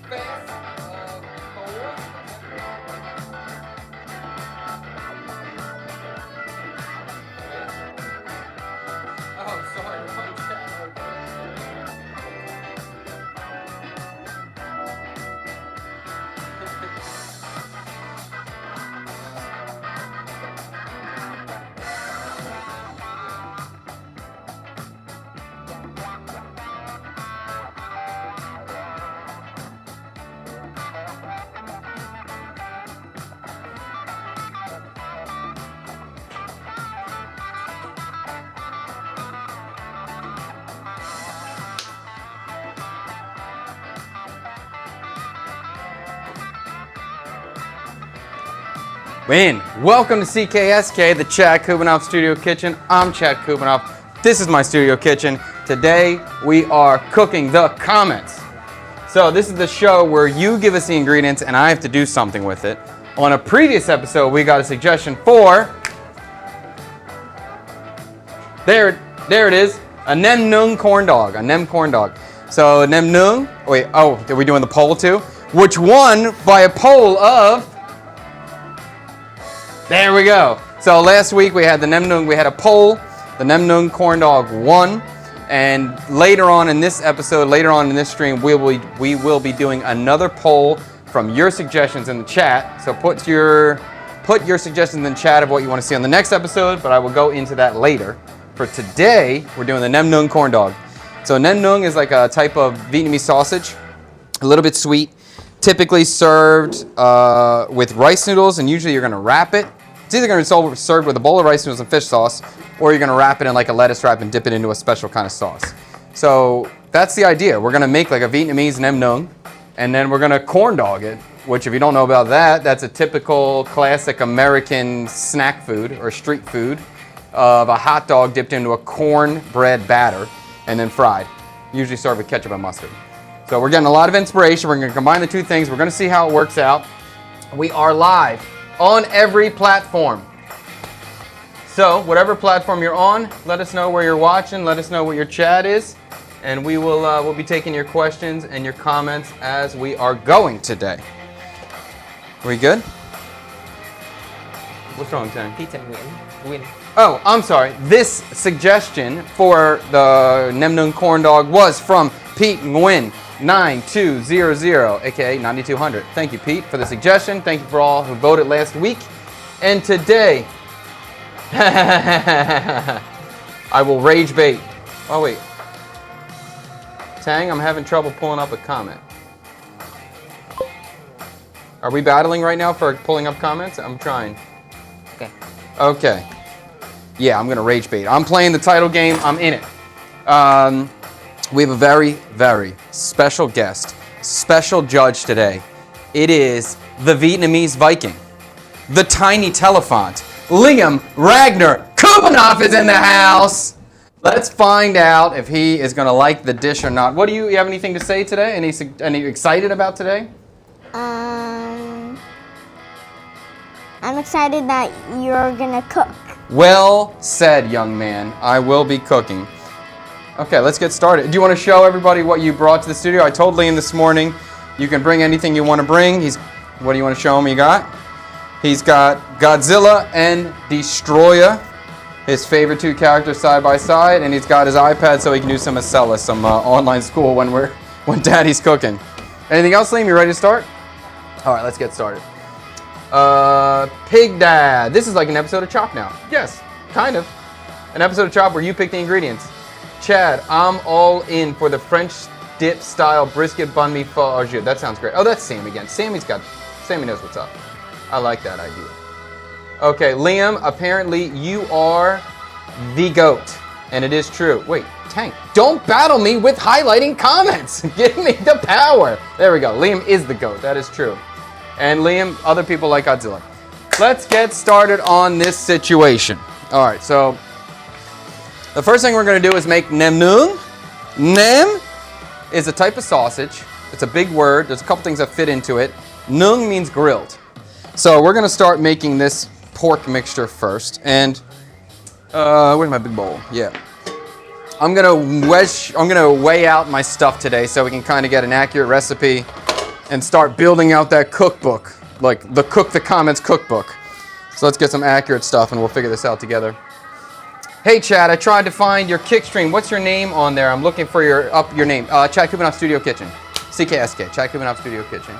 fast forward. Oh, sorry, wrong channel. Win. Welcome to CKSK, the Chad Kubanoff Studio Kitchen. I'm Chad Kubanoff. This is my studio kitchen. Today we are cooking the comments. So this is the show where you give us the ingredients and I have to do something with it. On a previous episode, we got a suggestion for, there it is, a nem nung corn dog, a nem corn dog. So nem nung, wait, oh, are we doing the poll too? Which won by a poll of, there we go. So last week we had the nem nung, we had a poll. The nem nung corn dog won. And later on in this episode, later on in this stream, we will be doing another poll from your suggestions in the chat. So put your suggestions in the chat of what you want to see on the next episode, but I will go into that later. For today, we're doing the nem nung corn dog. So nem nung is like a type of Vietnamese sausage, a little bit sweet, typically served with rice noodles, and usually you're going to wrap it. It's either going to be served with a bowl of rice noodles and fish sauce, or you're going to wrap it in like a lettuce wrap and dip it into a special kind of sauce. So that's the idea. We're going to make like a Vietnamese nem nung, and then we're going to corn dog it, which if you don't know about that, that's a typical classic American snack food or street food of a hot dog dipped into a cornbread batter and then fried, usually served with ketchup and mustard. So we're getting a lot of inspiration. We're going to combine the two things. We're going to see how it works out. We are live on every platform. So whatever platform you're on, let us know where you're watching, let us know what your chat is, and we will we'll be taking your questions and your comments as we are going today. We good? What's wrong, Tang? Pizza win. Oh, I'm sorry. This suggestion for the nem nung corn dog was from Pete Nguyen 9200, aka 9200. Thank you, Pete, for the suggestion. Thank you for all who voted last week. And today, I will rage bait. Oh, wait. Tang, I'm having trouble pulling up a comment. Are we battling right now for pulling up comments? I'm trying. Okay. Okay. Yeah, I'm going to rage bait. I'm playing the title game. I'm in it. We have a very, very special guest, special judge today. It is the Vietnamese Viking, the tiny Telefont, Liam Ragnar Kubanoff is in the house. Let's find out if he is going to like the dish or not. What do you have anything to say today? Any excited about today? I'm excited that you're gonna cook. Well said, young man. I will be cooking. Okay, let's get started. Do you want to show everybody what you brought to the studio? I told Liam this morning you can bring anything you want to bring. What do you want to show him you got? He's got Godzilla and Destroyer, his favorite two characters side by side, and he's got his iPad so he can do some Acela, some online school when Daddy's cooking. Anything else, Liam? You ready to start? All right, let's get started. Pig Dad. This is like an episode of Chop now. Yes, kind of. An episode of Chop where you pick the ingredients. Chad, I'm all in for the French dip style brisket banh mi pho au jus. That sounds great. Oh, that's Sam again. Sammy knows what's up. I like that idea. Okay, Liam, apparently you are the GOAT. And it is true. Wait, Tank, don't battle me with highlighting comments. Give me the power. There we go. Liam is the GOAT. That is true. And Liam, other people like Godzilla. Let's get started on this situation. All right, so the first thing we're going to do is make nem nung. Nem is a type of sausage. It's a big word. There's a couple things that fit into it. Nung means grilled. So we're going to start making this pork mixture first. And where's my big bowl? Yeah. I'm going to weigh out my stuff today so we can kind of get an accurate recipe and start building out that cookbook, like the Cook the Comments cookbook. So let's get some accurate stuff and we'll figure this out together. Hey Chad, I tried to find your kick stream. What's your name on there? I'm looking for your name. Chad Kubinoff Studio Kitchen. CKSK, Chad Kubinoff Studio Kitchen.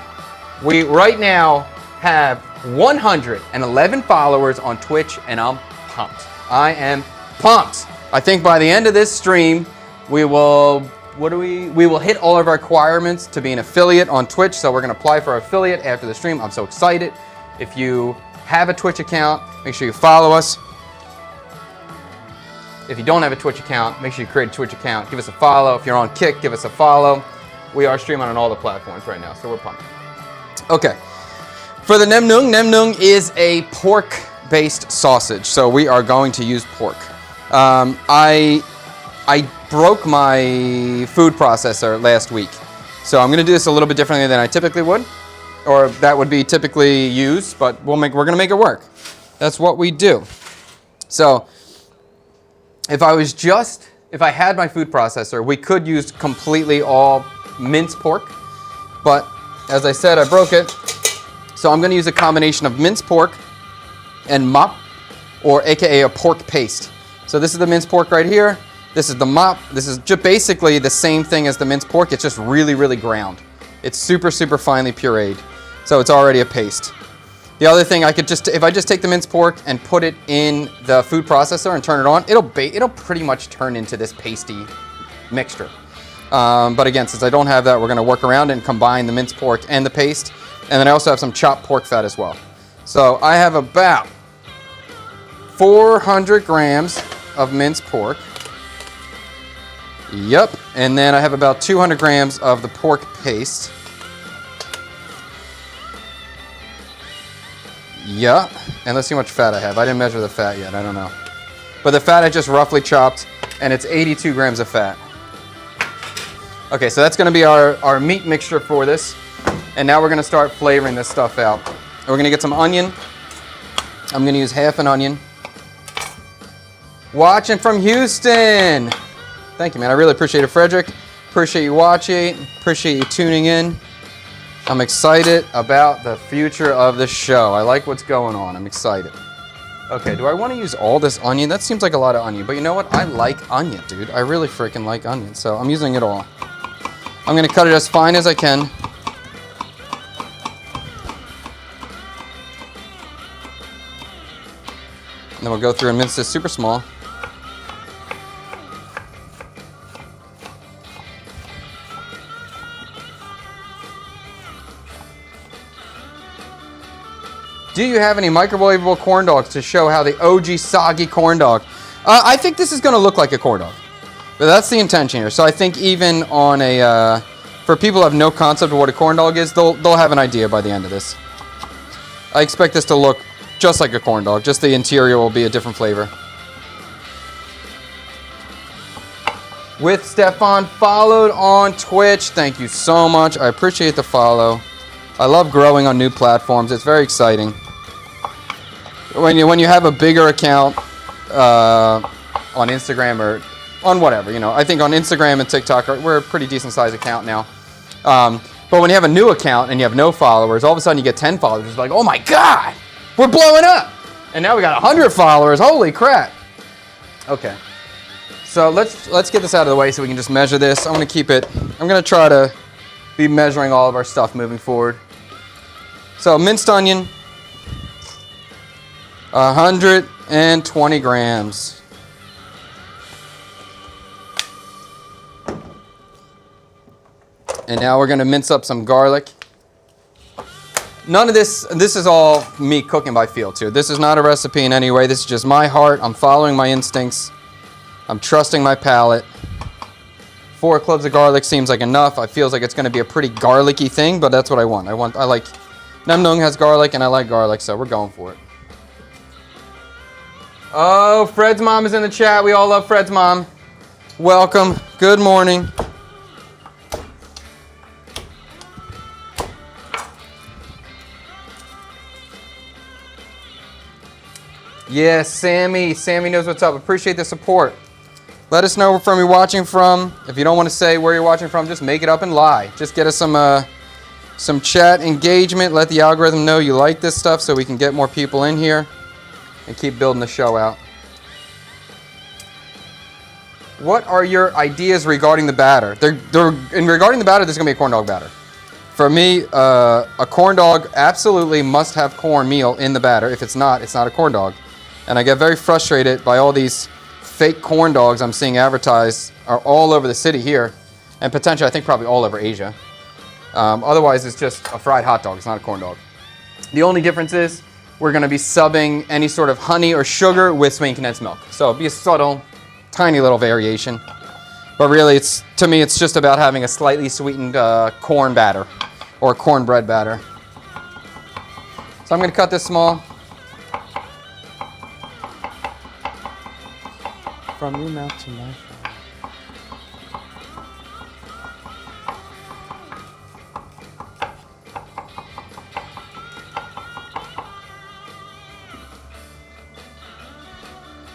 We right now have 111 followers on Twitch and I'm pumped. I am pumped. I think by the end of this stream, we will hit all of our requirements to be an affiliate on Twitch. So we're gonna apply for affiliate after the stream. I'm so excited. If you have a Twitch account, make sure you follow us. If you don't have a Twitch account, make sure you create a Twitch account. Give us a follow. If you're on Kick, give us a follow. We are streaming on all the platforms right now, so we're pumped. Okay, for the nem nung is a pork-based sausage, so we are going to use pork. I broke my food processor last week, so I'm going to do this a little bit differently than I typically would, or that would be typically used, but we're going to make it work. That's what we do. So if I had my food processor, we could use completely all minced pork, but as I said, I broke it. So I'm going to use a combination of minced pork and mop, or AKA a pork paste. So this is the minced pork right here. This is the mop. This is just basically the same thing as the minced pork. It's just really, really ground. It's super, super finely pureed. So it's already a paste. The other thing, if I just take the minced pork and put it in the food processor and turn it on, it'll pretty much turn into this pasty mixture. But again, since I don't have that, we're gonna work around and combine the minced pork and the paste. And then I also have some chopped pork fat as well. So I have about 400 grams of minced pork. Yep, and then I have about 200 grams of the pork paste. Yeah, and let's see how much fat I have. I didn't measure the fat yet, I don't know. But the fat I just roughly chopped, and it's 82 grams of fat. Okay, so that's gonna be our meat mixture for this. And now we're gonna start flavoring this stuff out. We're gonna get some onion. I'm gonna use half an onion. Watching from Houston. Thank you, man, I really appreciate it, Frederick. Appreciate you watching, appreciate you tuning in. I'm excited about the future of the show. I like what's going on. I'm excited. Okay, do I want to use all this onion? That seems like a lot of onion, but you know what? I like onion, dude. I really freaking like onion, so I'm using it all. I'm gonna cut it as fine as I can. And then we'll go through and mince this super small. Do you have any microwavable corn dogs to show how the OG soggy corn dog? I think this is going to look like a corn dog. But that's the intention here. So I think even on a, for people who have no concept of what a corn dog is, they'll have an idea by the end of this. I expect this to look just like a corn dog. Just the interior will be a different flavor. With Stefan, followed on Twitch. Thank you so much. I appreciate the follow. I love growing on new platforms. It's very exciting. When you have a bigger account on Instagram or on whatever, you know, I think on Instagram and TikTok, we're a pretty decent sized account now. But when you have a new account and you have no followers, all of a sudden you get 10 followers. It's like, oh my God, we're blowing up. And now we got 100 followers. Holy crap. Okay. So let's get this out of the way so we can just measure this. I'm going to try to be measuring all of our stuff moving forward. So minced onion, 120 grams. And now we're going to mince up some garlic. None of this is all me cooking by feel too. This is not a recipe in any way. This is just my heart. I'm following my instincts. I'm trusting my palate. 4 cloves of garlic seems like enough. It feels like it's going to be a pretty garlicky thing, but that's what I want. I like, Nam Nung has garlic and I like garlic, so we're going for it. Oh, Fred's mom is in the chat. We all love Fred's mom. Welcome. Good morning. Yeah, Sammy. Sammy knows what's up. Appreciate the support. Let us know where you're watching from. If you don't want to say where you're watching from, just make it up and lie. Just get us some some chat engagement. Let the algorithm know you like this stuff so we can get more people in here and keep building the show out. What are your ideas regarding the batter? Regarding the batter, there's going to be a corn dog batter. For me, a corn dog absolutely must have cornmeal in the batter. If it's not a corn dog. And I get very frustrated by all these fake corn dogs I'm seeing advertised are all over the city here, and potentially I think probably all over Asia. Otherwise, it's just a fried hot dog. It's not a corn dog. The only difference is we're going to be subbing any sort of honey or sugar with sweetened condensed milk. So it'll be a subtle, tiny little variation. But really, to me, it's just about having a slightly sweetened corn batter or cornbread batter. So I'm going to cut this small. From your mouth to my phone.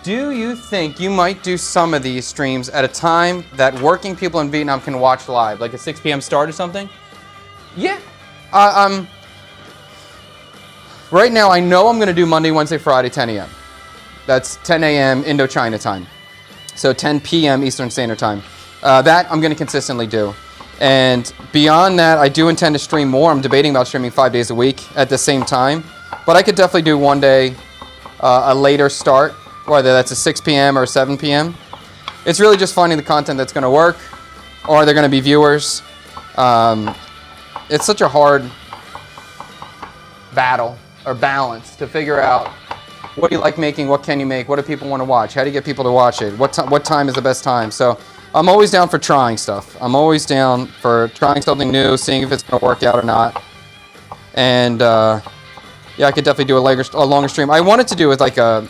Do you think you might do some of these streams at a time that working people in Vietnam can watch live, like a 6 p.m. start or something? Yeah. Right now, I know I'm going to do Monday, Wednesday, Friday, 10 a.m. That's 10 a.m. Indochina time. So 10 p.m. Eastern Standard Time. That I'm going to consistently do. And beyond that, I do intend to stream more. I'm debating about streaming 5 days a week at the same time. But I could definitely do one day a later start, whether that's a 6 p.m. or 7 p.m. It's really just finding the content that's going to work. Or are there going to be viewers? It's such a hard battle or balance to figure out what do you like making, what can you make, what do people want to watch, how do you get people to watch it, what time is the best time. So I'm always down for trying stuff. I'm always down for trying something new, seeing if it's going to work out or not. And yeah, I could definitely do a longer stream. I wanted to do it like a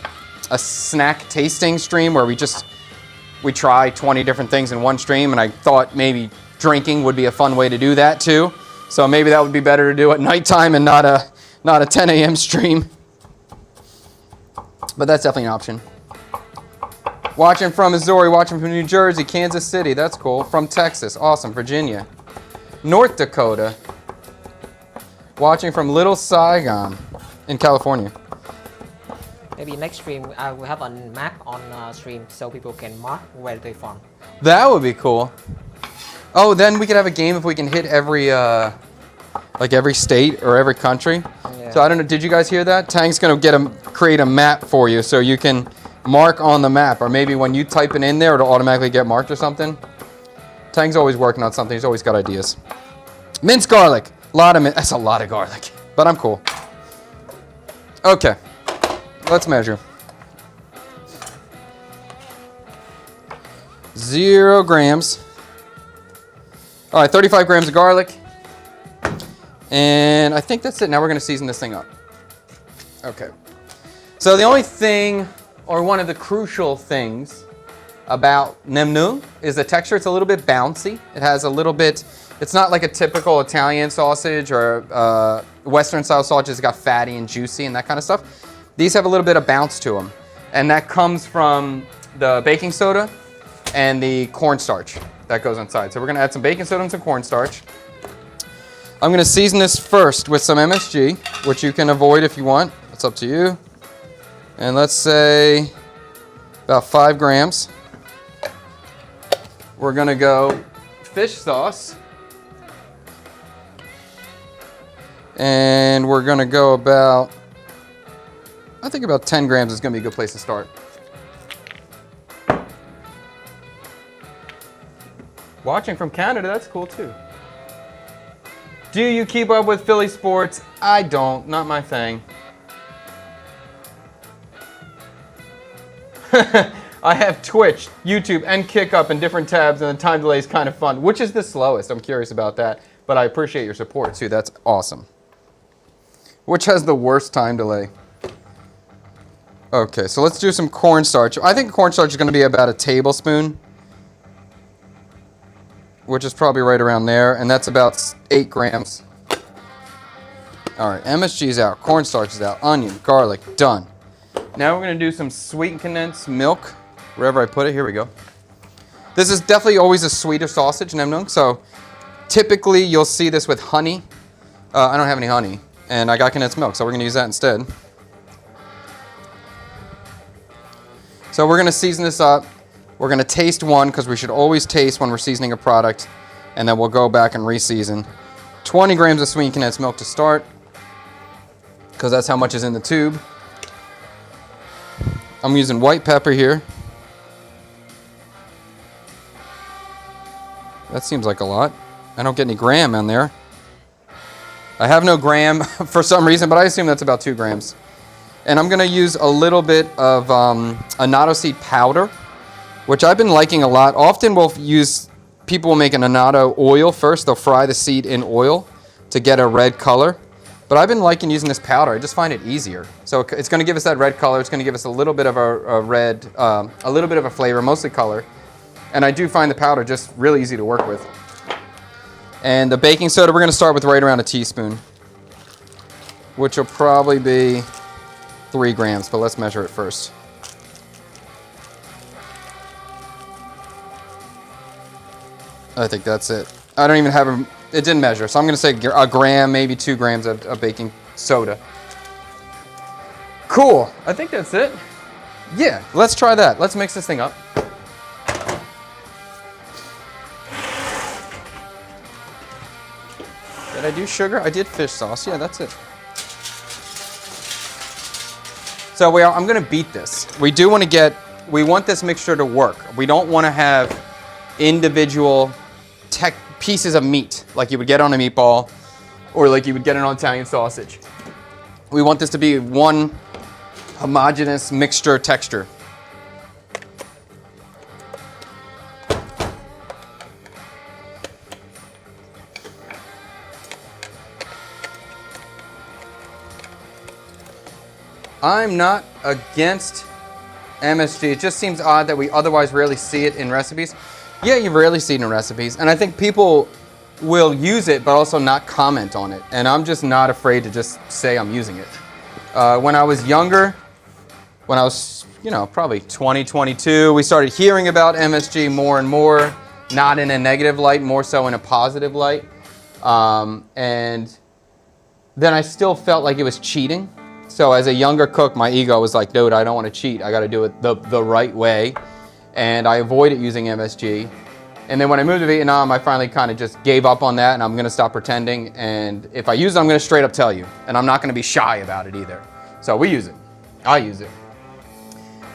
snack tasting stream where we try 20 different things in one stream, and I thought maybe drinking would be a fun way to do that too. So maybe that would be better to do at nighttime and not a 10 a.m. stream. But that's definitely an option. Watching from Missouri, watching from New Jersey, Kansas City, that's cool. From Texas, awesome. Virginia. North Dakota. Watching from Little Saigon in California. Maybe next stream I will have a map on stream so people can mark where they're from. That would be cool. Oh, then we could have a game if we can hit every state or every country. Yeah. So I don't know, did you guys hear that? Tang's gonna create a map for you so you can mark on the map, or maybe when you type it in there, it'll automatically get marked or something. Tang's always working on something. He's always got ideas. Minced garlic. That's a lot of garlic, but I'm cool. Okay, let's measure. 0 grams. All right, 35 grams of garlic. And I think that's it. Now we're going to season this thing up. Okay. So the only thing, or one of the crucial things about nem nung is the texture. It's a little bit bouncy. It has a little bit, it's not like a typical Italian sausage or Western style sausage. It's got fatty and juicy and that kind of stuff. These have a little bit of bounce to them. And that comes from the baking soda and the cornstarch that goes inside. So we're going to add some baking soda and some cornstarch. I'm going to season this first with some MSG, which you can avoid if you want. It's up to you. And let's say about 5 grams. We're going to go fish sauce. And we're going to go I think about 10 grams is going to be a good place to start. Watching from Canada, that's cool too. Do you keep up with Philly sports? I don't, not my thing. I have Twitch, YouTube, and Kickup in different tabs, and the time delay is kind of fun. Which is the slowest? I'm curious about that, but I appreciate your support too. That's awesome. Which has the worst time delay? Okay, so let's do some cornstarch. I think cornstarch is going to be about a tablespoon, which is probably right around there, and that's about 8 grams. All right, MSG is out, cornstarch is out, onion, garlic, done. Now we're going to do some sweetened condensed milk, wherever I put it. Here we go. This is definitely always a sweeter sausage, nem nung, so typically you'll see this with honey I don't have any honey, and I got condensed milk, so we're gonna use that instead. So we're gonna season this up. We're gonna taste one, because we should always taste when we're seasoning a product, and then we'll go back and re-season. 20 grams of sweetened condensed milk to start, because that's how much is in the tube. I'm using white pepper here. That seems like a lot. I don't get any gram on there. I have no gram for some reason, but I assume that's about 2 grams. And I'm gonna use a little bit of annatto seed powder, which I've been liking a lot. Often people will make an annatto oil first. They'll fry the seed in oil to get a red color. But I've been liking using this powder. I just find it easier. So it's gonna give us that red color. It's gonna give us a little bit of a red, a little bit of a flavor, mostly color. And I do find the powder just really easy to work with. And the baking soda, we're gonna start with right around a teaspoon, which will probably be 3 grams, but let's measure it first. I think that's it. I don't even have it didn't measure, so I'm gonna say a gram, maybe 2 grams of baking soda. Cool, I think that's it. Yeah, let's try that. Let's mix this thing up. Did I do sugar? I did fish sauce, yeah, that's it. So I'm gonna beat this. We want this mixture to work. We don't wanna have individual pieces of meat like you would get on a meatball or like you would get it on Italian sausage. We want this to be one homogeneous mixture texture. I'm not against MSG. It just seems odd that we otherwise rarely see it in recipes. Yeah, you rarely see it in recipes, and I think people will use it but also not comment on it, and I'm just not afraid to just say I'm using it. When I was younger, when I was, probably 20, 22, we started hearing about MSG more and more, not in a negative light, more so in a positive light, and then I still felt like it was cheating. So as a younger cook, my ego was like, dude, I don't want to cheat. I got to do it the right way. And I avoided using MSG. And then when I moved to Vietnam, I finally kind of just gave up on that, and I'm going to stop pretending. And if I use it, I'm going to straight up tell you. And I'm not going to be shy about it either. So we use it. I use it.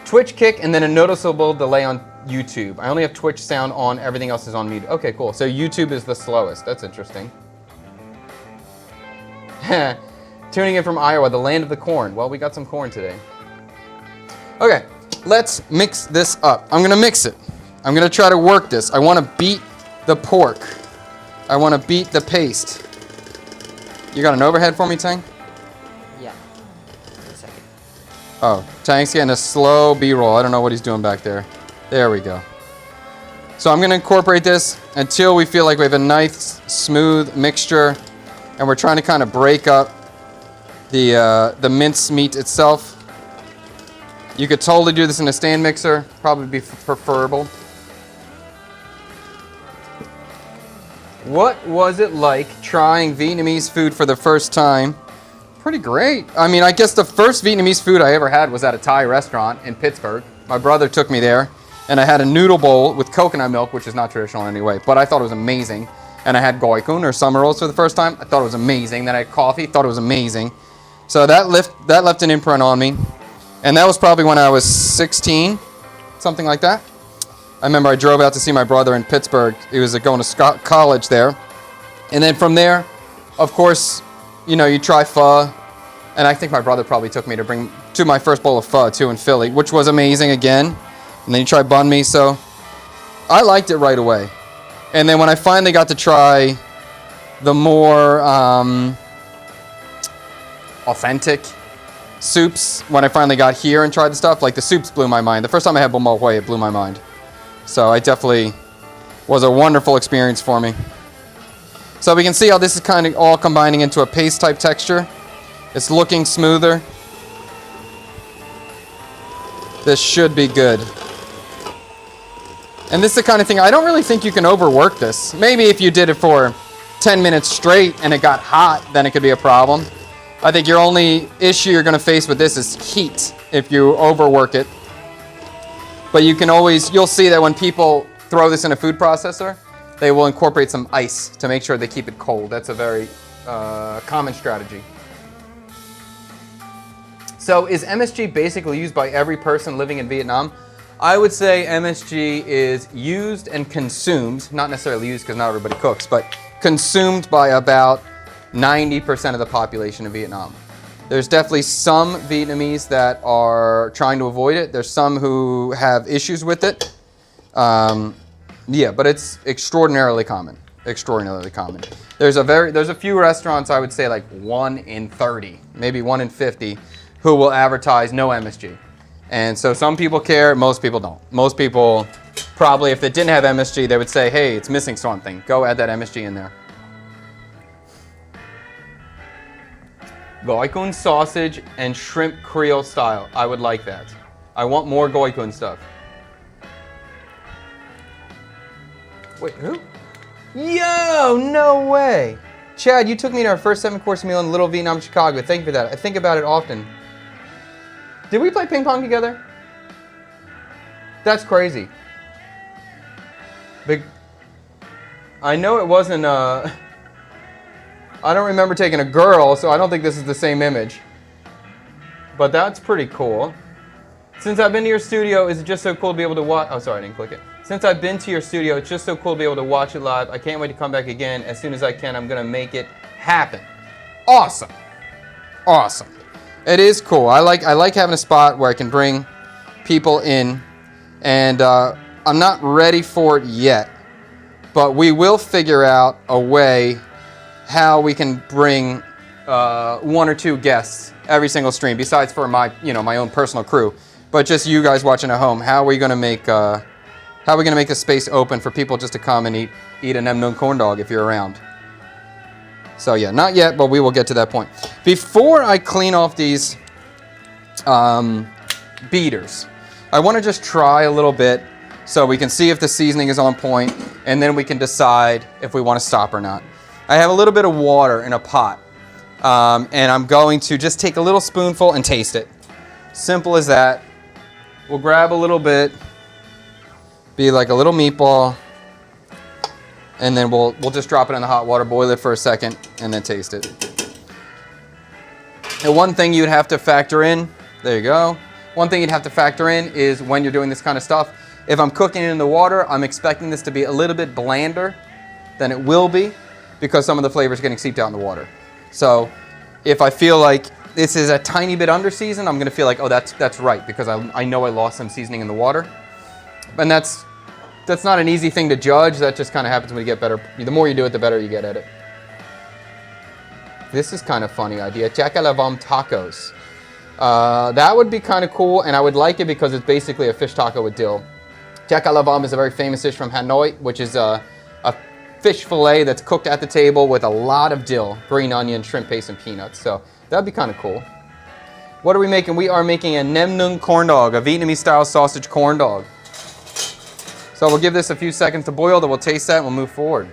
Twitch kick and then a noticeable delay on YouTube. I only have Twitch sound on. Everything else is on mute. Okay, cool. So YouTube is the slowest. That's interesting. Tuning in from Iowa, the land of the corn. Well, we got some corn today. Okay, let's mix this up. I'm gonna mix it. I'm gonna try to work this. I wanna beat the pork. I wanna beat the paste. You got an overhead for me, Tang? Yeah. Wait a second. Oh, Tang's getting a slow B-roll. I don't know what he's doing back there. There we go. So I'm gonna incorporate this until we feel like we have a nice, smooth mixture, and we're trying to kind of break up the mince meat itself. You could totally do this in a stand mixer, probably be preferable. What was it like trying Vietnamese food for the first time? Pretty great. I mean, I guess the first Vietnamese food I ever had was at a Thai restaurant in Pittsburgh. My brother took me there, and I had a noodle bowl with coconut milk, which is not traditional in any way, but I thought it was amazing. And I had goi kun or summer rolls for the first time. I thought it was amazing. Then I had coffee, thought it was amazing. So that left an imprint on me. And that was probably when I was 16, something like that. I remember I drove out to see my brother in Pittsburgh. He was going to college there. And then from there, of course, you try pho. And I think my brother probably took me to my first bowl of pho too in Philly, which was amazing again. And then you try banh mi. So I liked it right away. And then when I finally got to try the more authentic soups, when I finally got here and tried the stuff, like the soups blew my mind. The first time I had bom mo hue, it blew my mind. So it definitely was a wonderful experience for me. So we can see how this is kind of all combining into a paste type texture. It's looking smoother. This should be good. And this is the kind of thing, I don't really think you can overwork this. Maybe if you did it for 10 minutes straight and it got hot, then it could be a problem. I think your only issue you're gonna face with this is heat if you overwork it. But you can always, you'll see that when people throw this in a food processor, they will incorporate some ice to make sure they keep it cold. That's a very common strategy. So is MSG basically used by every person living in Vietnam? I would say MSG is used and consumed, not necessarily used because not everybody cooks, but consumed by about 90% of the population of Vietnam. There's definitely some Vietnamese that are trying to avoid it. There's some who have issues with it. Yeah, but it's extraordinarily common. Extraordinarily common. There's a few restaurants, I would say like 1 in 30, maybe 1 in 50, who will advertise no MSG. And so some people care, most people don't. Most people probably, if they didn't have MSG, they would say, hey, it's missing something. Go add that MSG in there. Goikun sausage and shrimp Creole style. I would like that. I want more Goikun stuff. Wait, who? Yo, no way. Chad, you took me to our first 7-course meal in Little Vietnam, Chicago. Thank you for that. I think about it often. Did we play ping pong together? That's crazy. I know it wasn't, I don't remember taking a girl, so I don't think this is the same image. But that's pretty cool. Since I've been to your studio, is it just so cool to be able to watch? Oh, sorry, I didn't click it. Since I've been to your studio, it's just so cool to be able to watch it live. I can't wait to come back again. As soon as I can, I'm going to make it happen. Awesome. Awesome. It is cool. I like having a spot where I can bring people in, and I'm not ready for it yet, but we will figure out a way how we can bring 1 or 2 guests every single stream, besides for my own personal crew, but just you guys watching at home. How are we going to make the space open for people just to come and eat a Nem Nung corn dog if you're around? So yeah, not yet, but we will get to that point. Before I clean off these beaters, I want to just try a little bit so we can see if the seasoning is on point, and then we can decide if we want to stop or not. I have a little bit of water in a pot, and I'm going to just take a little spoonful and taste it. Simple as that. We'll grab a little bit, be like a little meatball, and then we'll just drop it in the hot water, boil it for a second, and then taste it. And one thing you'd have to factor in, there you go. One thing you'd have to factor in is when you're doing this kind of stuff, if I'm cooking it in the water, I'm expecting this to be a little bit blander than it will be, because some of the flavor is getting seeped out in the water. So if I feel like this is a tiny bit under seasoned, I'm gonna feel like, oh, that's right, because I know I lost some seasoning in the water. And that's not an easy thing to judge. That just kind of happens when you get better. The more you do it, the better you get at it. This is kind of funny idea. Jacalavam tacos. That would be kind of cool, and I would like it because it's basically a fish taco with dill. Jacalavam is a very famous dish from Hanoi, which is a fish fillet that's cooked at the table with a lot of dill, green onion, shrimp paste, and peanuts. So that'd be kind of cool. What are we making? We are making a Nem Nung corn dog, a Vietnamese-style sausage corn dog. So we'll give this a few seconds to boil, then we'll taste that and we'll move forward.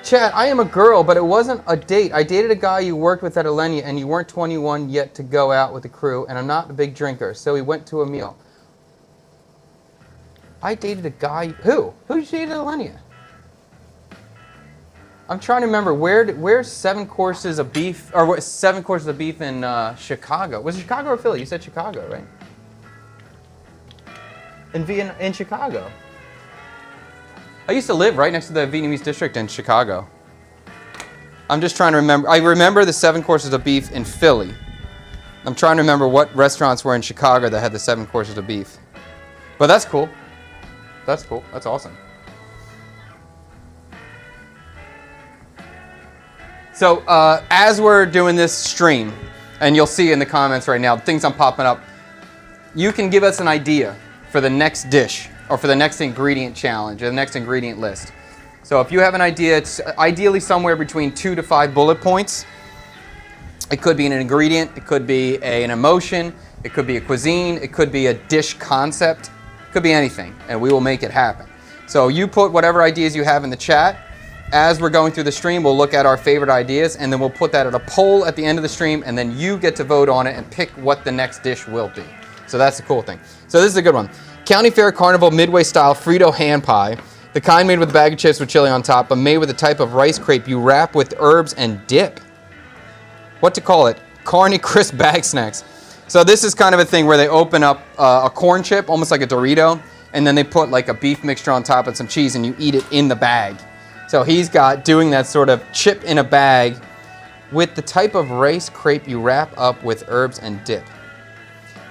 Chat, I am a girl, but it wasn't a date. I dated a guy you worked with at Alenia, and you weren't 21 yet to go out with the crew, and I'm not a big drinker, so we went to a meal. I dated a guy, who? Who did you date at Alenia? I'm trying to remember, where's 7 courses of beef, or what, 7 courses of beef in Chicago? Was it Chicago or Philly? You said Chicago, right? In Chicago. I used to live right next to the Vietnamese district in Chicago. I'm just trying to remember. I remember the 7 courses of beef in Philly. I'm trying to remember what restaurants were in Chicago that had the 7 courses of beef. But that's cool. That's cool. That's awesome. So as we're doing this stream, and you'll see in the comments right now, things I'm popping up, you can give us an idea for the next dish or for the next ingredient challenge or the next ingredient list. So if you have an idea, it's ideally somewhere between 2 to 5 bullet points. It could be an ingredient, it could be an emotion, it could be a cuisine, it could be a dish concept, it could be anything, and we will make it happen. So you put whatever ideas you have in the chat, as we're going through the stream, we'll look at our favorite ideas, and then we'll put that at a poll at the end of the stream, and then you get to vote on it and pick what the next dish will be. So that's the cool thing. So this is a good one. County Fair Carnival Midway style Frito hand pie. The kind made with a bag of chips with chili on top, but made with a type of rice crepe you wrap with herbs and dip. What to call it? Carny crisp bag snacks. So this is kind of a thing where they open up a corn chip, almost like a Dorito, and then they put like a beef mixture on top and some cheese, and you eat it in the bag. So he's got doing that sort of chip in a bag with the type of rice crepe you wrap up with herbs and dip.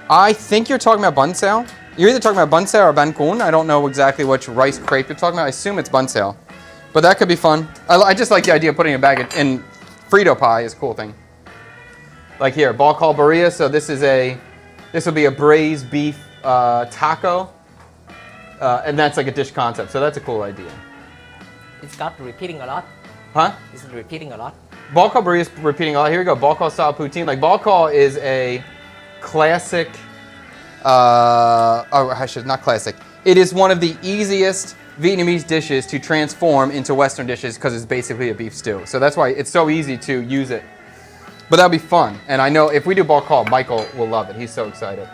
I think you're talking about bansao. You're either talking about bansao or bancun. I don't know exactly which rice crepe you're talking about. I assume it's bansao. But that could be fun. I just like the idea of putting a bag in Frito pie is a cool thing. Like here, ball call burrilla. So this will be a braised beef taco. And that's like a dish concept. So that's a cool idea. It's got repeating a lot. Huh? It's repeating a lot. Ball call burrilla is repeating a lot. Here we go. Ball call style poutine. Like ball call is a classic. Not classic. It is one of the easiest Vietnamese dishes to transform into Western dishes because it's basically a beef stew. So that's why it's so easy to use it. But that'll be fun. And I know if we do ball call, Michael will love it. He's so excited.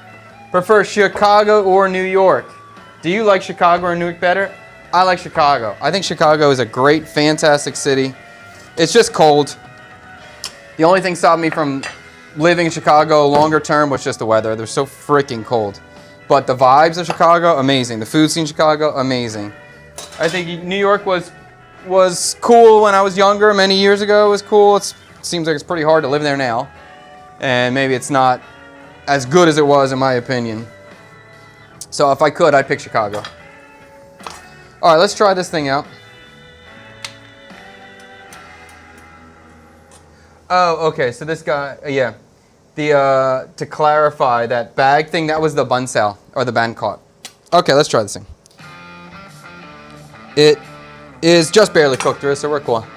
Prefer Chicago or New York? Do you like Chicago or New York better? I like Chicago. I think Chicago is a great, fantastic city. It's just cold. The only thing stopping me from living in Chicago longer term was just the weather. They're so freaking cold. But the vibes of Chicago, amazing. The food scene in Chicago, amazing. I think New York was cool when I was younger. Many years ago, it was cool. It seems like it's pretty hard to live there now. And maybe it's not as good as it was, in my opinion. So if I could, I'd pick Chicago. All right, let's try this thing out. Oh, okay. So this guy, yeah. To clarify, that bag thing, that was the bansao or the ban caught. Okay, let's try this thing. It is just barely cooked through, so we're cool.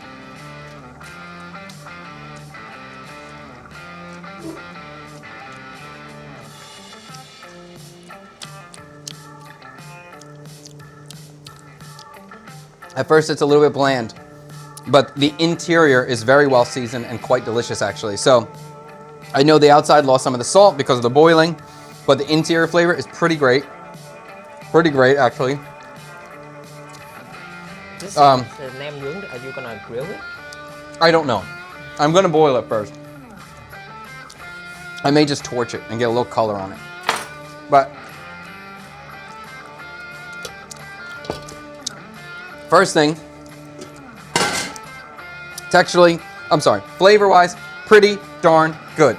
At first, it's a little bit bland, but the interior is very well seasoned and quite delicious, actually. So I know the outside lost some of the salt because of the boiling, but the interior flavor is pretty great. Pretty great, actually. This nem nướng, are you gonna grill it? I don't know. I'm gonna boil it first. I may just torch it and get a little color on it. But first thing, flavor-wise, pretty darn good.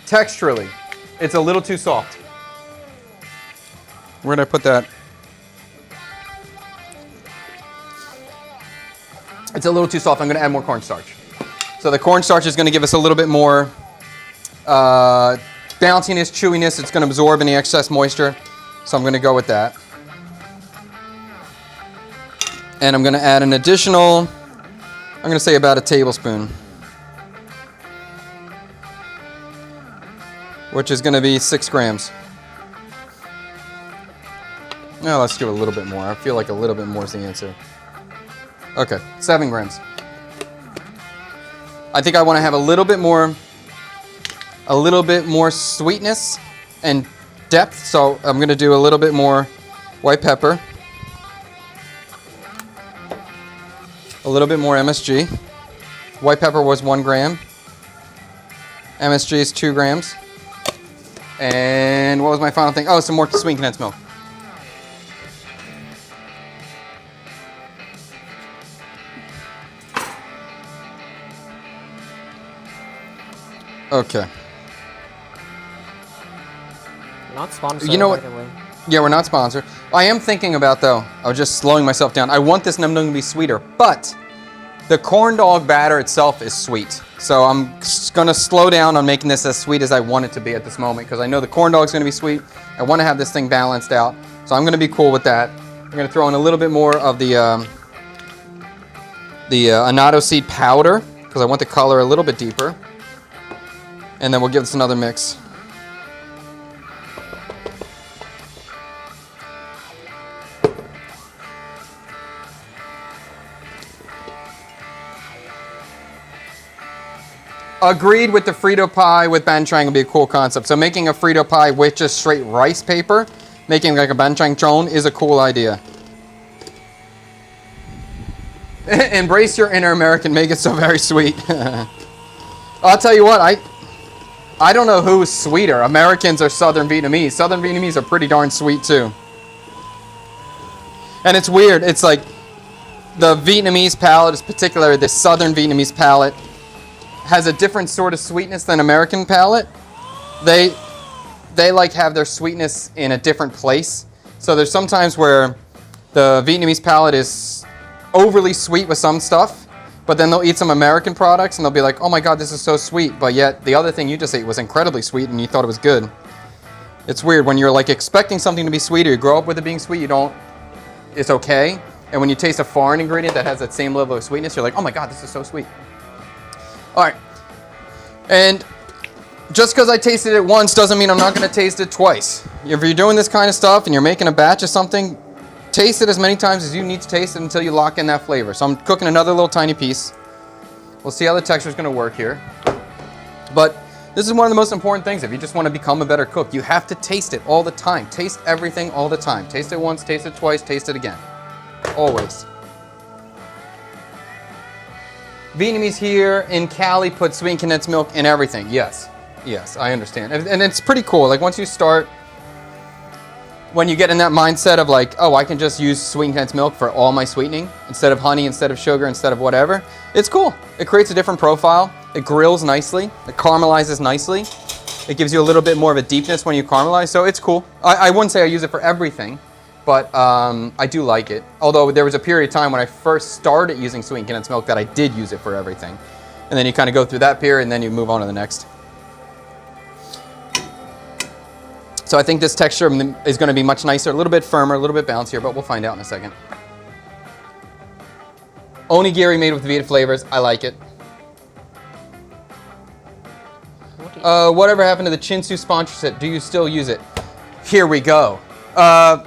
Texturally, it's a little too soft. Where did I put that? It's a little too soft. I'm going to add more cornstarch. So the cornstarch is going to give us a little bit more bounciness, chewiness. It's going to absorb any excess moisture. So I'm going to go with that. And I'm going to add an additional, I'm going to say about a tablespoon, which is going to be 6 grams. No, let's do a little bit more. I feel like a little bit more is the answer. Okay, 7 grams. I think I want to have a little bit more sweetness and depth, so I'm going to do a little bit more white pepper. A little bit more MSG. White pepper was 1 gram. MSG is 2 grams. And what was my final thing? Oh, some more sweet condensed milk. Okay. Not sponsored, you know what? by the way. Yeah, we're not sponsored. I am thinking about, though, I was just slowing myself down. I want this nem nung to be sweeter, but the corn dog batter itself is sweet. So I'm going to slow down on making this as sweet as I want it to be at this moment because I know the corn dog's going to be sweet. I want to have this thing balanced out. So I'm going to be cool with that. I'm going to throw in a little bit more of the annatto seed powder because I want the color a little bit deeper. And then we'll give this another mix. agreed with the Frito pie with banchan would be a cool concept. So making a Frito pie with just straight rice paper, making like a banchan chon is a cool idea. Embrace your inner American, make it so very sweet. I'll tell you what, I don't know who's sweeter, Americans or Southern Vietnamese. Southern Vietnamese are pretty darn sweet too. And it's weird, it's like the Vietnamese palate, is particularly the Southern Vietnamese palate, has a different sort of sweetness than American palate. They like have their sweetness in a different place. So there's sometimes where the Vietnamese palate is overly sweet with some stuff, but then they'll eat some American products and they'll be like, oh my God, this is so sweet. But yet the other thing you just ate was incredibly sweet and you thought it was good. It's weird when you're like expecting something to be sweet or you grow up with it being sweet, it's okay. And when you taste a foreign ingredient that has that same level of sweetness, you're like, oh my God, this is so sweet. All right. And just because I tasted it once doesn't mean I'm not going to taste it twice. If you're doing this kind of stuff and you're making a batch of something, taste it as many times as you need to taste it until you lock in that flavor. So I'm cooking another little tiny piece. We'll see how the texture is going to work here. But this is one of the most important things. If you just want to become a better cook, you have to taste it all the time. Taste everything all the time. Taste it once, taste it twice, taste it again. Always. Vietnamese here in Cali put sweet condensed milk in everything. Yes, I understand. And it's pretty cool. Like once you start, when you get in that mindset of like, oh, I can just use sweet condensed milk for all my sweetening instead of honey, instead of sugar, instead of whatever. It's cool. It creates a different profile. It grills nicely. It caramelizes nicely. It gives you a little bit more of a deepness when you caramelize. So it's cool. I wouldn't say I use it for everything, but I do like it. Although there was a period of time when I first started using sweet condensed milk that I did use it for everything. And then you kind of go through that period and then you move on to the next. So I think this texture is going to be much nicer, a little bit firmer, a little bit bouncier, but we'll find out in a second. Onigiri made with Viet flavors. I like it. Whatever happened to the Chinsu sponsorship? Do you still use it? Here we go. I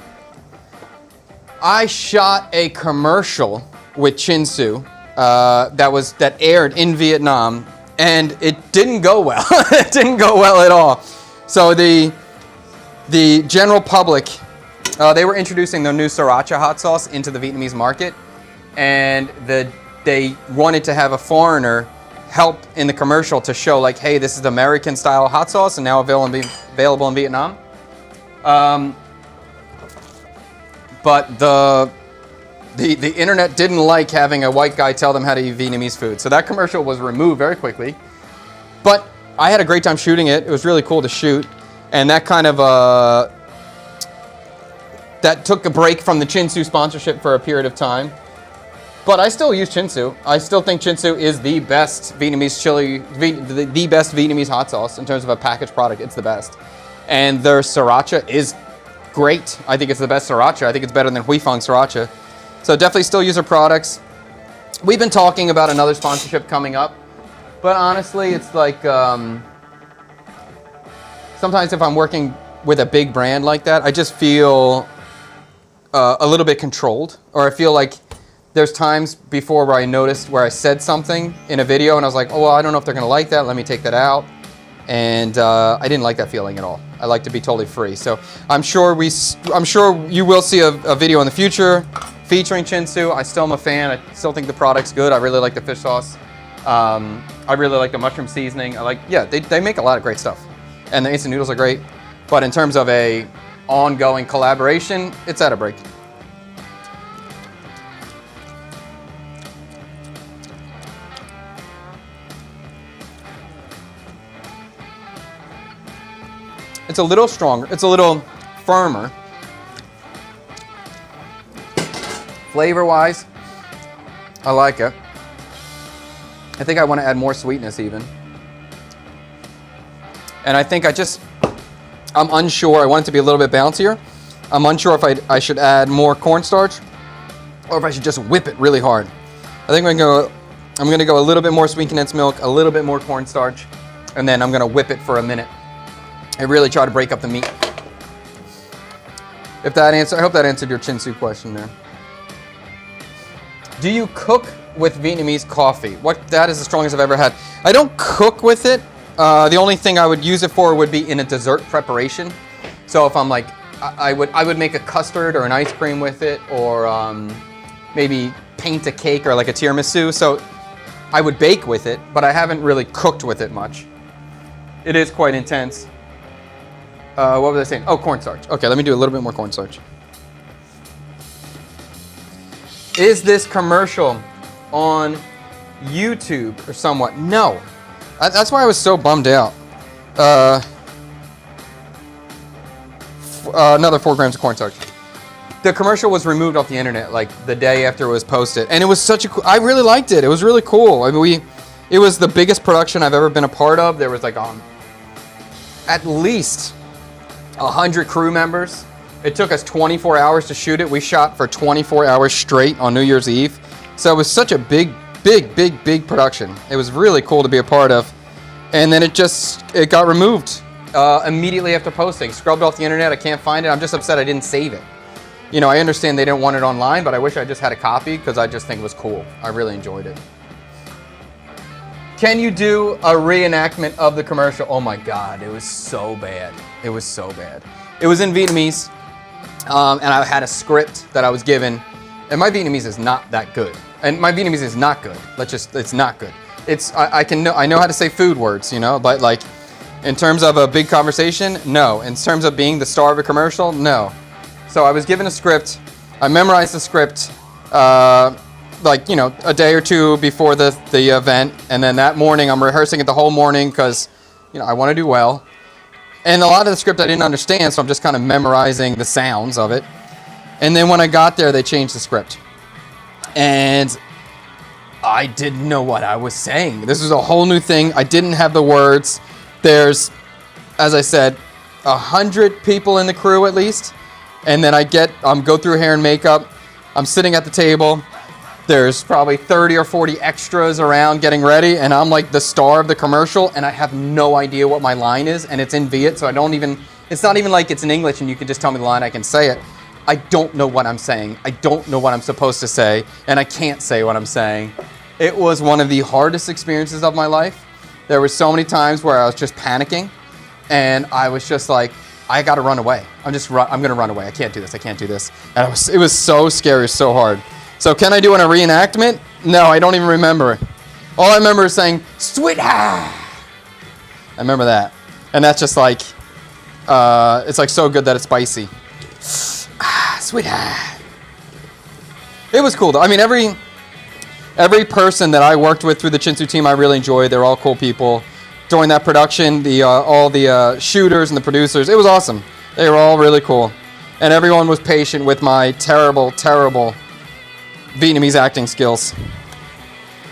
shot a commercial with Chinsu that aired in Vietnam, and it didn't go well. It didn't go well at all. So the general public, they were introducing their new sriracha hot sauce into the Vietnamese market, and they wanted to have a foreigner help in the commercial to show like, hey, this is the American style hot sauce and now available in Vietnam. But the internet didn't like having a white guy tell them how to eat Vietnamese food. So that commercial was removed very quickly. But I had a great time shooting it. It was really cool to shoot. And that kind of, that took a break from the Chinsu sponsorship for a period of time. But I still use Chinsu. I still think Chinsu is the best Vietnamese chili, the best Vietnamese hot sauce in terms of a packaged product. It's the best. And their sriracha is great. I think it's the best sriracha. I think it's better than Huy Fong sriracha. So definitely still use their products. We've been talking about another sponsorship coming up. But honestly, it's like, sometimes if I'm working with a big brand like that, I just feel a little bit controlled. Or I feel like there's times before where I noticed where I said something in a video and I was like, oh, well, I don't know if they're gonna like that. Let me take that out. And I didn't like that feeling at all. I like to be totally free. So I'm sure you will see a video in the future featuring Chinsu. I still am a fan. I still think the product's good. I really like the fish sauce. I really like the mushroom seasoning. They make a lot of great stuff. And the instant noodles are great. But in terms of a ongoing collaboration, it's at a break. It's a little stronger. It's a little firmer. Flavor-wise, I like it. I think I want to add more sweetness even. And I think I'm unsure. I want it to be a little bit bouncier. I'm unsure if I should add more cornstarch or if I should just whip it really hard. I think I'm going to go a little bit more sweet condensed milk, a little bit more cornstarch, and then I'm going to whip it for a minute. And really try to break up the meat. I hope that answered your Chinsu question there. Do you cook with Vietnamese coffee. That is the strongest I've ever had. I don't cook with it. The only thing I would use it for would be in a dessert preparation. So if I'm like, I would make a custard or an ice cream with it, or maybe paint a cake or like a tiramisu. So I would bake with it, but I haven't really cooked with it much. It is quite intense. What was I saying? Oh, cornstarch. Okay, let me do a little bit more cornstarch. Is this commercial on YouTube or somewhat? No. That's why I was so bummed out. Another 4 grams of cornstarch. The commercial was removed off the internet like the day after it was posted, and it was such a cool. I really liked it. It was really cool. I mean, it was the biggest production I've ever been a part of. There was like at least 100 crew members. It took us 24 hours to shoot it. We shot for 24 hours straight on New Year's Eve. So it was such a big production. It was really cool to be a part of. And then it got removed immediately after posting. Scrubbed off the internet. I can't find it. I'm just upset I didn't save it. You know, I understand they didn't want it online, but I wish I just had a copy because I just think it was cool. I really enjoyed it. Can you do a reenactment of the commercial? Oh my God, it was so bad. It was so bad. It was in Vietnamese, and I had a script that I was given, and my Vietnamese is not that good. And my Vietnamese is not good. It's not good. I know how to say food words, you know, but like in terms of a big conversation, no. In terms of being the star of a commercial, no. So I was given a script. I memorized the script, like, you know, a day or two before the event. And then that morning, I'm rehearsing it the whole morning because, you know, I want to do well. And a lot of the script I didn't understand, so I'm just kind of memorizing the sounds of it. And then when I got there, they changed the script. And I didn't know what I was saying. This was a whole new thing. I didn't have the words. There's, as I said, 100 people in the crew at least. And then I go through hair and makeup. I'm sitting at the table. There's probably 30 or 40 extras around getting ready. And I'm like the star of the commercial. And I have no idea what my line is. And it's in Viet, so it's not even like it's in English and you can just tell me the line, I can say it. I don't know what I'm saying. I don't know what I'm supposed to say. And I can't say what I'm saying. It was one of the hardest experiences of my life. There were so many times where I was just panicking. And I was just like, I got to run away. I'm going to run away. I can't do this. I can't do this. And it was so scary, so hard. So can I do a reenactment? No, I don't even remember. All I remember is saying, "Sweet ha!" I remember that. And that's just like, it's like so good that it's spicy. Sweet ha. It was cool though. I mean, every person that I worked with through the Chinsu team, I really enjoyed. They're all cool people. During that production, all the shooters and the producers, it was awesome. They were all really cool. And everyone was patient with my terrible, terrible Vietnamese acting skills.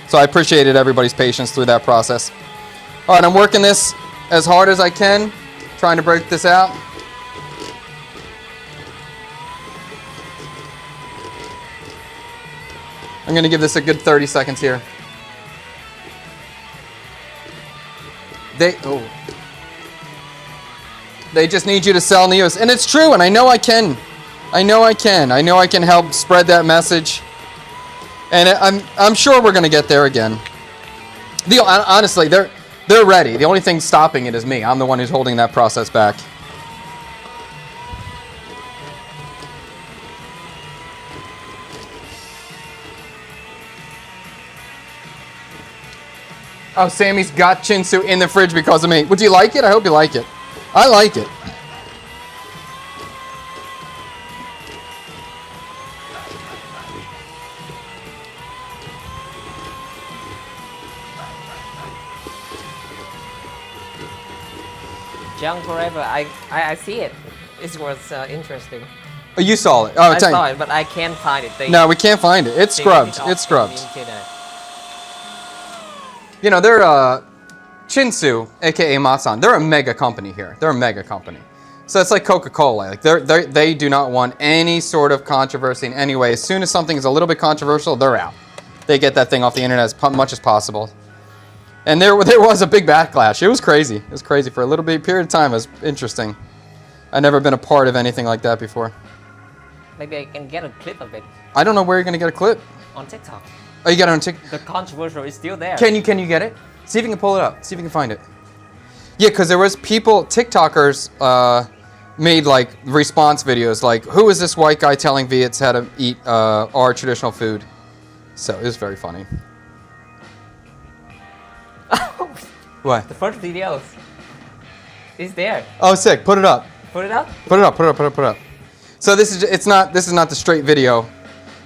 So I appreciated everybody's patience through that process. All right, I'm working this as hard as I can, trying to break this out. I'm going to give this a good 30 seconds here. They just need you to sell Neos. And it's true, and I know I can. I know I can help spread that message. And I'm sure we're going to get there again. Honestly, they're ready. The only thing stopping it is me. I'm the one who's holding that process back. Oh, Sammy's got Chinsu in the fridge because of me. Would you like it? I hope you like it. I like it. Junk forever. I see it. It was interesting. Oh, you saw it. Oh, I saw it, but I can't find it. No, we can't find it. It's scrubbed. It's scrubbed. You know, they're Chinsu, aka Matsan. They're a mega company here. They're a mega company. So it's like Coca-Cola. Like they do not want any sort of controversy in any way. As soon as something is a little bit controversial, they're out. They get that thing off the internet as much as possible. And there was a big backlash. It was crazy. It was crazy for a little bit period of time. It was interesting. I've never been a part of anything like that before. Maybe I can get a clip of it. I don't know where you're going to get a clip. On TikTok. Oh, you got it on TikTok? The controversial is still there. Can you get it? See if you can pull it up. See if you can find it. Yeah, because there was people, TikTokers made like response videos like, who is this white guy telling Viets how to eat our traditional food? So it was very funny. What? The first videos is there. Oh, sick. Put it up. Put it up. Put it up. Put it up. Put it up. Put it up. So this is not the straight video,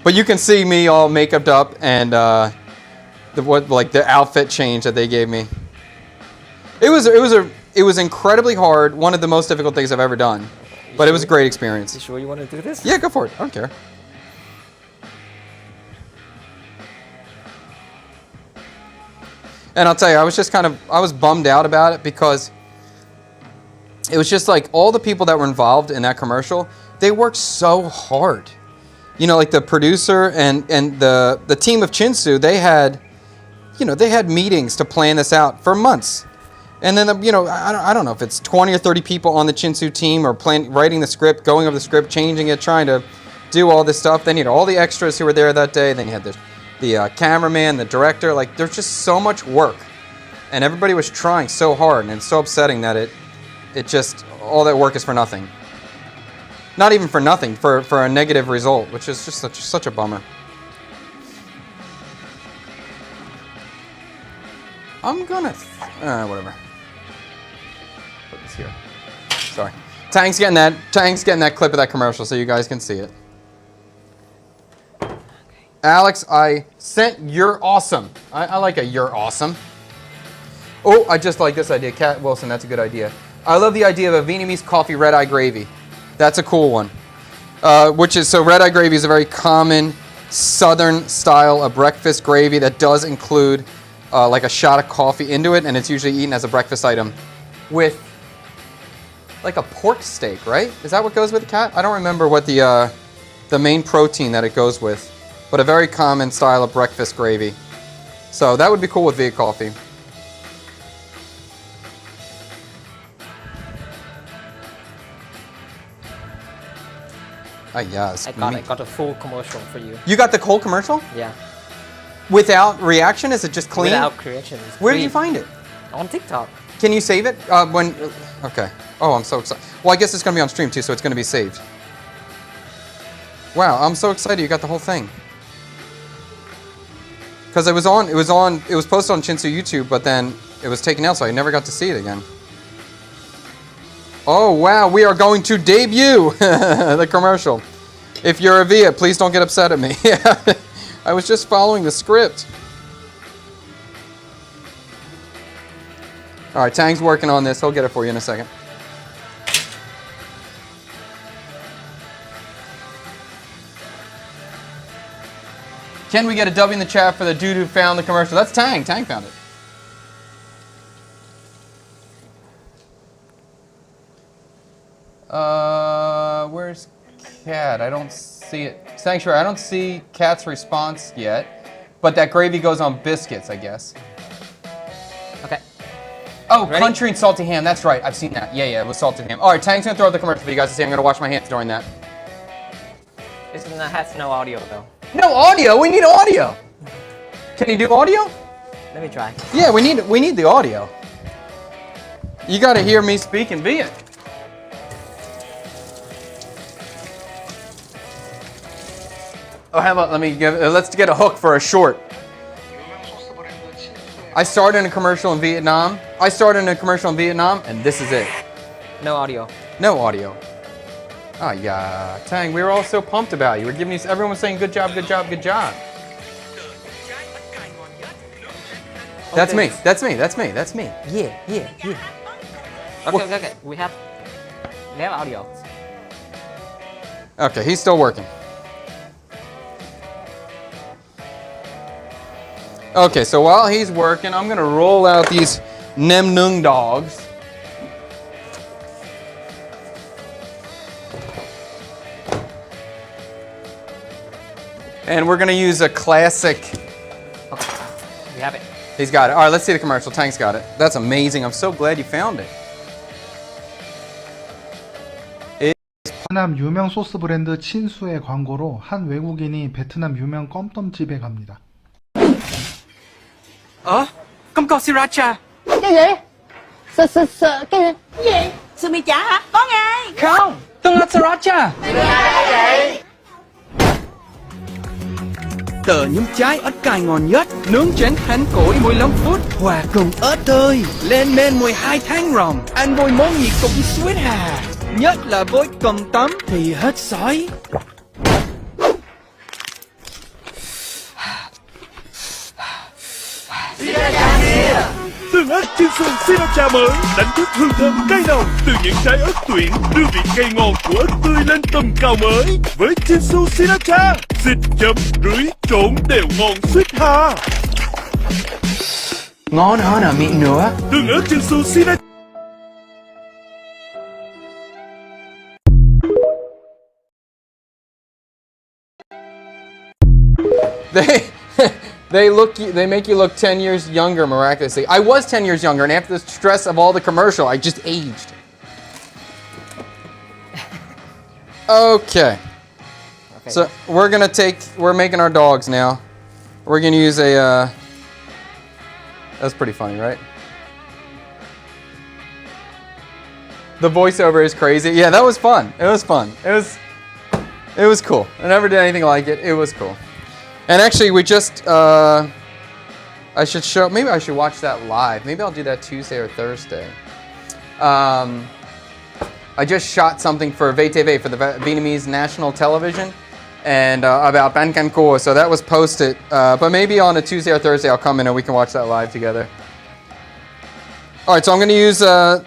but you can see me all makeuped up and the outfit change that they gave me. It was incredibly hard. One of the most difficult things I've ever done, but it was a great experience. You sure you want to do this? Yeah, go for it. I don't care. And I'll tell you, I was bummed out about it because it was just like all the people that were involved in that commercial, they worked so hard. You know, like the producer and the team of Chinsu, they had meetings to plan this out for months. And then, I don't know if it's 20 or 30 people on the Chinsu team or writing the script, going over the script, changing it, trying to do all this stuff. Then you had all the extras who were there that day. Then you had the cameraman, the director. Like, there's just so much work. And everybody was trying so hard. And it's so upsetting that it just, all that work is for nothing. Not even for nothing, for a negative result, which is just such a bummer. I'm gonna, whatever. Put this here. Sorry. Tang's getting that clip of that commercial so you guys can see it. Alex, I sent You're Awesome. I like a You're Awesome. Oh, I just like this idea. Kat Wilson, that's a good idea. I love the idea of a Vietnamese coffee red-eye gravy. That's a cool one. So red-eye gravy is a very common southern style of breakfast gravy that does include like a shot of coffee into it, and it's usually eaten as a breakfast item with like a pork steak, right? Is that what goes with the cat? I don't remember what the main protein that it goes with, but a very common style of breakfast gravy. So that would be cool with Viet coffee. Yes. I got a full commercial for you. You got the whole commercial? Yeah. Without reaction? Is it just clean? Without creation. Where did you find it? On TikTok. Can you save it? Okay. Oh, I'm so excited. Well, I guess it's going to be on stream too, so it's going to be saved. Wow, I'm so excited you got the whole thing. Because it was posted on Chinsu YouTube, but then it was taken out, so I never got to see it again. Oh, wow, we are going to debut the commercial. If you're a Viet, please don't get upset at me. I was just following the script. All right, Tang's working on this. He'll get it for you in a second. Can we get a W in the chat for the dude who found the commercial? That's Tang. Tang found it. Where's Kat? I don't see it. Sanctuary, I don't see Kat's response yet. But that gravy goes on biscuits, I guess. Okay. Oh, Ready? country and salty ham. That's right. I've seen that. Yeah, it was salted ham. All right, Tang's going to throw up the commercial for you guys to see. I'm going to wash my hands during that. This has no audio, though. No audio? We need audio. Can you do audio? Let me try. Yeah, we need the audio. You got to hear me speak in Viet. Oh, how about let's get a hook for a short. I started in a commercial in Vietnam. And this is it. No audio. No audio. Oh yeah, Tang, we were all so pumped about you. Everyone was saying good job, good job, good job. That's me. That's me. Yeah. Okay. We have audio. Okay, he's still working. Okay, so while he's working, I'm gonna roll out these Nem Nung dogs. And we're gonna use a classic. Okay. We have it. He's got it. All right, let's see the commercial. Tang's got it. That's amazing. I'm so glad you found it. 베트남 유명 소스 브랜드 친수의 광고로 한 외국인이 베트남 유명 껌덤집에 갑니다. Không có sriracha. Cái gì? Cái gì? Gì? Sumi chả hả? Có ngay. Không, tôi là sriracha. Tờ nhúng trái ớt cay ngon nhất, nướng chén hành củi 15 phút, hòa cùng ớt tươi, lên men 12 tháng ròng, ăn với món gì cũng sweet hà. Nhất là với cơm tấm thì hết sói. Tương ớt chiên xù sriracha mới đánh thức hương thơm cay nồng từ những trái ớt tuyển, đưa vị cay ngon của ớt tươi lên tầm cao mới. Với chiên xù sriracha, xịt chấm rưới trộn đều ngon suýt hà. Ngon hơn ở miệng nữa. Tương ớt chiên xù sriracha. They make you look 10 years younger miraculously. I was 10 years younger, and after the stress of all the commercial, I just aged. Okay. So we're making our dogs now. We're gonna use a, that's pretty funny, right? The voiceover is crazy. Yeah, that was fun. It was fun. It was cool. I never did anything like it. It was cool. And actually, we just, maybe I should watch that live. Maybe I'll do that Tuesday or Thursday. I just shot something for VTV, for the Vietnamese national television, and about Ban Can Co. So that was posted, but maybe on a Tuesday or Thursday I'll come in and we can watch that live together. All right, so I'm gonna use a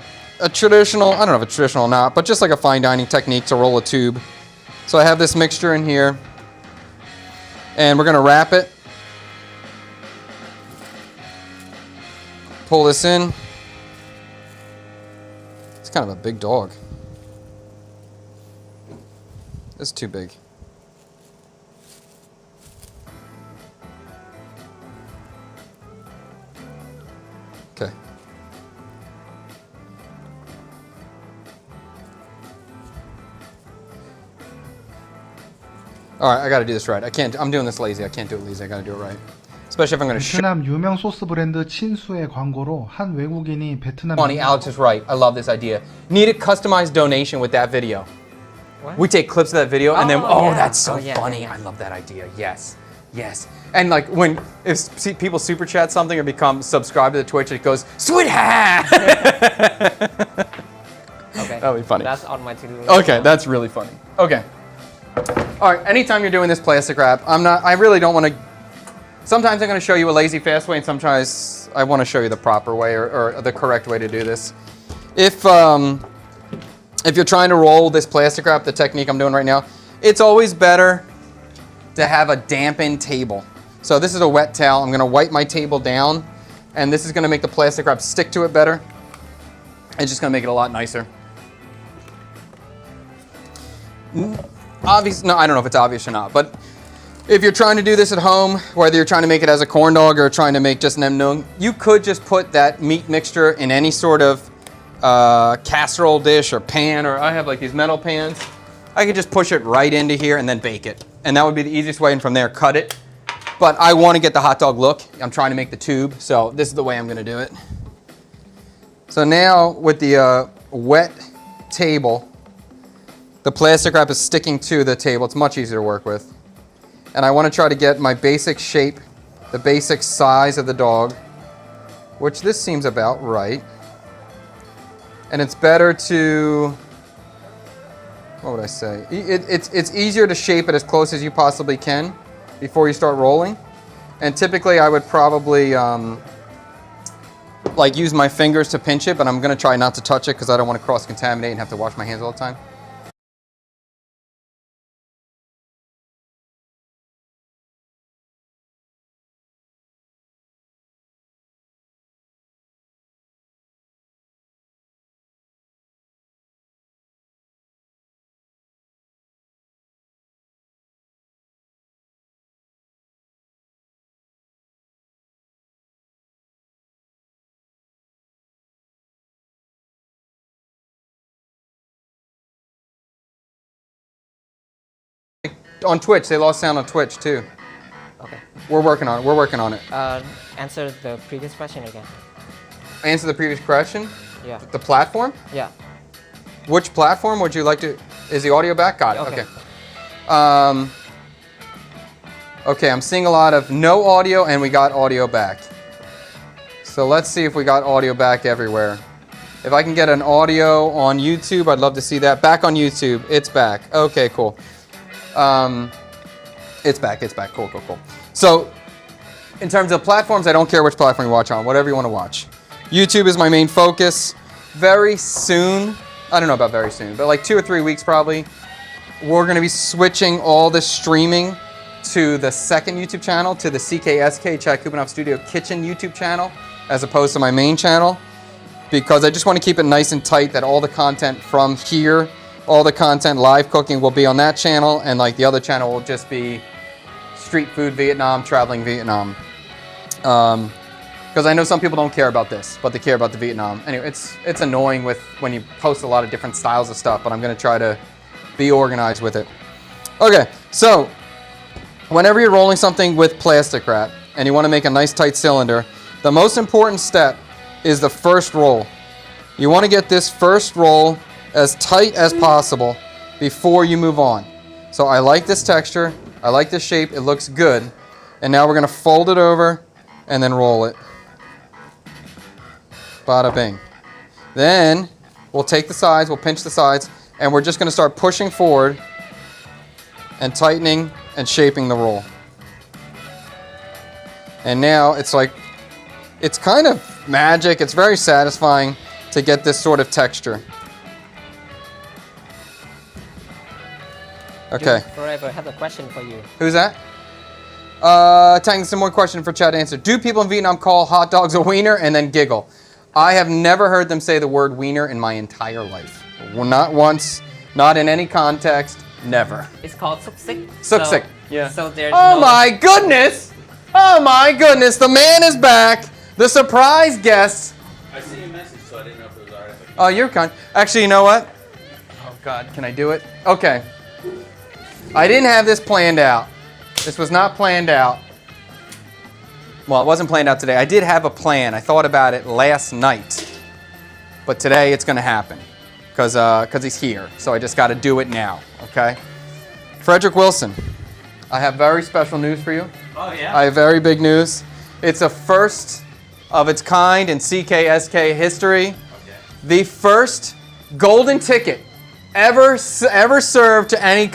traditional, I don't know if it's traditional or not, but just like a fine dining technique to roll a tube. So I have this mixture in here. And we're gonna wrap it. Pull this in. It's kind of a big dog. It's too big. Okay. All right, I gotta do this right. I'm doing this lazy. I can't do it lazy. I gotta do it right. Especially if I'm gonna show. 베트남 유명 소스 브랜드 친수의 광고로 한 외국인이 베트남 Funny, Alex is right. I love this idea. Need a customized donation with that video. What? We take clips of that video and then, yeah. that's so yeah, funny. yeah. I love that idea. Yes. And like if people super chat something or become subscribed to the Twitch, it goes, sweet ha! Okay. That'll be funny. That's on my to-do list. Okay, that's really funny. Okay. All right, anytime you're doing this plastic wrap, I really don't want to, sometimes I'm going to show you a lazy fast way and sometimes I want to show you the proper way or the correct way to do this. If you're trying to roll this plastic wrap, the technique I'm doing right now, it's always better to have a dampened table. So this is a wet towel. I'm going to wipe my table down and this is going to make the plastic wrap stick to it better. It's just going to make it a lot nicer. Obvious, no, I don't know if it's obvious or not, but if you're trying to do this at home, whether you're trying to make it as a corn dog or trying to make just nem nung, you could just put that meat mixture in any sort of casserole dish or pan, or I have like these metal pans. I could just push it right into here and then bake it. And that would be the easiest way, and from there cut it. But I want to get the hot dog look. I'm trying to make the tube, so this is the way I'm gonna do it. So now with the wet table, the plastic wrap is sticking to the table. It's much easier to work with. And I want to try to get my basic shape, the basic size of the dog, which this seems about right. And it's better to, what would I say? It's easier to shape it as close as you possibly can before you start rolling. And typically I would probably like use my fingers to pinch it, but I'm going to try not to touch it because I don't want to cross-contaminate and have to wash my hands all the time. On Twitch, they lost sound on Twitch too. Okay. We're working on it. We're working on it. Answer the previous question again. Answer the previous question. Yeah. The platform. Yeah. Which platform would you like to? Is the audio back? Got it. Okay. Okay. Okay, I'm seeing a lot of no audio, and we got audio back. So let's see if we got audio back everywhere. If I can get an audio on YouTube, I'd love to see that. Back on YouTube. It's back. Okay, cool. It's back. It's back. Cool, cool, cool. So, in terms of platforms, I don't care which platform you watch on. Whatever you want to watch. YouTube is my main focus. Very soon, I don't know about very soon, but like 2 or 3 weeks probably, we're going to be switching all the streaming to the second YouTube channel, to the CKSK Chad Kubanov Studio Kitchen YouTube channel, as opposed to my main channel, because I just want to keep it nice and tight that all the content from here, all the content live cooking will be on that channel, and like the other channel will just be street food Vietnam, traveling Vietnam. Because I know some people don't care about this, but they care about the Vietnam. Anyway, it's annoying with when you post a lot of different styles of stuff, but I'm going to try to be organized with it. Okay, so whenever you're rolling something with plastic wrap and you want to make a nice tight cylinder, the most important step is the first roll. You want to get this first roll as tight as possible before you move on. So I like this texture, I like this shape, it looks good. And now we're going to fold it over and then roll it. Bada bing. Then we'll take the sides, we'll pinch the sides, and we're just going to start pushing forward and tightening and shaping the roll. And now it's like, it's kind of magic. It's very satisfying to get this sort of texture. Okay. Forever have a question for you. Who's that? Tang, some more question for Chad to answer. Do people in Vietnam call hot dogs a wiener and then giggle? I have never heard them say the word wiener in my entire life. Well, not once, not in any context, never. It's called suk sik. Suk sik. Yeah. So there's Oh my goodness! Oh my goodness, the man is back! The surprise guest. I see your message, so I didn't know if it was alright. Oh, you're kind. Actually, you know what? Oh God, can I do it? Okay. I didn't have this planned out. This was not planned out. Well, it wasn't planned out today. I did have a plan. I thought about it last night. But today it's going to happen because he's here. So I just got to do it now, okay? Frederick Wilson, I have very special news for you. Oh, yeah? I have very big news. It's a first of its kind in CKSK history. Okay. The first golden ticket ever served to any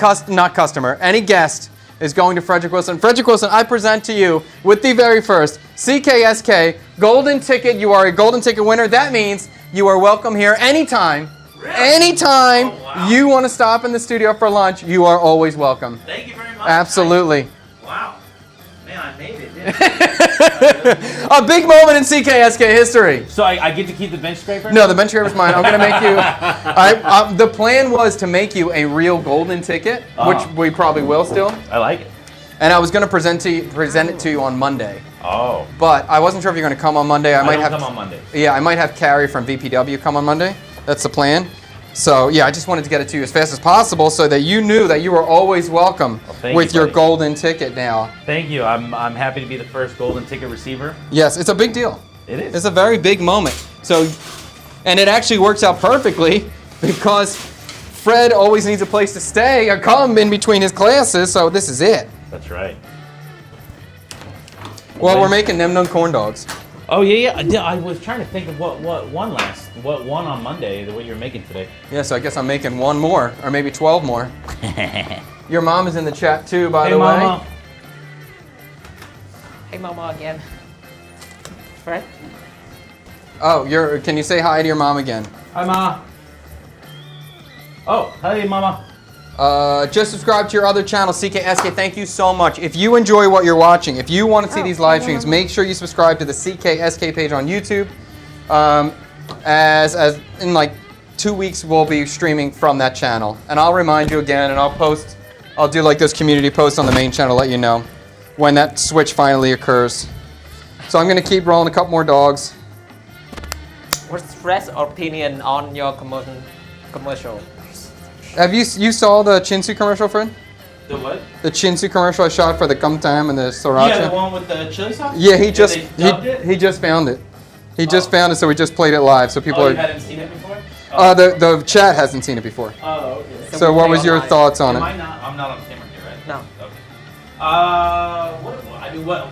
any guest is going to Frederick Wilson. Frederick Wilson, I present to you with the very first CKSK golden ticket. You are a golden ticket winner. That means you are welcome here anytime. Really? Anytime wow. you want to stop in the studio for lunch, you are always welcome. Thank you very much. Absolutely. Wow. Man, I made it, didn't I? A big moment in CKSK history. So I get to keep the bench scraper? No, the bench scraper's mine. I'm going to make you... the plan was to make you a real golden ticket, which we probably will still. I like it. And I was going to present it to you on Monday. Oh. But I wasn't sure if you're going to come on Monday. I might don't have come on Monday. Yeah, I might have Carrie from VPW come on Monday. That's the plan. So yeah, I just wanted to get it to you as fast as possible so that you knew that you were always welcome with your golden ticket now. Thank you. I'm happy to be the first golden ticket receiver. Yes, it's a big deal. It is. It's a very big moment. So, and it actually works out perfectly because Fred always needs a place to stay or come in between his classes, so this is it. That's right. Well, we're making Nem Nung corn dogs. Oh yeah. I was trying to think of what won on Monday, what you're making today. Yeah, so I guess I'm making one more, or maybe 12 more. Your mom is in the chat too, by the Mama. way. Hey, Mama again. Fred? Oh, can you say hi to your mom again? Hi, Ma. Oh, hey, Mama. Just subscribe to your other channel, CKSK. Thank you so much. If you enjoy what you're watching, if you want to see these live streams, make sure you subscribe to the CKSK page on YouTube. As in like 2 weeks, we'll be streaming from that channel. And I'll remind you again, and I'll do like those community posts on the main channel to let you know when that switch finally occurs. So I'm going to keep rolling a couple more dogs. What's Fred's opinion on your commercial? Have you saw the Chinsu commercial, Fred? The what? The Chinsu commercial I shot for the Gum Tam and the Sriracha. Yeah, the one with the chili sauce? Yeah, he Yeah, just they dubbed it? he just found it. He just Oh. found it, so we just played it live. So people Oh, you are. hadn't seen it before? Oh, The chat hasn't seen it before. oh okay. So we what play was your online. thoughts on Am it? I not? I'm not on camera here, right? No. Okay. I mean, what?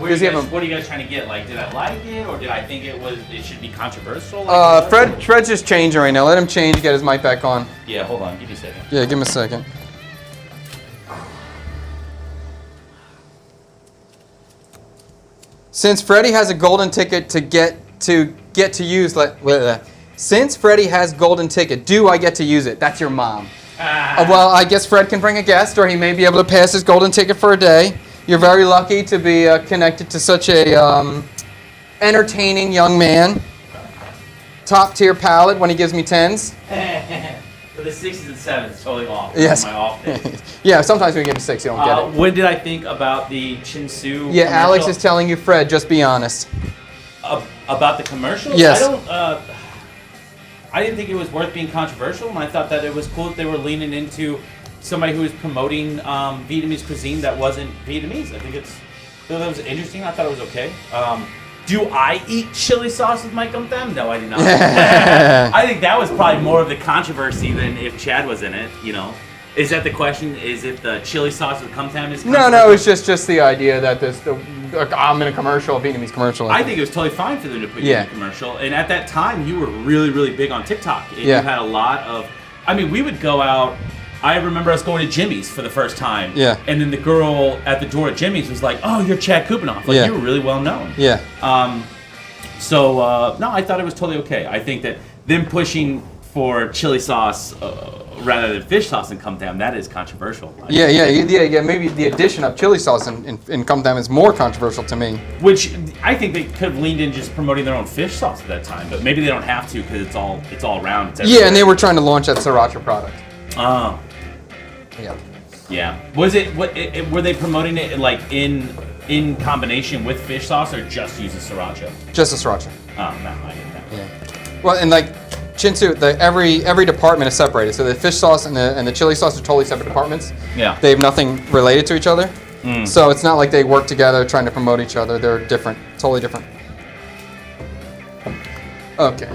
Does he have a- What are you guys trying to get? Like, did I like it, or did I think it should be controversial? Like, Fred's just changing right now. Let him change. Get his mic back on. Yeah, hold on. Give me a second. Yeah, give him a second. Since Freddie has a golden ticket to get to use, since Freddie has golden ticket, do I get to use it? That's your mom. Well, I guess Fred can bring a guest, or he may be able to pass his golden ticket for a day. You're very lucky to be connected to such a entertaining young man. Top tier palate when he gives me 10s. For the 6s and 7s, totally off. Yes. On my off day. Yeah, sometimes when you get to 6, you don't get it. What did I think about the Chinsu? Yeah, Alex commercial? is telling you, Fred, just be honest. About the commercial. Yes. I didn't think it was worth being controversial, and I thought that it was cool that they were leaning into somebody who was promoting Vietnamese cuisine that wasn't Vietnamese. I think that was interesting. I thought it was okay. Do I eat chili sauce with my gum tam? No, I do not. I think that was probably more of the controversy than if Chad was in it. You know, is that the question? Is if the chili sauce with gum tam is? No, it's just the idea that I'm in a commercial, a Vietnamese commercial. I think it was totally fine for them to put you Yeah. in a commercial. And at that time, you were really, really big on TikTok. And Yeah. you had a lot of. I mean, we would go out. I remember us going to Jimmy's for the first time. Yeah. And then the girl at the door at Jimmy's was like, "Oh, you're Chad Kupinoff. Like Yeah. you were really well known." Yeah. No, I thought it was totally okay. I think that them pushing for chili sauce rather than fish sauce and Cum Tam, that is controversial. Yeah. Maybe the addition of chili sauce in Cum Tam is more controversial to me. Which I think they could have leaned in just promoting their own fish sauce at that time, but maybe they don't have to because it's all around. It's Yeah, everywhere. and they were trying to launch that sriracha product. Oh. Yeah. Yeah. Was it? Were they promoting it like in combination with fish sauce, or just use the sriracha? Just a sriracha. Oh no, I didn't know. Yeah. Well, and like Chinsu, every department is separated. So the fish sauce and the chili sauce are totally separate departments. Yeah. They have nothing related to each other. So it's not like they work together trying to promote each other. They're different, totally different. Okay.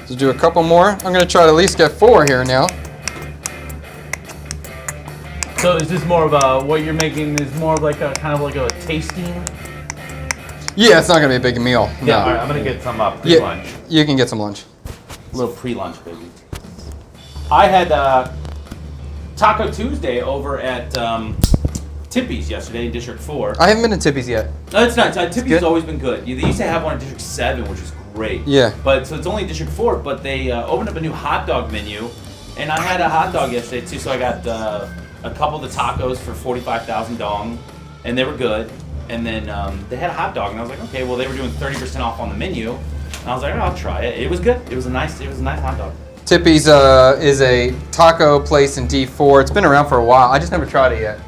So do a couple more. I'm going to try to at least get 4 here now. So is this more of a what you're making? Is more of like a kind of like a tasting? Yeah, it's not going to be a big meal. Yeah. No. All right, I'm gonna get some Yeah, pre-lunch. you can get some lunch. A little pre-lunch, baby. I had Taco Tuesday over at Tippy's yesterday in District 4. I haven't been to Tippy's yet. No, it's not. Tippy's good? has always been good. They used to have one in District 7, which was great. Yeah. But so it's only District 4, but they opened up a new hot dog menu, and I had a hot dog yesterday too. So I got a couple of the tacos for 45,000 dong, and they were good. And then they had a hot dog, and I was like, okay, well they were doing 30% off on the menu, and I was like, oh, I'll try it. It was good. It was a nice hot dog. Tippy's is a taco place in D4. It's been around for a while. I just never tried it yet.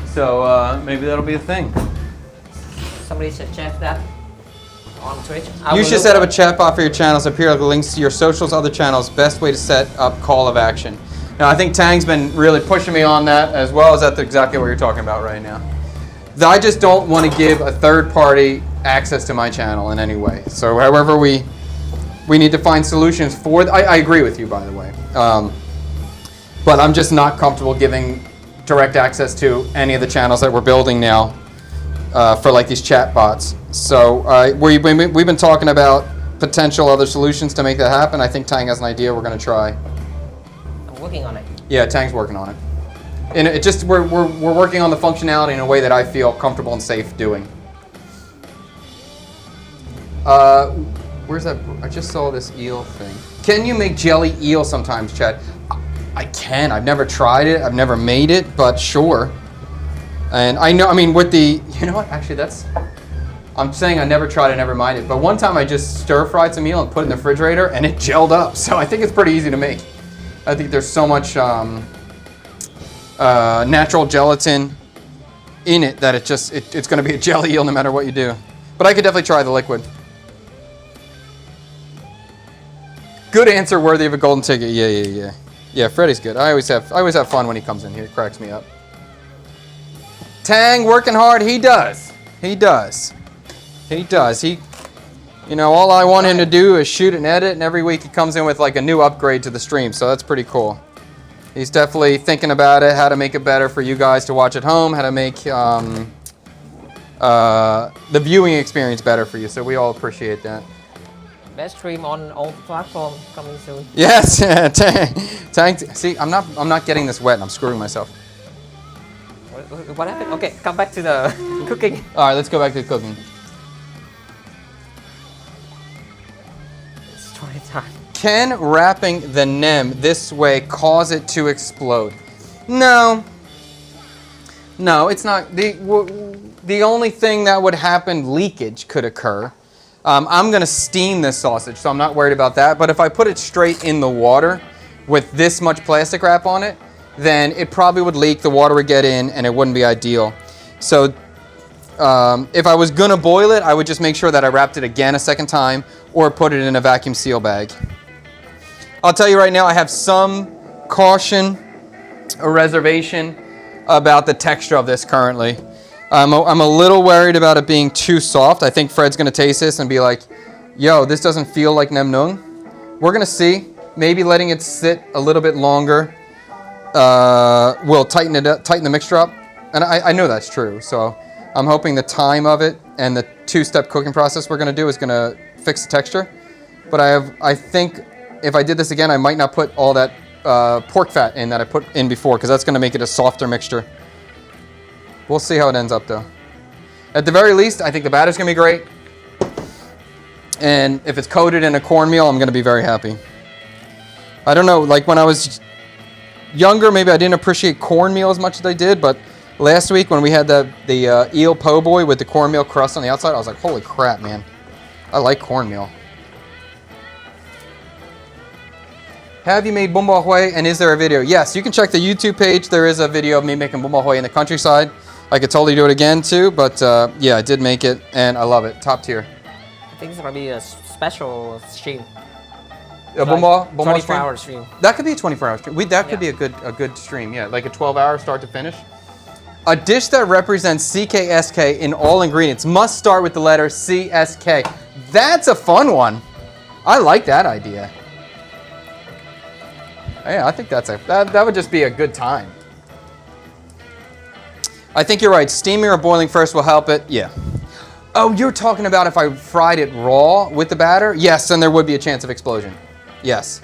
So maybe that'll be a thing. Somebody suggest that on Twitch. You should set up a chat bot for your channels. Up here are the links to your socials, other channels. Best way to set up call of action. Now, I think Tang's been really pushing me on that as well. Is that exactly what you're talking about right now? I just don't want to give a third party access to my channel in any way. So however we need to find solutions for. I agree with you, by the way. But I'm just not comfortable giving direct access to any of the channels that we're building now for like these chat bots. So we've been talking about potential other solutions to make that happen. I think Tang has an idea we're going to try. I'm working on it. Yeah, Tang's working on it. And it just we're working on the functionality in a way that I feel comfortable and safe doing. Where's that? I just saw this eel thing. Can you make jelly eel sometimes, Chad? I can. I've never tried it. I've never made it, but sure. And I know. I mean, with the you know what? Actually, that's. I'm saying I never tried it, never mind it. But one time I just stir fried some eel and put it in the refrigerator, and it gelled up. So I think it's pretty easy to make. I think there's so much natural gelatin in it that it's going to be a jelly eel no matter what you do. But I could definitely try the liquid. Good answer, worthy of a golden ticket. Yeah. Yeah, Freddy's good. I always have fun when he comes in here. It cracks me up. Tang working hard. He does. He, you know, all I want him to do is shoot and edit, and every week he comes in with like a new upgrade to the stream, so that's pretty cool. He's definitely thinking about it, how to make it better for you guys to watch at home, how to make the viewing experience better for you, so we all appreciate that. Best stream on all platforms coming soon. Yes, Tang. See, I'm not getting this wet, and I'm screwing myself. What happened? Okay, come back to the cooking. All right, let's go back to the cooking. It's 20 time. Can wrapping the nem this way cause it to explode? No, it's not. The only thing that would happen, leakage could occur. I'm going to steam this sausage, so I'm not worried about that. But if I put it straight in the water with this much plastic wrap on it, then it probably would leak, the water would get in, and it wouldn't be ideal. So if I was going to boil it, I would just make sure that I wrapped it again a second time or put it in a vacuum seal bag. I'll tell you right now, I have some caution or reservation about the texture of this currently. I'm a little worried about it being too soft. I think Fred's going to taste this and be like, yo, this doesn't feel like nem nung. We're going to see. Maybe letting it sit a little bit longer will tighten the mixture up. And I know that's true. So I'm hoping the time of it and the two-step cooking process we're going to do is going to fix the texture. But I think if I did this again, I might not put all that pork fat in that I put in before, because that's going to make it a softer mixture. We'll see how it ends up, though. At the very least, I think the batter's going to be great. And if it's coated in a cornmeal, I'm going to be very happy. I don't know, like when I was younger, maybe I didn't appreciate cornmeal as much as I did, but last week when we had the eel po' boy with the cornmeal crust on the outside, I was like, holy crap, man. I like cornmeal. Have you made bún bò Huế, and is there a video? Yes, you can check the YouTube page. There is a video of me making bún bò Huế in the countryside. I could totally do it again too, but yeah, I did make it, and I love it. Top tier. I think it's gonna be a special stream. A bún bò 24-hour stream. That could be a 24-hour stream. That could be a good stream. Yeah, like a 12-hour start to finish. A dish that represents CKSK in all ingredients must start with the letter CSK. That's a fun one. I like that idea. Yeah, I think that would just be a good time. I think you're right. Steaming or boiling first will help it. Yeah. Oh, you're talking about if I fried it raw with the batter? Yes, then there would be a chance of explosion. Yes.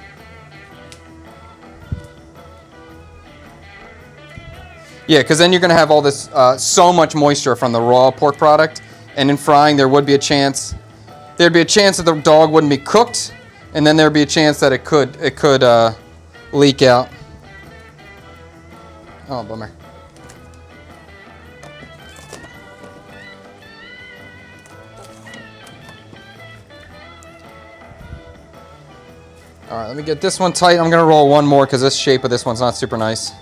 Yeah, because then you're going to have all this, so much moisture from the raw pork product. And in frying, there would be a chance. There'd be a chance that the dog wouldn't be cooked. And then there'd be a chance that it could leak out. Oh, bummer. All right, let me get this one tight. I'm going to roll one more because this shape of this one's not super nice.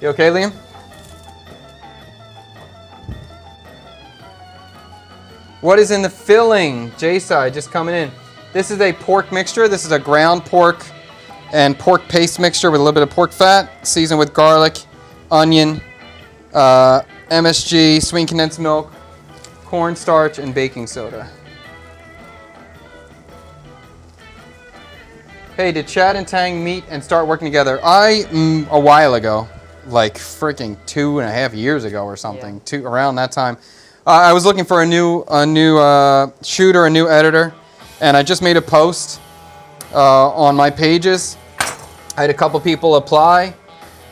You okay, Liam? What is in the filling? J-side just coming in. This is a pork mixture. This is a ground pork and pork paste mixture with a little bit of pork fat, seasoned with garlic, onion, MSG, sweet condensed milk, cornstarch, and baking soda. Hey, did Chad and Tang meet and start working together? A while ago, like freaking 2.5 years ago or something, around that time. I was looking for a new shooter, a new editor, and I just made a post on my pages. I had a couple people apply.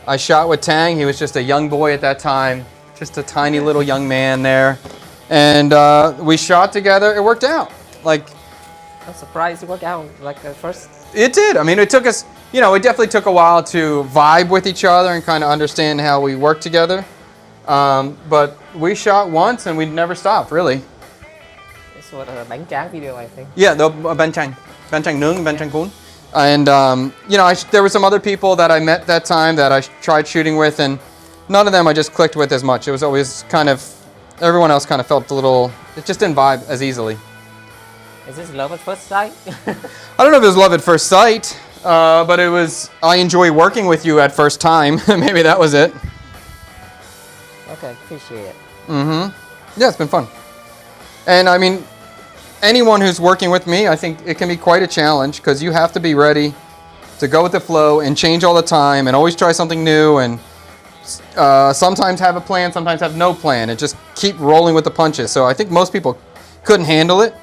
I shot with Tang. He was just a young boy at that time, just a tiny little young man there. And we shot together. It worked out. Like, I'm surprised it worked out like at first. It did. I mean, it took us, it definitely took a while to vibe with each other and kind of understand how we work together. But we shot once and we never stopped, really. It's what a bánh tráng video, I think. Yeah, the bánh tráng nướng, bánh tráng cuốn. And you know, there were some other people that I met that time that I tried shooting with, and none of them I just clicked with as much. It was always kind of, everyone else kind of felt a little, it just didn't vibe as easily. Is this love at first sight? I don't know if it was love at first sight, but it was, I enjoy working with you at first time. Maybe that was it. Okay, appreciate it. Yeah, it's been fun. And I mean, anyone who's working with me, I think it can be quite a challenge because you have to be ready to go with the flow and change all the time and always try something new, and sometimes have a plan, sometimes have no plan, and just keep rolling with the punches. So I think most people couldn't handle it,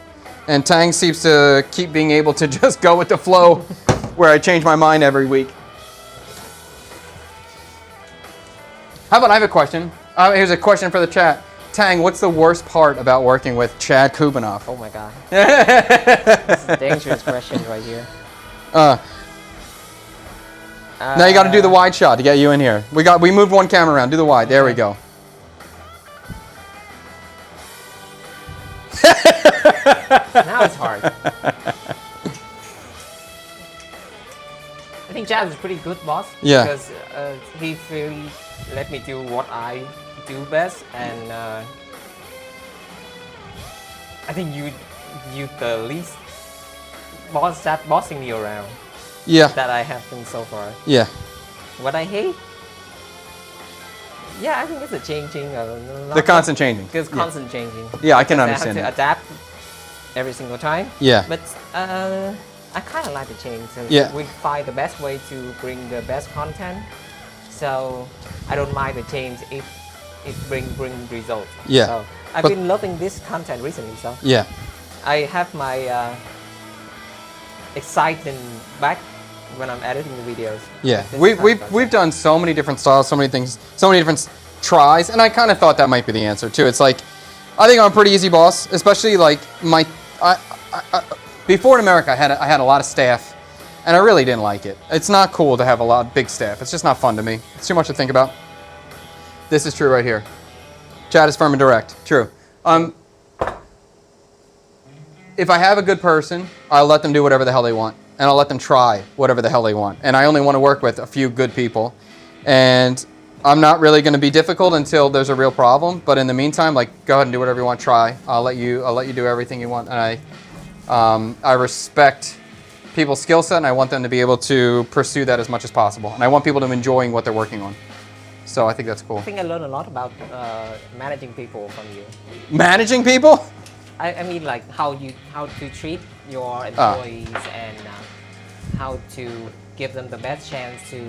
and Tang seems to keep being able to just go with the flow where I change my mind every week. How about I have a question? Here's a question for the chat. Tang, what's the worst part about working with Chad Kubanoff? Oh my god. This is a dangerous question right here. Now you got to do the wide shot to get you in here. We moved one camera around. Do the wide. There we go. Now it's hard. I think Chad is a pretty good boss. Yeah. Because he really let me do what I do best, and I think you the least bossing me around. Yeah. That I have been so far. Yeah. What I hate? Yeah, I think it's a changing. The constant changing. Because constant changing. Yeah, I can Because understand I have to adapt every single time. Yeah. But I kind of like the change. So Yeah. we find the best way to bring the best content. So I don't mind the change if it bring results. Yeah. So I've But- been loving this content recently. So Yeah. I have my exciting back when I'm editing the videos. Yeah. This We've kind of content. we've done so many different styles, so many things, so many different tries, and I kind of thought that might be the answer too. It's like, I think I'm a pretty easy boss, especially like before in America, I had a lot of staff, and I really didn't like it. It's not cool to have a lot of big staff. It's just not fun to me. It's too much to think about. This is true right here. Chad is firm and direct. True. If I have a good person, I'll let them do whatever the hell they want, and I'll let them try whatever the hell they want. And I only want to work with a few good people, and I'm not really going to be difficult until there's a real problem. But in the meantime, like, go ahead and do whatever you want. Try. I'll let you do everything you want, and I respect people's skill set, and I want them to be able to pursue that as much as possible. And I want people to enjoy what they're working on. So I think that's cool. I think I learned a lot about managing people from you. Managing people? I mean, like how to treat your employees and how to give them the best chance to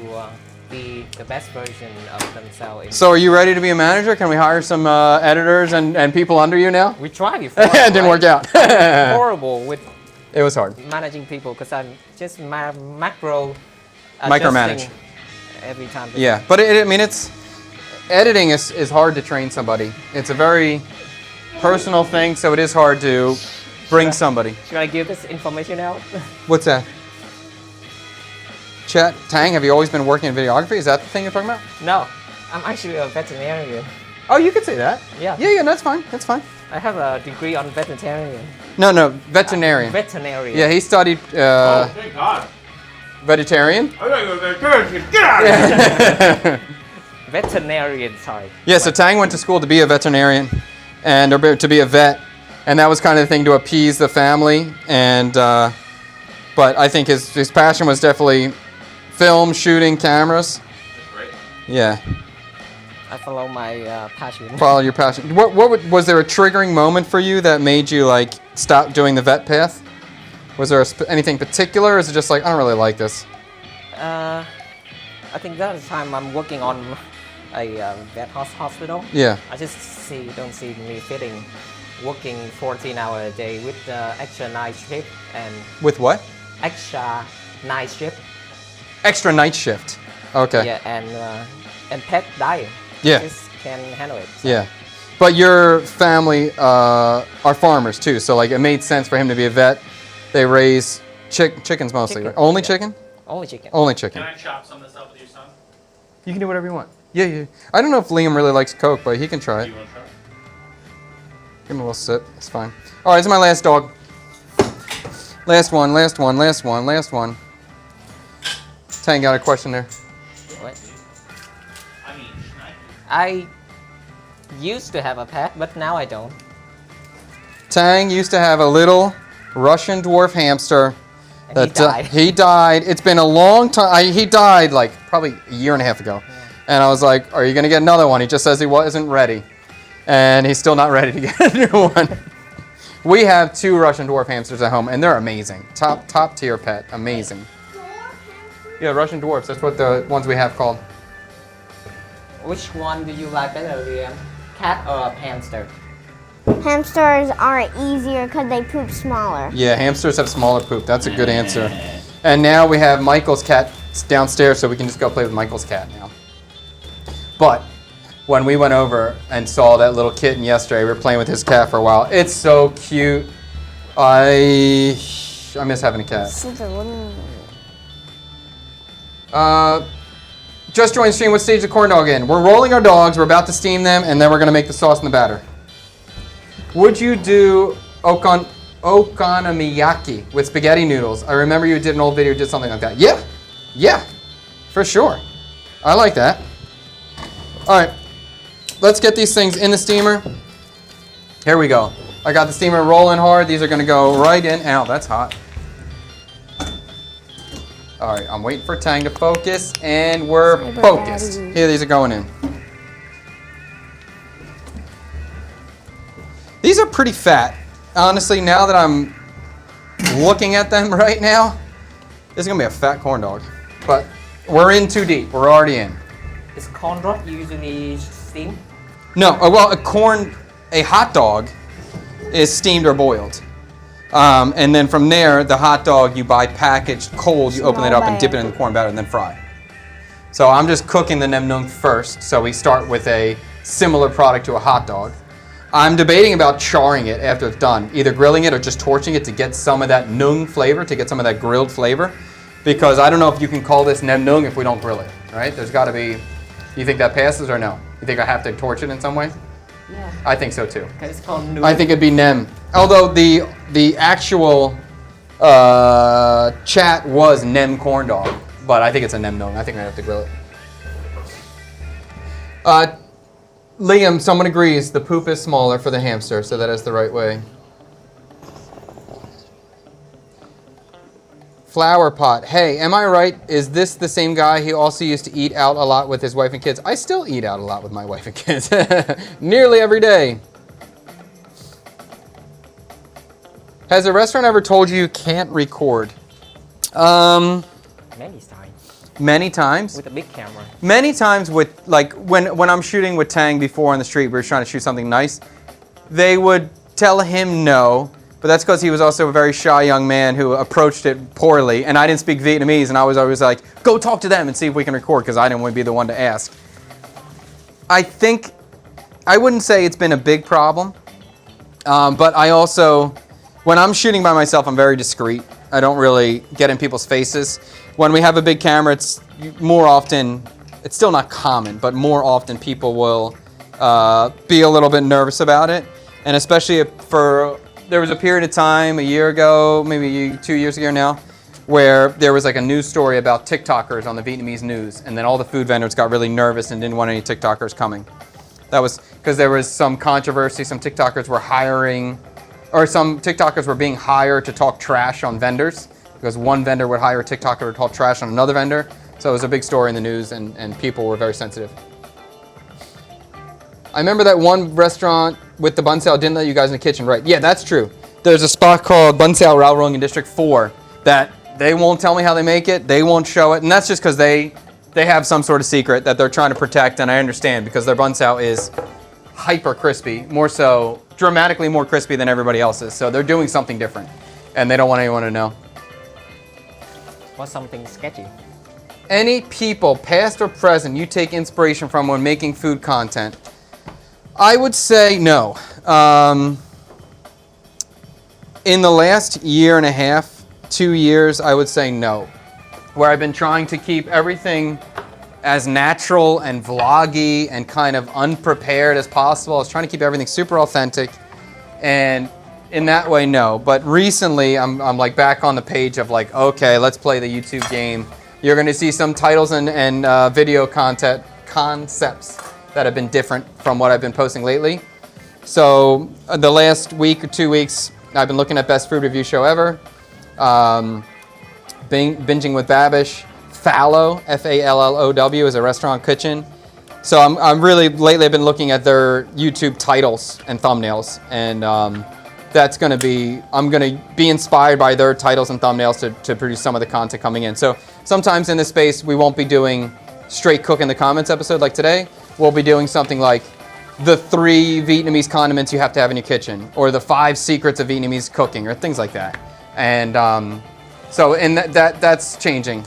be the best version of themselves. So are you ready to be a manager? Can we hire some editors and people under you now? We tried before. It didn't work out. Horrible with It was hard. managing people because I'm just macro Micromanage. adjusting every time. Yeah, but I mean, editing is hard to train somebody. It's a very personal thing, so it is hard to bring somebody. Should I give this information out? What's that? Chat, Tang, have you always been working in videography? Is that the thing you're talking about? No, I'm actually a veterinarian. Oh, you could say that. Yeah. Yeah, that's fine. That's fine. I have a degree on veterinarian. No, veterinarian. Veterinarian. Yeah, he studied Oh, thank God. vegetarian. I gotta go back. Get out of here. Veterinarian, sorry. Yeah, so Tang went to school to be a veterinarian and or to be a vet, and that was kind of the thing to appease the family. And but I think his passion was definitely film, shooting, cameras. Great. Yeah, I follow my passion. follow your passion. Was there a triggering moment for you that made you like stop doing the vet path? Was there anything particular, or is it just like, I don't really like this? I think that time I'm working on a vet hospital. Yeah. I just don't see me fitting working 14 hours a day with extra night shift and With what? extra night shift. Extra night shift. Okay. Yeah, and pet diet. Yeah. Just can't handle it. So Yeah. But your family are farmers too, so like it made sense for him to be a vet. They raise chickens mostly, Chicken, right? Only yeah. chicken? Only chicken. Only chicken. Can I chop some of this up with your son? You can do whatever you want. Yeah. I don't know if Liam really likes Coke, but he can try it. You want to try? Give him a little sip. It's fine. All right, this is my last dog. Last one. Tang got a question there. What? I used to have a pet, but now I don't. Tang used to have a little Russian dwarf hamster. And he died. He died. It's been a long time. He died like probably a year and a half ago. Yeah. And I was like, are you going to get another one? He just says he wasn't ready. And he's still not ready to get a new one. We have 2 Russian dwarf hamsters at home, and they're amazing. Top tier pet. Amazing. Yeah, Russian dwarfs. That's what the ones we have called. Which one do you like better, Liam? Cat or hamster? Hamsters are easier because they poop smaller. Yeah, hamsters have smaller poop. That's a good answer. And now we have Michael's cat downstairs, so we can just go play with Michael's cat now. But when we went over and saw that little kitten yesterday, we were playing with his cat for a while. It's so cute. I miss having a cat. Just joined the stream. What stage is the corn dog in? We're rolling our dogs. We're about to steam them, and then we're going to make the sauce and the batter. Would you do okonomiyaki with spaghetti noodles? I remember you did an old video, did something like that. Yeah, for sure. I like that. All right, let's get these things in the steamer. Here we go. I got the steamer rolling hard. These are going to go right in. Ow, that's hot. All right, I'm waiting for Tang to focus, and we're focused. Here, these are going in. These are pretty fat. Honestly, now that I'm looking at them right now, this is going to be a fat corn dog. But we're in too deep. We're already in. Is corn dog usually steamed? No, well, a hot dog is steamed or boiled. And then from there, the hot dog you buy packaged cold, you open it up and dip it in the corn batter and then fry. So I'm just cooking the nem nung first, so we start with a similar product to a hot dog. I'm debating about charring it after it's done, either grilling it or just torching it to get some of that nung flavor, to get some of that grilled flavor, because I don't know if you can call this nem nung if we don't grill it, right? There's got to be, you think that passes or no? You think I have to torch it in some way? Yeah. I think so too. It's called nung. I think it'd be nem. Although the actual chat was nem corn dog, but I think it's a nem nung. I think I have to grill it. Liam, someone agrees the poop is smaller for the hamster, so that is the right way. Flower pot. Hey, am I right? Is this the same guy who also used to eat out a lot with his wife and kids? I still eat out a lot with my wife and kids. Nearly every day. Has a restaurant ever told you can't record? Many times. Many times? With a big camera. Many times with, like, when I'm shooting with Tang before on the street, we were trying to shoot something nice, they would tell him no, but that's because he was also a very shy young man who approached it poorly, and I didn't speak Vietnamese, and I was always like, go talk to them and see if we can record, because I didn't want to be the one to ask. I wouldn't say it's been a big problem, but I also, when I'm shooting by myself, I'm very discreet. I don't really get in people's faces. When we have a big camera, it's more often, it's still not common, but more often people will be a little bit nervous about it. And especially there was a period of time a year ago, maybe 2 years ago now, where there was like a news story about TikTokers on the Vietnamese news. And then all the food vendors got really nervous and didn't want any TikTokers coming. That was because there was some controversy. Some TikTokers were some TikTokers were being hired to talk trash on vendors, because one vendor would hire a TikToker to talk trash on another vendor. So it was a big story in the news, and people were very sensitive. I remember that one restaurant with the bun sale didn't let you guys in the kitchen, right? Yeah, that's true. There's a spot called Bun Sale Rao Rung in District 4 that they won't tell me how they make it, they won't show it, and that's just because they have some sort of secret that they're trying to protect, and I understand, because their bun sale is hyper crispy, more so, dramatically more crispy than everybody else's. So they're doing something different, and they don't want anyone to know. What's something sketchy? Any people, past or present, you take inspiration from when making food content? I would say no. In the last year and a half, 2 years, I would say no. Where I've been trying to keep everything as natural and vloggy and kind of unprepared as possible. I was trying to keep everything super authentic, and in that way, no. But recently, I'm like back on the page of like, okay, let's play the YouTube game. You're going to see some titles and video content concepts that have been different from what I've been posting lately. So the last week or 2 weeks, I've been looking at Best Food Review Show Ever, Binging with Babish, Fallow, F-A-L-L-O-W, is a restaurant kitchen. So I'm really, lately I've been looking at their YouTube titles and thumbnails, and that's going to be, I'm going to be inspired by their titles and thumbnails to produce some of the content coming in. So sometimes in this space, we won't be doing straight cook in the comments episode like today. We'll be doing something like the 3 Vietnamese condiments you have to have in your kitchen, or the 5 secrets of Vietnamese cooking, or things like that. And that's changing.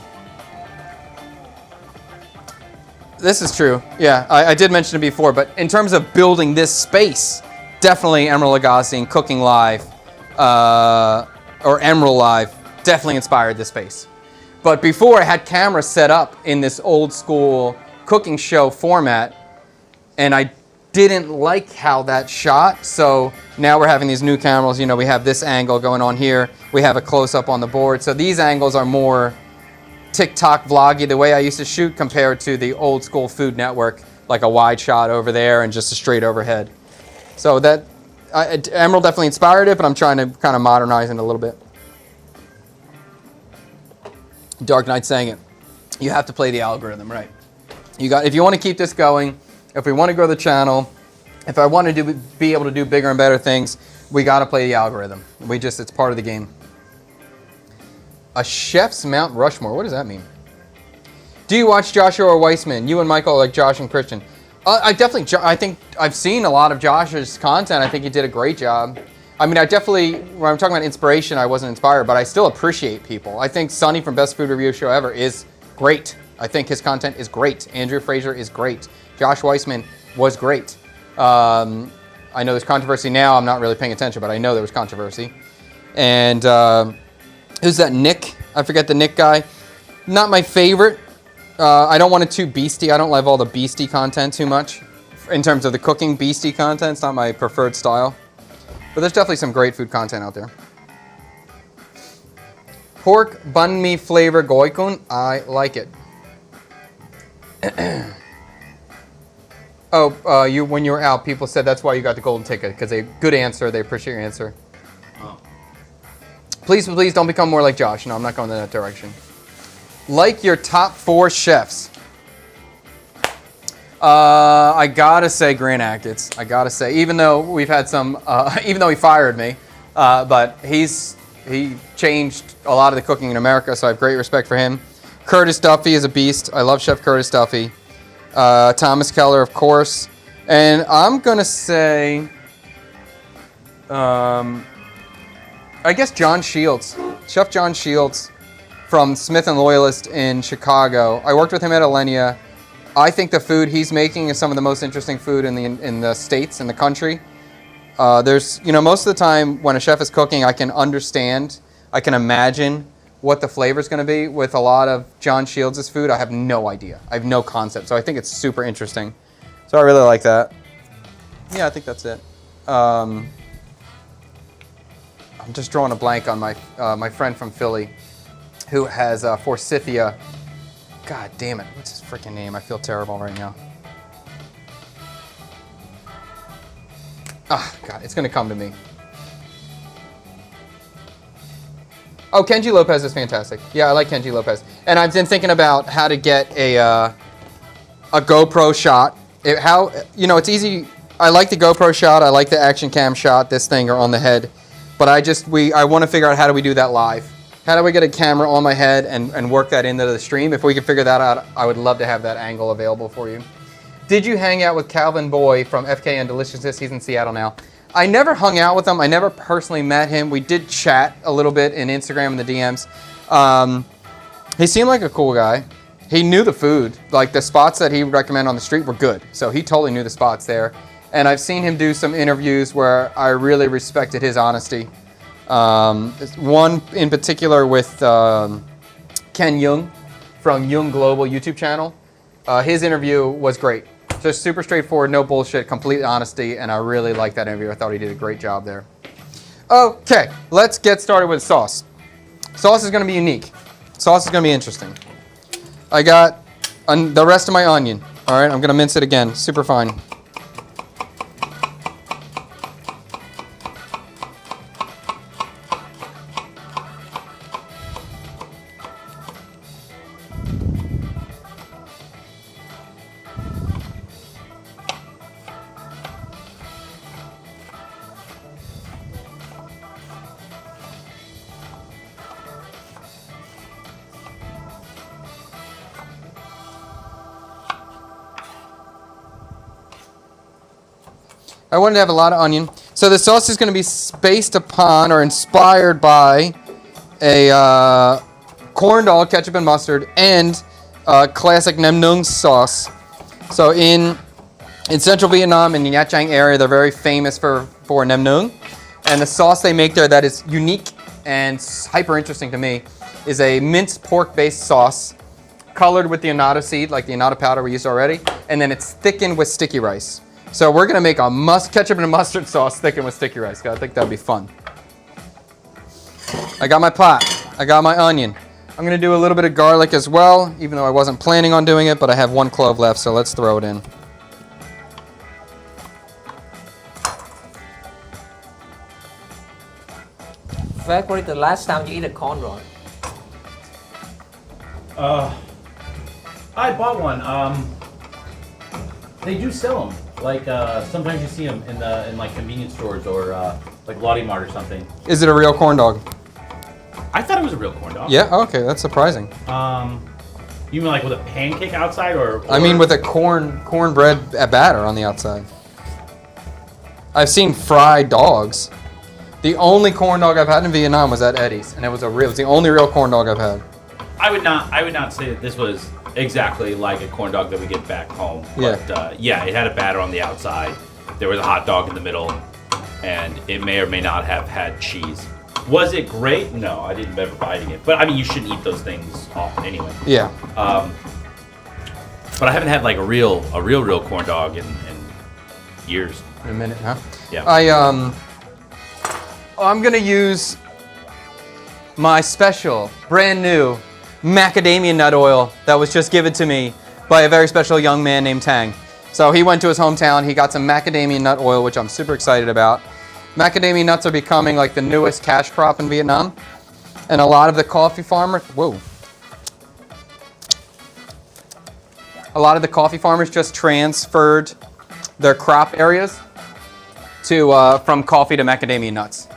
This is true. Yeah, I did mention it before, but in terms of building this space, definitely Emerald Lagasse and Cooking Live, or Emerald Live, definitely inspired this space. But before, I had cameras set up in this old school cooking show format, and I didn't like how that shot. So now we're having these new cameras. You know, we have this angle going on here. We have a close-up on the board. So these angles are more TikTok vloggy, the way I used to shoot, compared to the old school Food Network, like a wide shot over there and just a straight overhead. So that Emerald definitely inspired it, but I'm trying to kind of modernize it a little bit. Dark Knight saying it. You have to play the algorithm, right? If you want to keep this going, if we want to grow the channel, if I want to be able to do bigger and better things, we got to play the algorithm. It's part of the game. A chef's Mount Rushmore. What does that mean? Do you watch Joshua Weissman? You and Michael are like Josh and Christian. I think I've seen a lot of Josh's content. I think he did a great job. I mean, when I'm talking about inspiration, I wasn't inspired, but I still appreciate people. I think Sonny from Best Food Review Show Ever is great. I think his content is great. Andrew Fraser is great. Josh Weissman was great. I know there's controversy now. I'm not really paying attention, but I know there was controversy. And who's that, Nick? I forget the Nick guy. Not my favorite. I don't want it too beastie. I don't love all the beastie content too much. In terms of the cooking beastie content, it's not my preferred style. But there's definitely some great food content out there. Pork banh mi flavor goikun. I like it. When you were out, people said that's why you got the golden ticket, because good answer. They appreciate your answer. Oh. Please don't become more like Josh. No, I'm not going in that direction. Like your top 4 chefs. I gotta say Grant Achatz. I gotta say, even though we've had some, even though he fired me, but he changed a lot of the cooking in America, so I have great respect for him. Curtis Duffy is a beast. I love Chef Curtis Duffy. Thomas Keller, of course. And I'm gonna say, I guess John Shields. Chef John Shields from Smith & Loyalist in Chicago. I worked with him at Alenia. I think the food he's making is some of the most interesting food in the States, in the country. Most of the time when a chef is cooking, I can understand, I can imagine what the flavor is going to be. With a lot of John Shields' food, I have no idea. I have no concept. So I think it's super interesting. So I really like that. Yeah, I think that's it. I'm just drawing a blank on my friend from Philly who has Forsythia. God damn it. What's his freaking name? I feel terrible right now. Ah, God, it's going to come to me. Oh, Kenji Lopez is fantastic. Yeah, I like Kenji Lopez. And I've been thinking about how to get a GoPro shot. It's easy. I like the GoPro shot. I like the action cam shot, this thing, or on the head. But I want to figure out how do we do that live. How do we get a camera on my head and work that into the stream? If we can figure that out, I would love to have that angle available for you. Did you hang out with Calvin Boy from FKN Deliciousness? He's in Seattle now. I never hung out with him. I never personally met him. We did chat a little bit in Instagram and the DMs. He seemed like a cool guy. He knew the food. Like, the spots that he would recommend on the street were good. So he totally knew the spots there. And I've seen him do some interviews where I really respected his honesty. One in particular with Ken Jung from Jung Global YouTube channel. His interview was great. Just super straightforward, no bullshit, complete honesty, and I really liked that interview. I thought he did a great job there. Okay, let's get started with sauce. Sauce is going to be unique. Sauce is going to be interesting. I got the rest of my onion. All right, I'm gonna mince it again, super fine. I wanted to have a lot of onion. So the sauce is going to be based upon or inspired by a corn dog, ketchup and mustard, and classic Nem Nung sauce. So in central Vietnam, in the Nha Trang area, they're very famous for Nem Nung. And the sauce they make there that is unique and hyper interesting to me is a minced pork-based sauce colored with the annatto seed, like the annatto powder we used already, and then it's thickened with sticky rice. So we're gonna make a ketchup and mustard sauce thickened with sticky rice. I think that'd be fun. I got my pot. I got my onion. I'm gonna do a little bit of garlic as well, even though I wasn't planning on doing it, but I have 1 clove left, so let's throw it in. Where was the last time you eat a corn dog? I bought one. They do sell them. Like sometimes you see them in like convenience stores or like Lottie Mart or something. Is it a real corn dog? I thought it was a real corn dog. Yeah, okay, that's surprising. You mean like with a pancake outside or I mean with a cornbread batter on the outside. I've seen fried dogs. The only corn dog I've had in Vietnam was at Eddie's, and it was the only real corn dog I've had. I would not say that this was exactly like a corn dog that we get back home. But yeah, it had a batter on the outside. There was a hot dog in the middle, and it may or may not have had cheese. Was it great? No, I didn't remember biting it. But I mean, you shouldn't eat those things often anyway. Yeah. But I haven't had like a real corn dog in years. In a minute, huh? Yeah. I'm gonna use my special, brand new macadamia nut oil that was just given to me by a very special young man named Tang. So he went to his hometown, he got some macadamia nut oil, which I'm super excited about. Macadamia nuts are becoming like the newest cash crop in Vietnam. And a lot of the coffee farmers, a lot of the coffee farmers just transferred their crop areas to from coffee to macadamia nuts.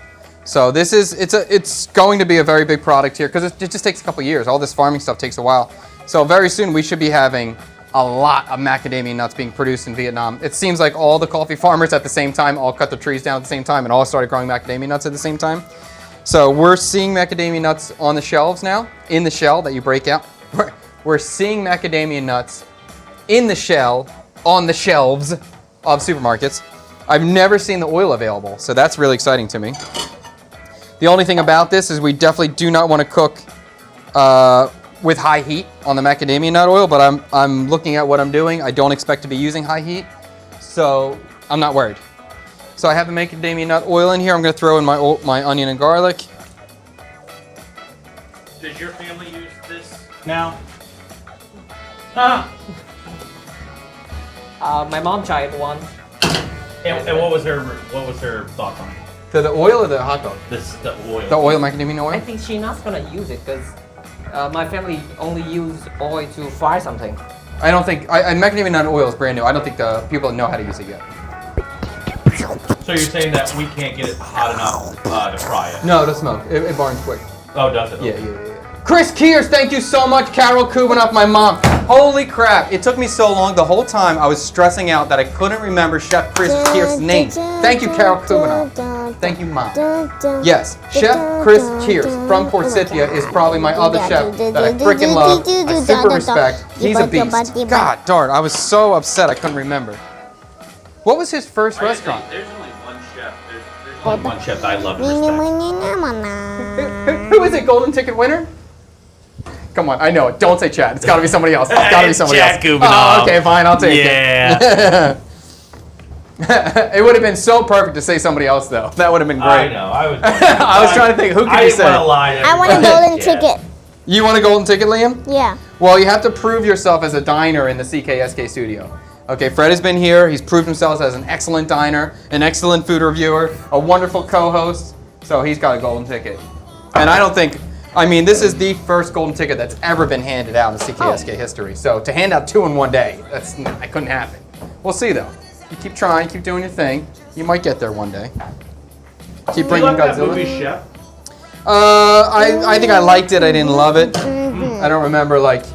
So this is it's going to be a very big product here because it just takes a couple years. All this farming stuff takes a while. So very soon we should be having a lot of macadamia nuts being produced in Vietnam. It seems like all the coffee farmers at the same time all cut their trees down at the same time and all started growing macadamia nuts at the same time. So we're seeing macadamia nuts on the shelves now, in the shell that you break out. We're seeing macadamia nuts in the shell, on the shelves of supermarkets. I've never seen the oil available, so that's really exciting to me. The only thing about this is we definitely do not want to cook with high heat on the macadamia nut oil, but I'm looking at what I'm doing. I don't expect to be using high heat, so I'm not worried. So I have the macadamia nut oil in here. I'm going to throw in my onion and garlic. Does your family use this now? Huh? My mom tried one. And what was her thoughts on it? The oil or the hot dog? The oil. The oil, macadamia oil? I think she's not gonna use it because my family only use oil to fry something. I don't think, macadamia nut oil is brand new. I don't think the people know how to use it yet. So you're saying that we can't get it hot enough to fry it? No, it does smoke. It burns quick. Oh, does it? Yeah. Chris Kears, thank you so much. Carol Kubanoff, my mom. Holy crap, it took me so long. The whole time I was stressing out that I couldn't remember Chef Chris Kears' name. Thank you, Carol Kubanoff. Thank you, Mom. Yes, Chef Chris Kears from Forsythia is probably my other chef that I freaking love. I super respect. He's a beast. God darn, I was so upset I couldn't remember. What was his first restaurant? There's only one chef. There's only one chef that I love and respect. Who is it, Golden Ticket winner? Come on, I know it. Don't say Chad. It's got to be somebody else. It's got to be somebody else. Chad Kubanoff. Oh, okay, fine. I'll take it. Yeah. It would have been so perfect to say somebody else, though. That would have been great. I know. I was I was trying to think. Who could you say? I want a golden ticket. You want a golden ticket, Liam? Yeah. Well, you have to prove yourself as a diner in the CKSK studio. Okay, Fred has been here. He's proved himself as an excellent diner, an excellent food reviewer, a wonderful co-host. So he's got a golden ticket. And I don't think, I mean, this is the first golden ticket that's ever been handed out in CKSK history. So to hand out 2 in one day, that couldn't happen. We'll see though. You keep trying, keep doing your thing. You might get there one day. Keep bringing that Godzilla. movie, Chef? I think I liked it. I didn't love it. I don't remember like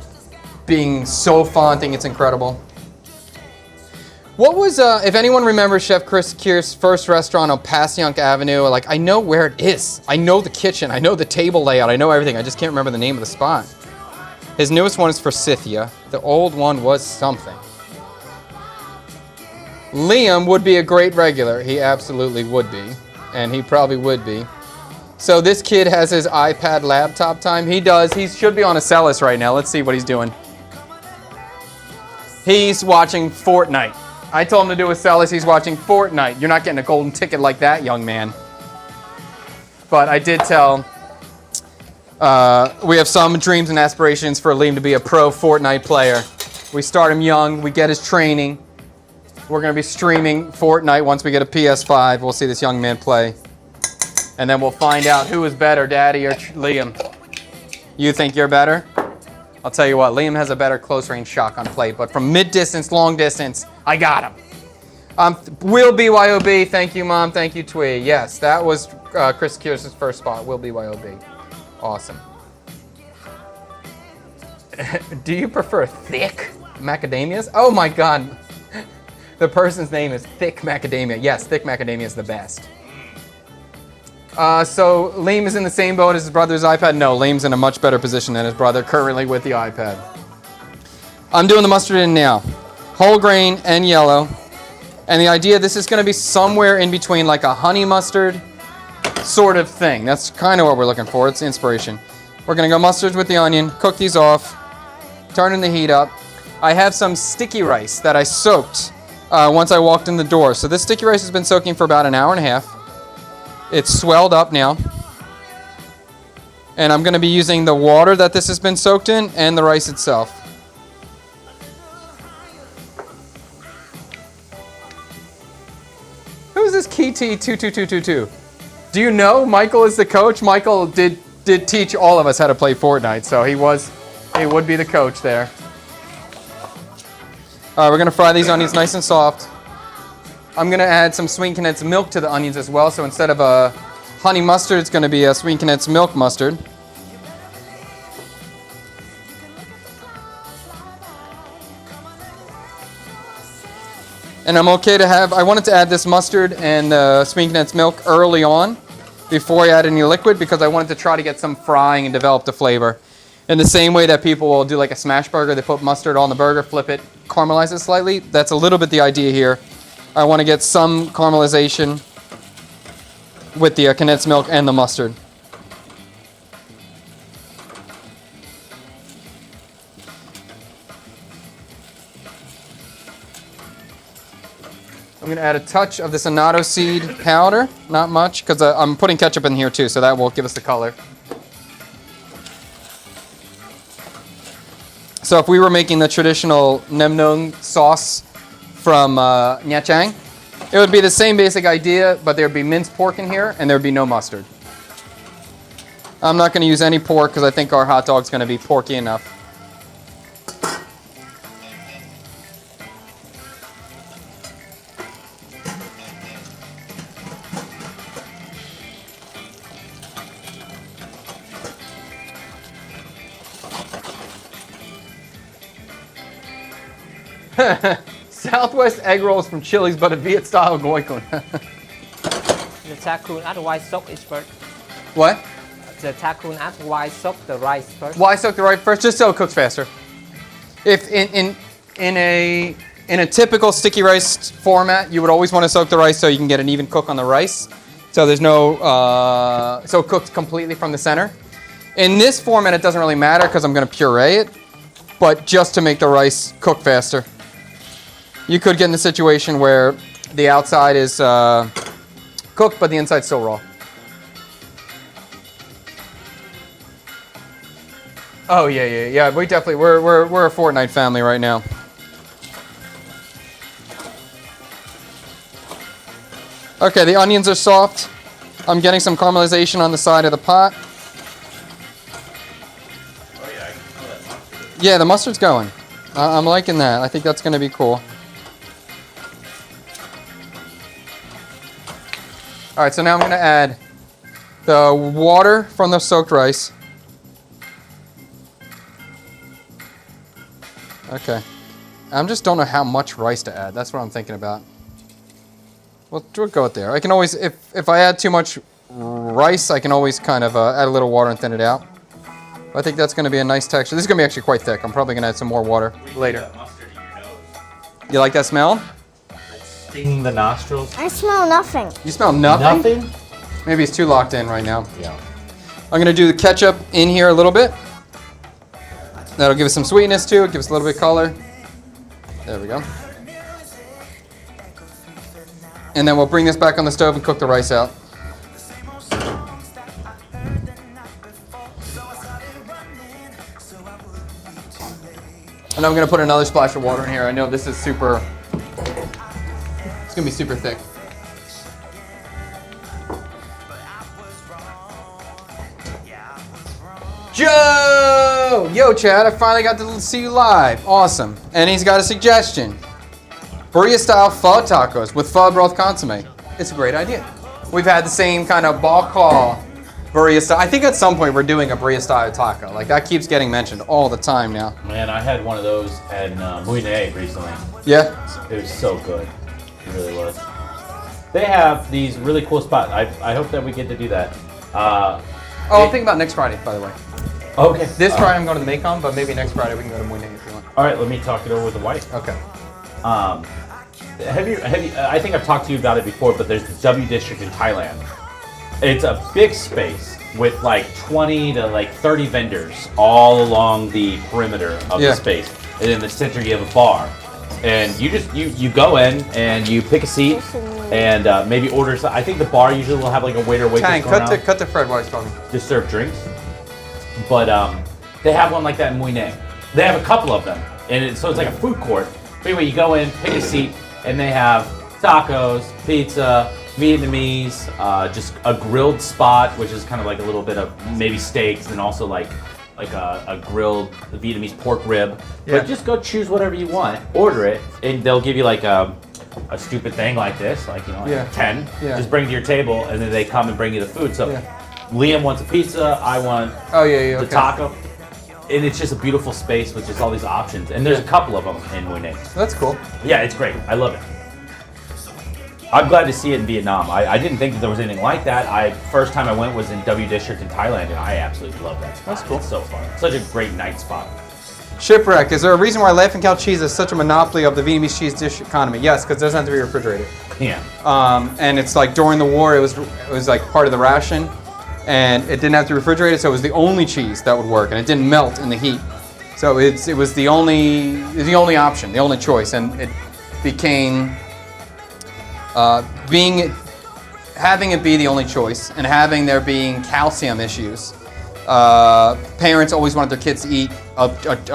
being so fond, thinking it's incredible. What was, if anyone remembers Chef Chris Keir's first restaurant on Passyunk Avenue, like I know where it is. I know the kitchen, I know the table layout, I know everything. I just can't remember the name of the spot. His newest one is Forsythia. The old one was something. Liam would be a great regular. He absolutely would be. And he probably would be. So this kid has his iPad laptop time. He does. He should be on a Celis right now. Let's see what he's doing. He's watching Fortnite. I told him to do a Celis. He's watching Fortnite. You're not getting a golden ticket like that, young man. But I did tell, we have some dreams and aspirations for Liam to be a pro Fortnite player. We start him young. We get his training. We're going to be streaming Fortnite once we get a PS5. We'll see this young man play. And then we'll find out who is better, Daddy or Liam. You think you're better? I'll tell you what, Liam has a better close-range shotgun play, but from mid-distance, long distance, I got him. Will BYOB, thank you, Mom, thank you, Twee. Yes, that was Chris Keir's first spot, Will BYOB. Awesome. Do you prefer thick macadamias? Oh my God. The person's name is Thick Macadamia. Yes, Thick Macadamia is the best. So Liam is in the same boat as his brother's iPad? No, Liam's in a much better position than his brother currently with the iPad. I'm doing the mustard in now. Whole grain and yellow. And the idea, this is going to be somewhere in between like a honey mustard sort of thing. That's kind of what we're looking for. It's inspiration. We're going to go mustards with the onion, cook these off, turning the heat up. I have some sticky rice that I soaked once I walked in the door. So this sticky rice has been soaking for about an hour and a half. It's swelled up now. And I'm going to be using the water that this has been soaked in and the rice itself. Who is this KT22222? Do you know Michael is the coach? Michael did teach all of us how to play Fortnite, so he would be the coach there. All right, we're going to fry these onions nice and soft. I'm going to add some sweet condensed milk to the onions as well. So instead of a honey mustard, it's going to be a sweet condensed milk mustard. And I'm okay to have, I wanted to add this mustard and the sweet condensed milk early on before I add any liquid because I wanted to try to get some frying and develop the flavor. In the same way that people will do like a smash burger, they put mustard on the burger, flip it, caramelize it slightly. That's a little bit the idea here. I want to get some caramelization with the condensed milk and the mustard. I'm going to add a touch of this annatto seed powder, not much, because I'm putting ketchup in here too, so that will give us the color. So if we were making the traditional nem nung sauce from Nha Trang, it would be the same basic idea, but there would be minced pork in here, and there would be no mustard. I'm not going to use any pork because I think our hot dog's going to be porky enough. Southwest egg rolls from Chili's, but a Viet style goikun. The tacoon, otherwise soak it first. What? The tacoon, otherwise soak the rice first. Why soak the rice first? Just so it cooks faster. If in a typical sticky rice format, you would always want to soak the rice so you can get an even cook on the rice. So there's no, so it cooks completely from the center. In this format, it doesn't really matter because I'm going to puree it, but just to make the rice cook faster. You could get in a situation where the outside is cooked, but the inside's still raw. Oh yeah. We definitely we're a Fortnite family right now. Okay, the onions are soft. I'm getting some caramelization on the side of the pot. Oh yeah, I can smell that mustard. Yeah, the mustard's going. I'm liking that. I think that's going to be cool. All right, so now I'm going to add the water from the soaked rice. Okay. I just don't know how much rice to add. That's what I'm thinking about. We'll go with there. I can always, if I add too much rice, I can always kind of add a little water and thin it out. I think that's going to be a nice texture. This is going to be actually quite thick. I'm probably going to add some more water later. That mustard in your nose. You like that smell? It's stinging the nostrils. I smell nothing. You smell nothing? Nothing? Maybe it's too locked in right now. Yeah. I'm going to do the ketchup in here a little bit. That'll give us some sweetness to it, give us a little bit of color. There we go. And then we'll bring this back on the stove and cook the rice out. And I'm going to put another splash of water in here. I know this is super, it's going to be super thick. Joe! Yo, Chad, I finally got to see you live. Awesome. And he's got a suggestion. Burrito-style pho tacos with pho broth consomme. It's a great idea. We've had the same kind of ball call burrito style. I think at some point we're doing a burrito style taco. Like that keeps getting mentioned all the time now. Man, I had one of those at Muine recently. Yeah? It was so good. It really was. They have these really cool spots. I hope that we get to do that. Oh, I'm thinking about next Friday, by the way. Okay. This Friday I'm going to the Macon, but maybe next Friday we can go to Muine if you want. All right, let me talk it over with the wife. Okay. Have you? I think I've talked to you about it before, but there's the W District in Thailand. It's a big space with like 20 to like 30 vendors all along the perimeter of the space, and in the center you have a bar, and you go in and you pick a seat and maybe order. I think the bar usually will have like a waiter waitress Tang, going around. cut to Fred while he's talking. Just serve drinks, but they have one like that in Muine. They have a couple of them, and so it's like a food court. But anyway, you go in, pick a seat, and they have tacos, pizza, Vietnamese, just a grilled spot, which is kind of like a little bit of maybe steaks, and also like a grilled Vietnamese pork rib. Yeah. But just go choose whatever you want, order it, and they'll give you like a stupid thing like this, like 10. Yeah. Just bring it to your table, and then they come and bring you the food. So Liam wants a pizza, I want the taco. And it's just a beautiful space with just all these options. And there's a couple of them in Muine. That's cool. Yeah, it's great. I love it. I'm glad to see it in Vietnam. I didn't think that there was anything like that. First time I went was in W District in Thailand, and I absolutely love that spot. That's cool. It's so fun. Such a great night spot. Shipwreck. Is there a reason why Laughing Cow cheese is such a monopoly of the Vietnamese cheese dish economy? Yes, because it doesn't have to be refrigerated. Yeah. And it's like during the war, it was like part of the ration, and it didn't have to be refrigerated, so it was the only cheese that would work, and it didn't melt in the heat. So it was the only option, the only choice, and it became having it be the only choice, and having there being calcium issues. Parents always wanted their kids to eat a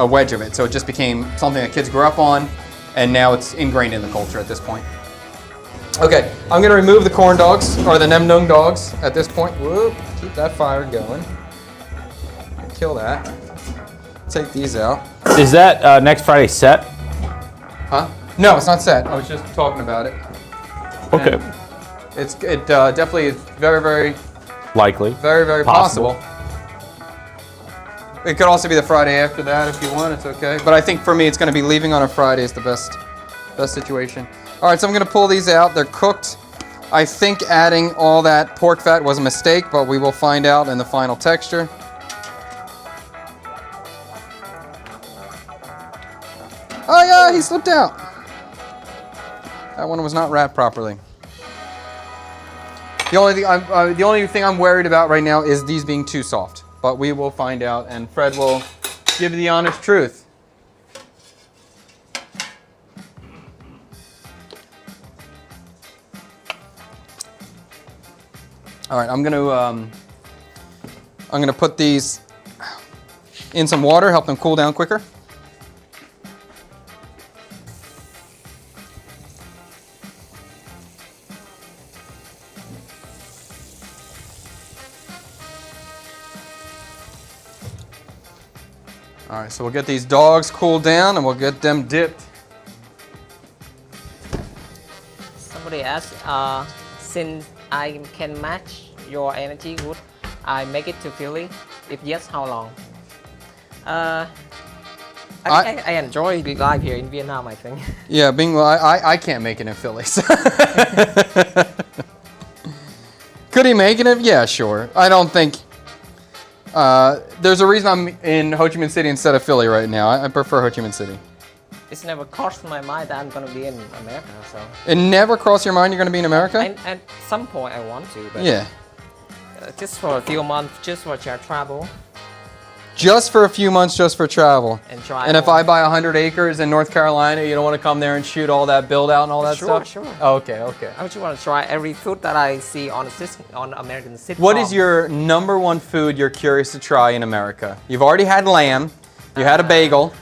wedge of it, so it just became something that kids grew up on, and now it's ingrained in the culture at this point. Okay, I'm gonna remove the corn dogs, or the Nem Nung dogs at this point. Whoop, keep that fire going. Kill that. Take these out. Is that next Friday set? Huh? No, it's not set. I was just talking about it. Okay. And it definitely is very, very, Likely. very, very possible. It could also be the Friday after that if you want. It's okay. But I think for me, it's going to be leaving on a Friday is the best situation. All right, so I'm going to pull these out. They're cooked. I think adding all that pork fat was a mistake, but we will find out in the final texture. Oh yeah, he slipped out. That one was not wrapped properly. The only thing I'm worried about right now is these being too soft, but we will find out, and Fred will give you the honest truth. All right, I'm gonna put these. in some water, help them cool down quicker. All right, so we'll get these dogs cooled down and we'll get them dipped. Somebody asked, since I can match your energy good, I make it to Philly. If yes, how long? I enjoy the life here in Vietnam, I think. Yeah, I can't make it in Philly. So. Could he make it? Yeah, sure. I don't think. There's a reason I'm in Ho Chi Minh City instead of Philly right now. I prefer Ho Chi Minh City. It's never crossed my mind that I'm gonna be in America. So. It never crossed your mind you're gonna be in America? At some point I want to, but yeah. Just for a few months, just for travel. Just for a few months, just for travel. And try. And if I buy 100 acres in North Carolina, you don't want to come there and shoot all that build out and all that stuff? Sure. Oh, okay, okay. I just want to try every food that I see on American sitcom. What is your number one food you're curious to try in America? You've already had lamb. You had a bagel.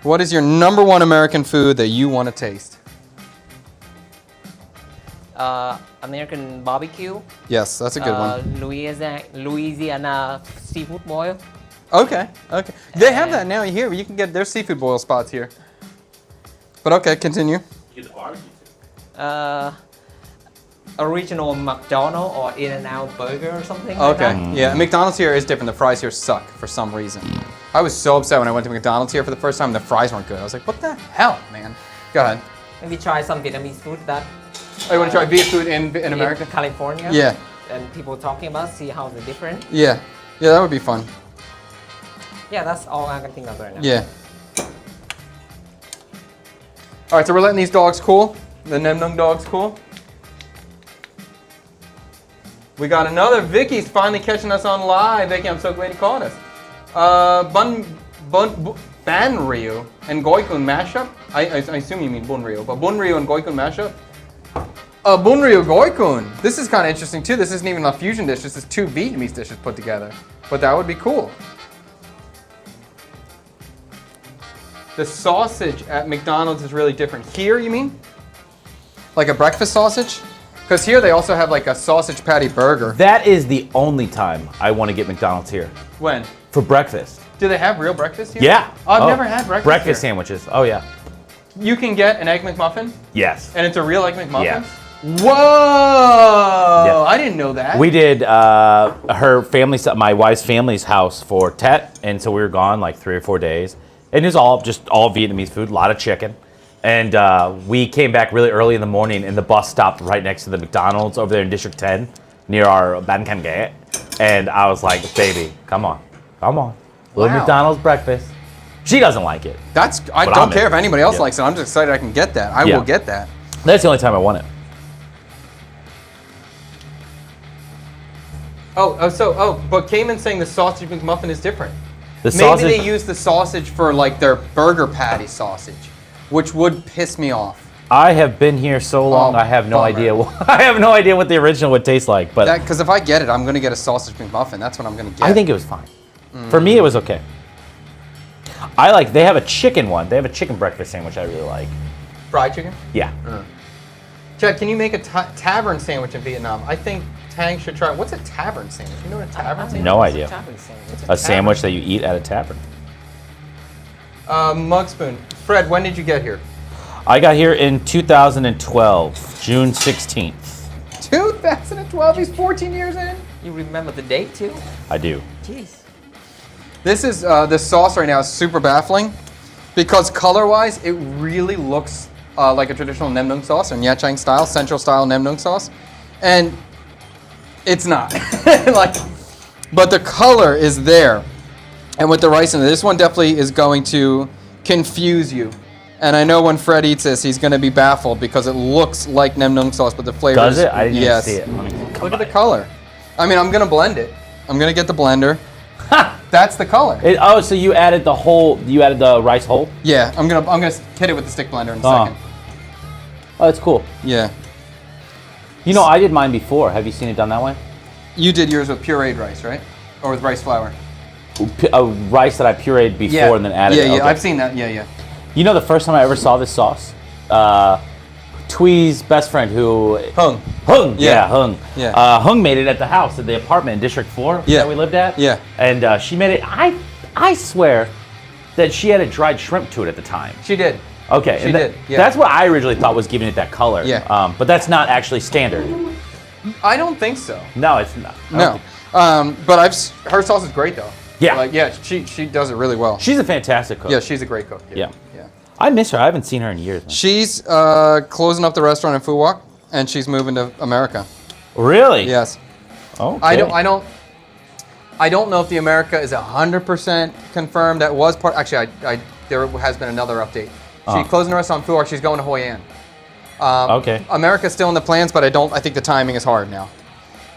What is your number one American food that you want to taste? American barbecue. Yes, that's a good one. Louisiana seafood boil. Okay, okay. They have that now here. You can get their seafood boil spots here. But okay, continue. You get the barbecue. Original McDonald's or In-N-Out burger or something Okay, like that. yeah. McDonald's here is different. The fries here suck for some reason. I was so upset when I went to McDonald's here for the first time and the fries weren't good. I was like, what the hell, man? Go ahead. Maybe try some Vietnamese food that. Oh, you want to try Viet food in America? In California. Yeah. And people talking about, see how they're different. Yeah. Yeah, that would be fun. Yeah, that's all I can think of right now. Yeah. All right, so we're letting these dogs cool. The Nem Nung dogs cool. We got another. Vicky's finally catching us on live. Vicky, I'm so glad you caught us. Ban Ryu and Goikun mashup. I assume you mean Bun Ryu, but Bun Ryu and Goikun mashup. Bun Ryu Goikun. This is kind of interesting too. This isn't even a fusion dish. This is two Vietnamese dishes put together. But that would be cool. The sausage at McDonald's is really different. Here, you mean? Like a breakfast sausage? Because here they also have like a sausage patty burger. That is the only time I want to get McDonald's here. When? For breakfast. Do they have real breakfast here? Yeah. Oh, I've never had breakfast Breakfast here. sandwiches. Oh, yeah. You can get an Egg McMuffin? Yes. And it's a real Egg McMuffin? Yeah. Whoa! Yeah. I didn't know that. We did her family, my wife's family's house for Tet, and so we were gone like 3 or 4 days. And it was all Vietnamese food, a lot of chicken. And we came back really early in the morning, and the bus stopped right next to the McDonald's over there in District 10, near our Ban Can Gate. And I was like, baby, come on. Little Wow. McDonald's breakfast. She doesn't like it. I But don't I'm care in. if anybody else Yeah. likes it. I'm just excited I can get that. I will get that. That's the only time I want it. But Cayman's saying the sausage McMuffin is different. The Maybe sausage, they use the sausage for like their burger patty sausage, which would piss me off. I have been here so long, Oh, I have no bummer. idea. I have no idea what the original would taste like. But Because if I get it, I'm going to get a sausage McMuffin. That's what I'm going to get. I think it was fine. For me, it was okay. They have a chicken one. They have a chicken breakfast sandwich I really like. Fried chicken? Yeah. Chad, can you make a tavern sandwich in Vietnam? I think Tang should try. What's a tavern sandwich? You know what a tavern sandwich No is? idea. Chocolate sandwich. A sandwich that you eat at a tavern. Mug spoon. Fred, when did you get here? I got here in 2012, June 16th. 2012? He's 14 years in? You remember the date too? I do. Jeez. This is, the sauce right now is super baffling because color-wise, it really looks like a traditional Nem Nung sauce, or Nha Trang style, Central style Nem Nung sauce. And it's not. But the color is there. And with the rice in it, this one definitely is going to confuse you. And I know when Fred eats this, he's going to be baffled because it looks like Nem Nung sauce, but the flavor Does it? I didn't even see it. Look at the color. I mean, I'm going to blend it. I'm going to get the blender. That's the color. So you added the rice whole? Yeah, I'm gonna hit it with the stick blender in a Oh. second. Oh, that's cool. Yeah. You know, I did mine before. Have you seen it done that way? You did yours with pureed rice, right? Or with rice flour? rice that I pureed before and then added. Yeah, Okay. I've seen that. Yeah. You know the first time I ever saw this sauce? Twee's best friend who... Hung. Yeah, Hung. Yeah. Hung made it at the house, at the apartment in District 4 that we lived at. Yeah. And she made it, I swear that she added dried shrimp to it at the time. She did. Okay. She did, yeah. That's what I originally thought was giving it that color. Yeah. But that's not actually standard. I don't think so. No, it's not. No. But her sauce is great though. Yeah. Like, yeah, she does it really well. She's a fantastic cook. Yeah, she's a great cook. Yeah. I miss her. I haven't seen her in years. Man. She's closing up the restaurant in Fuwok, and she's moving to America. Really? Yes. Oh. I don't know if the America is 100% confirmed. That was part. Actually, there has been another update. She's closing the restaurant in Fuwok. She's going to Hoi An. Okay. America's still in the plans, but I think the timing is hard now.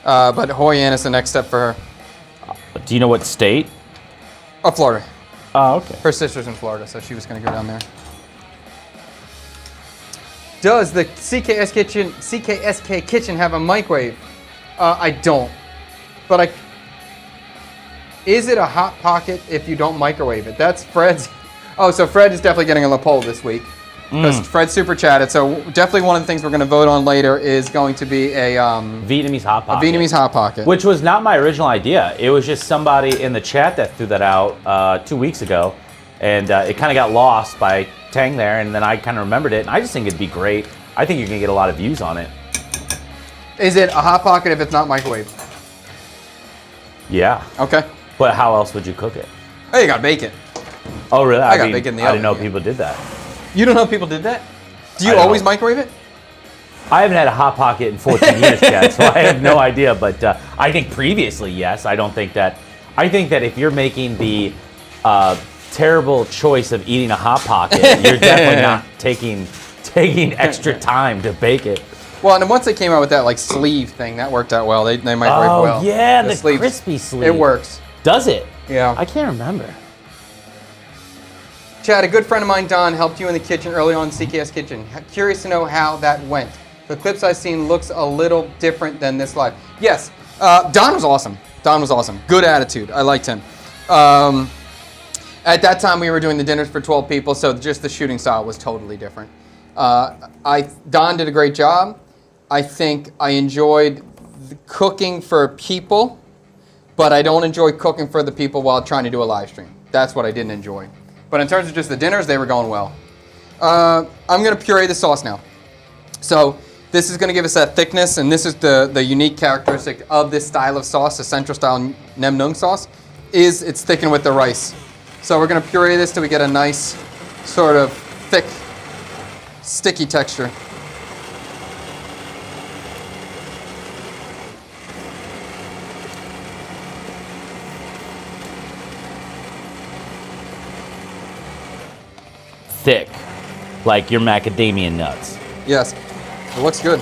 But Hoi An is the next step for her. Do you know what state? Oh, Florida. Oh, okay. Her sister's in Florida, so she was going to go down there. Does the CKSK kitchen have a microwave? I don't. But is it a hot pocket if you don't microwave it? That's Fred's. Oh, so Fred is definitely getting a poll this week. Because Fred super chatted. So definitely one of the things we're going to vote on later is going to be a Vietnamese hot pocket. A Vietnamese hot pocket. Which was not my original idea. It was just somebody in the chat that threw that out 2 weeks ago. And it kind of got lost by Tang there. And then I kind of remembered it. And I just think it'd be great. I think you're going to get a lot of views on it. Is it a hot pocket if it's not microwaved? Yeah. Okay. But how else would you cook it? Oh, you got to bake it. Oh, really? I got bacon in the I didn't oven, know people did that. You don't know people did that? Do you I don't always know. microwave it? I haven't had a hot pocket in 14 years yet, so I have no idea. But I think previously, yes. I think that if you're making the terrible choice of eating a hot pocket, you're definitely not taking extra time to bake it. Well, and then once they came out with that like sleeve thing, that worked out well. They microwave Oh well. yeah, the sleeves, crispy sleeve. It works. Does it? Yeah. I can't remember. Chad, a good friend of mine, Don, helped you in the kitchen early on in CKS Kitchen. Curious to know how that went. The clips I've seen looks a little different than this live. Yes, Don was awesome. Don was awesome. Good attitude. I liked him. At that time, we were doing the dinners for 12 people, so just the shooting style was totally different. Don did a great job. I think I enjoyed cooking for people, but I don't enjoy cooking for the people while trying to do a live stream. That's what I didn't enjoy. But in terms of just the dinners, they were going well. I'm going to puree the sauce now. So this is going to give us that thickness, and this is the unique characteristic of this style of sauce, the central style Nem Nung sauce, is it's thickened with the rice. So we're going to puree this till we get a nice sort of thick, sticky texture. Thick, like your macadamia nuts. Yes, it looks good.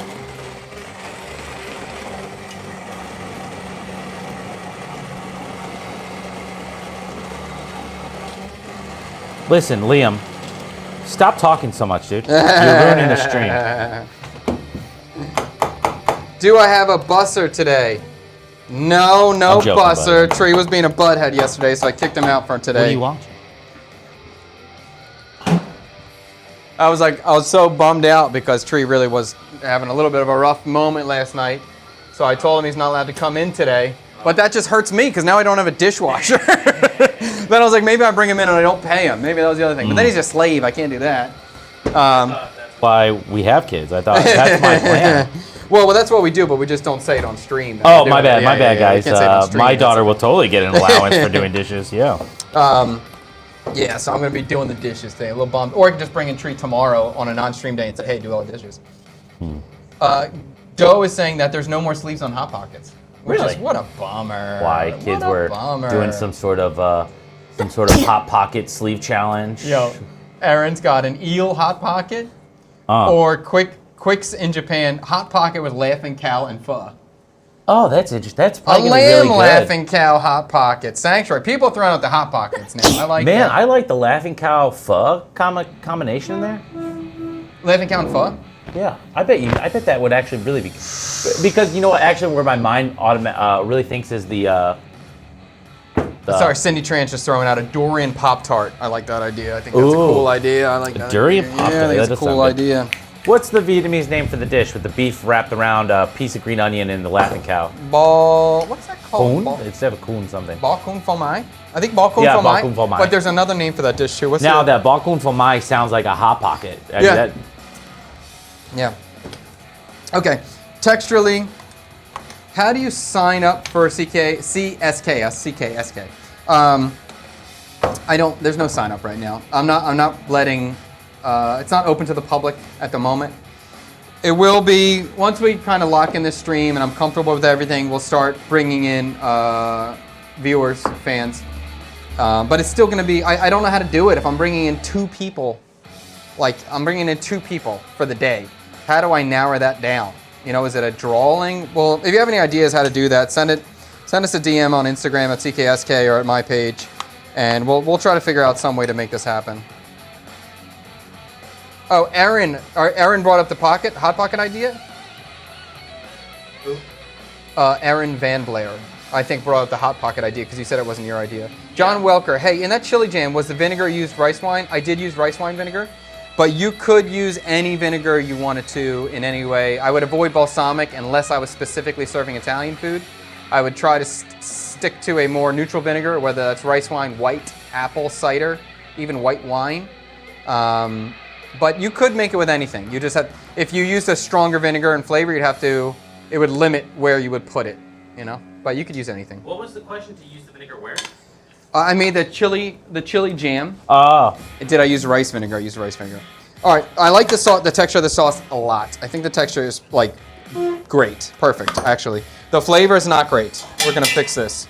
Listen, Liam, stop talking so much, dude. You're ruining the stream. Do I have a busser today? No I'm joking, busser. buddy. Tree was being a butthead yesterday, so I kicked him out for today. What do you want? I was so bummed out because Tree really was having a little bit of a rough moment last night. So I told him he's not allowed to come in today. But that just hurts me because now I don't have a dishwasher. Then I was like, maybe I bring him in and I don't pay him. Maybe that was the other thing. But then he's a slave. I can't do that. Why we have kids. I thought that's my plan. Well, that's what we do, but we just don't say it on stream. Oh, my bad, guys. We can't say it on stream. My daughter will totally get an allowance for doing dishes. Yeah. Yeah, so I'm going to be doing the dishes today. A little bummed. Or I can just bring in Tree tomorrow on a non-stream day and say, hey, do all the dishes. Joe is saying that there's no more sleeves on Hot Pockets. Which Really? is, what a bummer. Why kids were doing some sort of hot pocket sleeve challenge. Yo, Aaron's got an eel Hot Pocket or Quicks in Japan, Hot Pocket with Laughing Cow and pho. Oh, that's interesting. That's A probably lamb really good. Laughing Cow Hot Pocket. Sanctuary. People are throwing out the Hot Pockets now. I like Man, that. I like the Laughing Cow pho combination in there. Laughing Cow and pho? Yeah, I bet that would actually really be, because you know what? Actually, where my mind really thinks is the Sorry, Cindy Tran's just throwing out a durian Pop-Tart. I like that idea. I think that's a cool idea. I like that. Durian idea. Pop-Tart. Yeah, I think That it's a does sound cool good. idea. What's the Vietnamese name for the dish with the beef wrapped around a piece of green onion and the laughing cow? What's that called? Coon? It's have a coon something. Bal Coon Phô Mai? I think Bal Coon Yeah, Phô Bal Mai. Coon Phô Mai. But there's another name for that dish too. What's Now it? that Bal Coon Phô Mai sounds like a hot pocket. I mean, Yeah. Yeah. Okay. Texturally, how do you sign up for CSK? There's no sign up right now. I'm not letting, it's not open to the public at the moment. It will be, once we kind of lock in this stream and I'm comfortable with everything, we'll start bringing in viewers, fans. But it's still going to be, I don't know how to do it if I'm bringing in 2 people. Like, I'm bringing in 2 people for the day. How do I narrow that down? You know, is it a drawing? Well, if you have any ideas how to do that, send us a DM on Instagram at CKSK or at my page, and we'll try to figure out some way to make this happen. Oh, Aaron brought up the Hot Pocket idea? Who? Aaron Van Blair, I think, brought up the Hot Pocket idea because you said it wasn't your idea. John Welker, hey, in that chili jam, was the vinegar used rice wine? I did use rice wine vinegar, but you could use any vinegar you wanted to in any way. I would avoid balsamic unless I was specifically serving Italian food. I would try to stick to a more neutral vinegar, whether that's rice wine, white, apple, cider, even white wine. But you could make it with anything. You just have, if you used a stronger vinegar and flavor, it would limit where you would put it, you know? But you could use anything. What was the question, to use the vinegar where? I made the chili jam. Oh. Did I use rice vinegar? I used rice vinegar. All right, I like the texture of the sauce a lot. I think the texture is like great, perfect, actually. The flavor is not great. We're gonna fix this.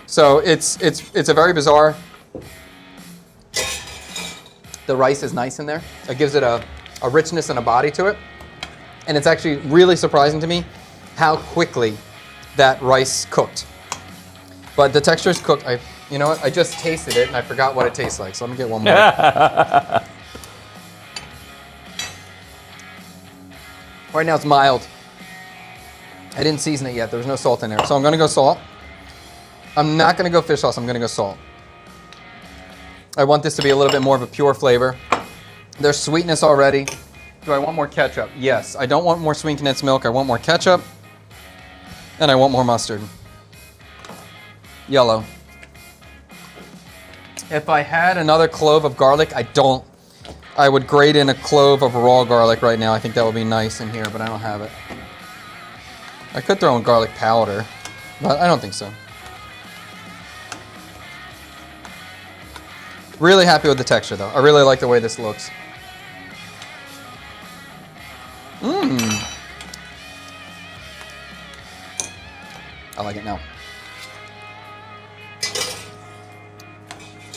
So it's a very bizarre. The rice is nice in there. It gives it a richness and a body to it. And it's actually really surprising to me how quickly that rice cooked. But the texture is cooked. You know what? I just tasted it and I forgot what it tastes like. So let me get one more. Right now it's mild. I didn't season it yet. There was no salt in there. So I'm gonna go salt. I'm not gonna go fish sauce. I'm gonna go salt. I want this to be a little bit more of a pure flavor. There's sweetness already. Do I want more ketchup? Yes. I don't want more sweet condensed milk. I want more ketchup. And I want more mustard. Yellow. If I had another clove of garlic, I would grate in a clove of raw garlic right now. I think that would be nice in here, but I don't have it. I could throw in garlic powder, but I don't think so. Really happy with the texture though. I really like the way this looks. Mmm. I like it now.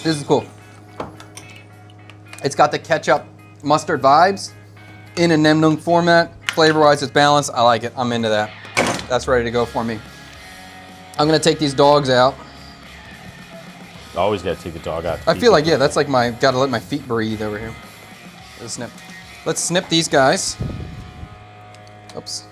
This is cool. It's got the ketchup mustard vibes in a Nem Nung format. Flavor-wise, it's balanced. I like it. I'm into that. That's ready to go for me. I'm gonna take these dogs out. Always gotta take the dog out. I feel like, yeah, that's like gotta let my feet breathe over here. Let's snip these guys. Oops.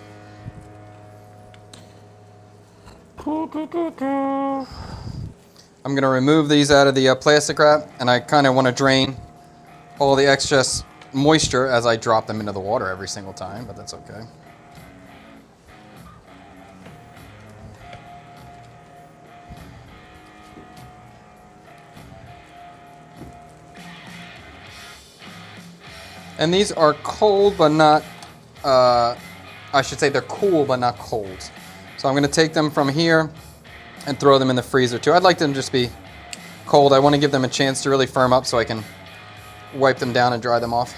I'm gonna remove these out of the plastic wrap, and I kind of want to drain all the excess moisture as I drop them into the water every single time, but that's okay. And these are cold, but not, I should say they're cool, but not cold. So I'm gonna take them from here and throw them in the freezer too. I'd like them to just be cold. I wanna give them a chance to really firm up so I can wipe them down and dry them off.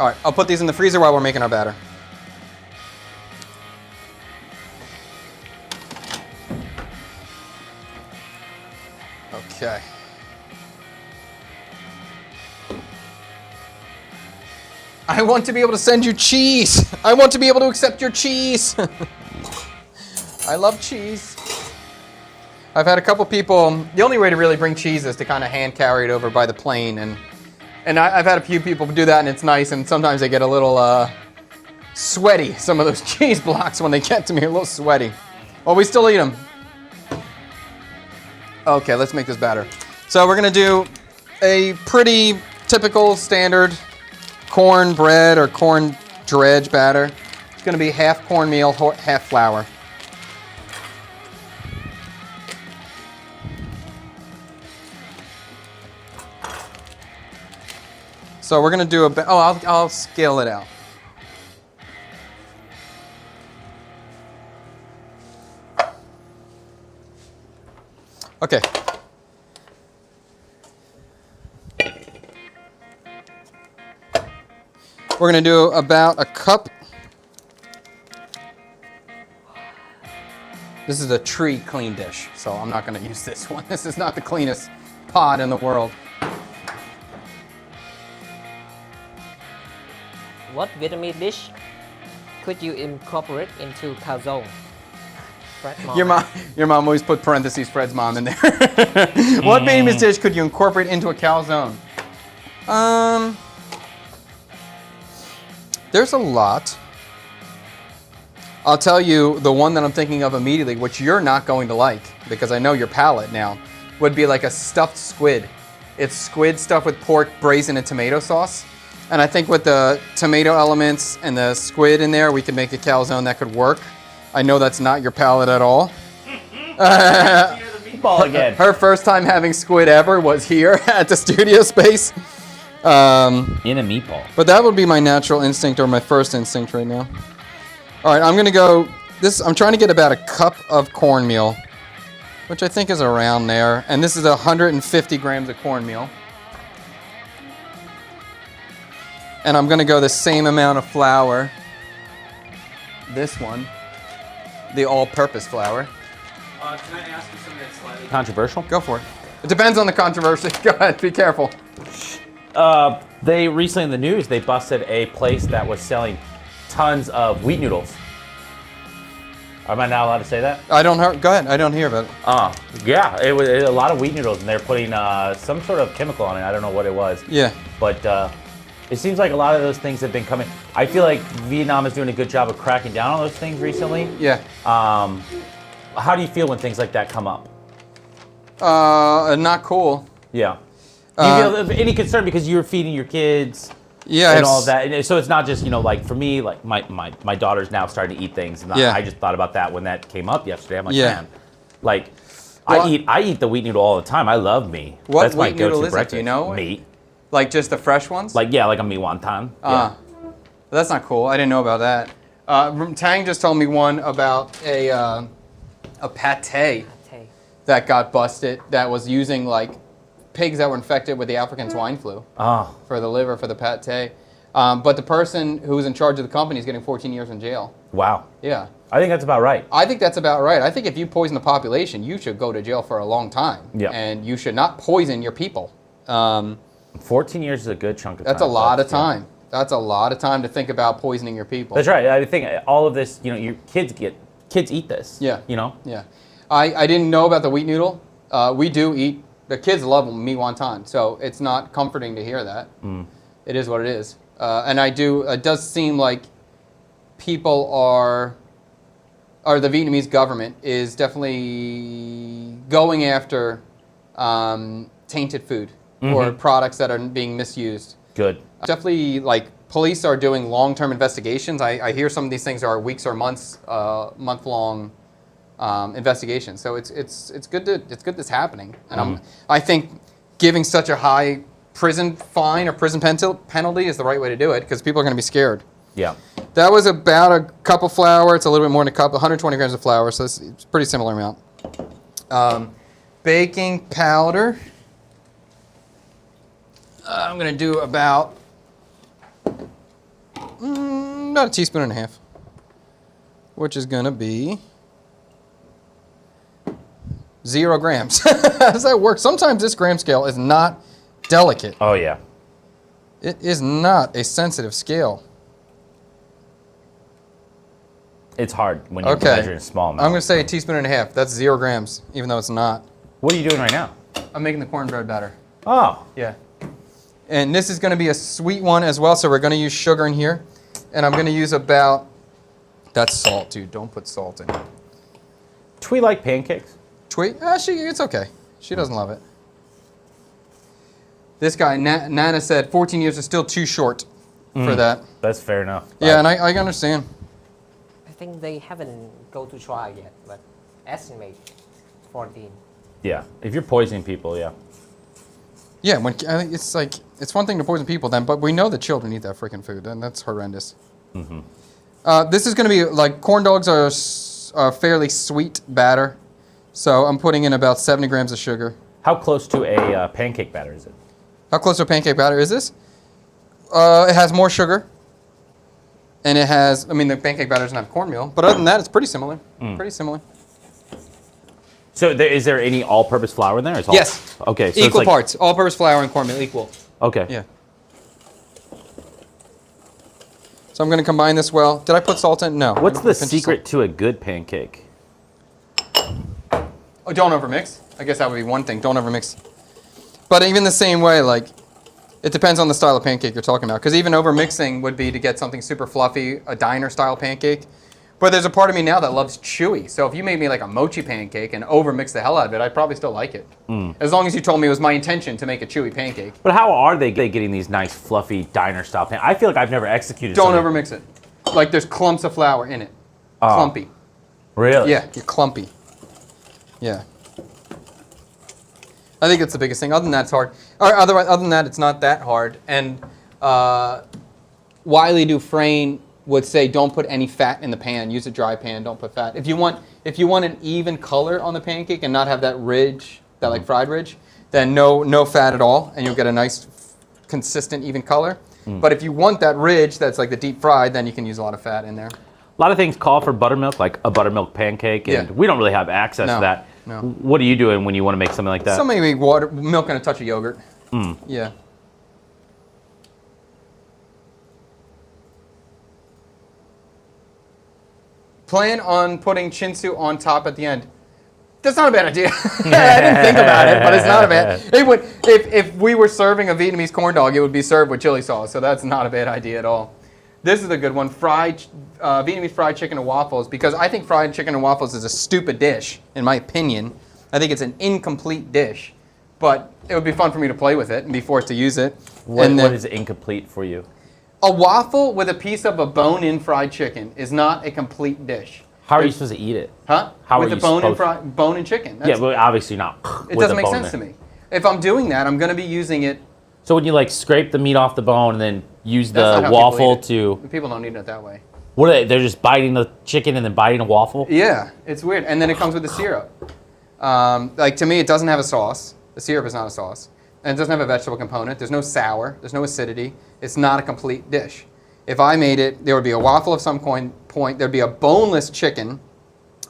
All right, I'll put these in the freezer while we're making our batter. Okay. I want to be able to send you cheese. I want to be able to accept your cheese. I love cheese. I've had a couple people, the only way to really bring cheese is to kind of hand carry it over by the plane. And I've had a few people do that and it's nice, and sometimes they get a little sweaty. Some of those cheese blocks when they get to me are a little sweaty. Well, we still eat them. Okay, let's make this batter. So we're gonna do a pretty typical standard cornbread or corn dredge batter. It's gonna be half cornmeal, half flour. So we're gonna do I'll scale it out. Okay. We're gonna do about a cup. This is a tree clean dish, so I'm not gonna use this one. This is not the cleanest pot in the world. What Vietnamese dish could you incorporate into calzone? Fred's mom. Your mom always put parentheses Fred's mom in there. What Vietnamese dish could you incorporate into a calzone? There's a lot. I'll tell you the one that I'm thinking of immediately, which you're not going to like, because I know your palate now, would be like a stuffed squid. It's squid stuffed with pork, braised in a tomato sauce. And I think with the tomato elements and the squid in there, we could make a calzone that could work. I know that's not your palate at all. Meatball again. Her first time having squid ever was here at the studio space. In a meatball. But that would be my natural instinct or my first instinct right now. All right, I'm gonna go, I'm trying to get about a cup of cornmeal, which I think is around there. And this is 150 grams of cornmeal. And I'm gonna go the same amount of flour. This one, the all-purpose flour. Can I ask you something that's slightly Controversial? Go for it. It depends on the controversy. Go ahead, be careful. They recently in the news, they busted a place that was selling tons of wheat noodles. Am I not allowed to say that? Go ahead, I don't hear about it. Yeah, it was a lot of wheat noodles, and they're putting some sort of chemical on it. I don't know what it was. Yeah. But it seems like a lot of those things have been coming. I feel like Vietnam is doing a good job of cracking down on those things recently. Yeah. How do you feel when things like that come up? Not cool. Yeah. Do you feel any concern because you're feeding your kids? Yeah, and all of that. And so it's not just, like for me, like my daughter's now starting to eat things. And Yeah. I just thought about that when that came up yesterday. I'm like, Yeah. man, like Well, I eat the wheat noodle all the time. I love meat. What That's my wheat noodle go-to is it? breakfast. Do you know? Meat. Like just the fresh ones? Like a mi wonton. Yeah. That's not cool. I didn't know about that. Tang just told me one about a pate Tay. that got busted that was using like pigs that were infected with the African swine flu for the liver, for the pate. But the person who was in charge of the company is getting 14 years in jail. Wow. Yeah. I think that's about right. I think that's about right. I think if you poison the population, you should go to jail for a long time. Yeah. And you should not poison your people. 14 years is a good chunk of time. That's a lot of time. That's a lot of time to think about poisoning your people. That's right. I think all of this, your kids eat this. Yeah. Yeah. I didn't know about the wheat noodle. We do eat, the kids love mi wonton, so it's not comforting to hear that. It is what it is. And it does seem like people or the Vietnamese government is definitely going after tainted food or products that are being misused. Good. Definitely, like, police are doing long-term investigations. I hear some of these things are weeks or months, month-long investigations. So it's good that's happening. And I think giving such a high prison fine or prison penalty is the right way to do it because people are going to be scared. Yeah. That was about a cup of flour. It's a little bit more than a cup, 120 grams of flour, so it's a pretty similar amount. Baking powder. I'm going to do about a teaspoon and a half, which is going to be 0 grams. How does that work? Sometimes this gram scale is not delicate. Oh, yeah. It is not a sensitive scale. It's hard when you're measuring small amounts. I'm going to say a teaspoon and a half. That's 0 grams, even though it's not. What are you doing right now? I'm making the cornbread batter. Oh. Yeah. And this is going to be a sweet one as well, so we're going to use sugar in here. And I'm going to use that's salt, dude. Don't put salt in it. Do we like pancakes? Actually, it's okay. She doesn't love it. This guy, Nana said 14 years is still too short for that. That's fair enough. Yeah, and I understand. I think they haven't go to try yet, but estimate 14. Yeah, if you're poisoning people, yeah. Yeah, when I think it's like it's one thing to poison people, then, but we know that children eat that freaking food, and that's horrendous. This is going to be like corn dogs are a fairly sweet batter, so I'm putting in about 70 grams of sugar. How close to a pancake batter is it? How close to a pancake batter is this? It has more sugar, and it has. I mean, the pancake batter doesn't have cornmeal, but other than that, it's pretty similar. Pretty similar. So is there any all-purpose flour in there? It's all, Yes. Okay. So Equal it's like, parts. All-purpose flour and cornmeal equal. Okay. Yeah. So I'm going to combine this well. Did I put salt in? No. What's I'm the gonna pinch of secret to a good pancake? salt. Oh, don't overmix. I guess that would be one thing. Don't overmix. But even the same way, like, it depends on the style of pancake you're talking about. Because even overmixing would be to get something super fluffy, a diner-style pancake. But there's a part of me now that loves chewy. So if you made me like a mochi pancake and overmix the hell out of it, I'd probably still like it. As long as you told me it was my intention to make a chewy pancake. But how are they getting these nice, fluffy diner-style pancakes? I feel like I've never executed Don't something. overmix it. Like there's clumps of flour in it. Clumpy. Really? Yeah, you're clumpy. Yeah. I think it's the biggest thing. Other than that, it's hard. Or other than that, it's not that hard. And Wiley Dufresne would say, don't put any fat in the pan. Use a dry pan. Don't put fat. If you want an even color on the pancake and not have that ridge, that like fried ridge, then no fat at all, and you'll get a nice, consistent, even color. But if you want that ridge that's like the deep fried, then you can use a lot of fat in there. A lot of things call for buttermilk, like a buttermilk pancake, and Yeah. we don't really have access No, to that. no. What are you doing when you want to make something like that? So maybe water, milk, and a touch of yogurt. Yeah. Plan on putting chinsu on top at the end. That's not a bad idea. I didn't think about it, but it's not a bad. It would if we were serving a Vietnamese corn dog, it would be served with chili sauce. So that's not a bad idea at all. This is a good one: Vietnamese fried chicken and waffles. Because I think fried chicken and waffles is a stupid dish, in my opinion. I think it's an incomplete dish, but it would be fun for me to play with it and be forced to use it. What is incomplete for you? A waffle with a piece of a bone-in fried chicken is not a complete dish. How are you supposed to eat it? Huh? How with are the you bone-in chicken. Yeah, but obviously not. It doesn't make sense to me. If I'm doing that, I'm going to be using it. So when you like scrape the meat off the bone and then use That's not the how waffle people eat to, it. People don't eat it that way. what are they? They're just biting the chicken and then biting a waffle? Yeah, it's weird. And then it comes with the syrup. Like to me, it doesn't have a sauce. The syrup is not a sauce. And it doesn't have a vegetable component. There's no sour. There's no acidity. It's not a complete dish. If I made it, there would be a waffle of some point. There'd be a boneless chicken,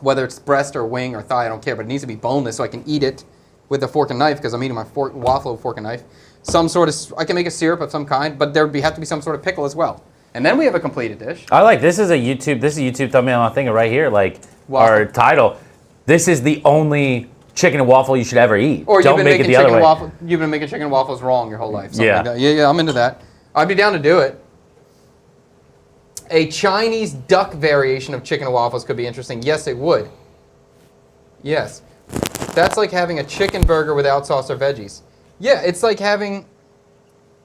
whether it's breast or wing or thigh, I don't care, but it needs to be boneless so I can eat it with a fork and knife because I'm eating my waffle with a fork and knife. Some sort of, I can make a syrup of some kind, but there would have to be some sort of pickle as well. And then we have a completed dish. I like this is a YouTube thumbnail I'm thinking right here, like Waffle. our title. This is the only chicken and waffle you should ever eat. Or Don't make it the other way. You've been making chicken and waffles wrong your whole life. Something Yeah. Like that. Yeah, I'm into that. I'd be down to do it. A Chinese duck variation of chicken and waffles could be interesting. Yes, it would. Yes. That's like having a chicken burger without sauce or veggies. Yeah, it's like having,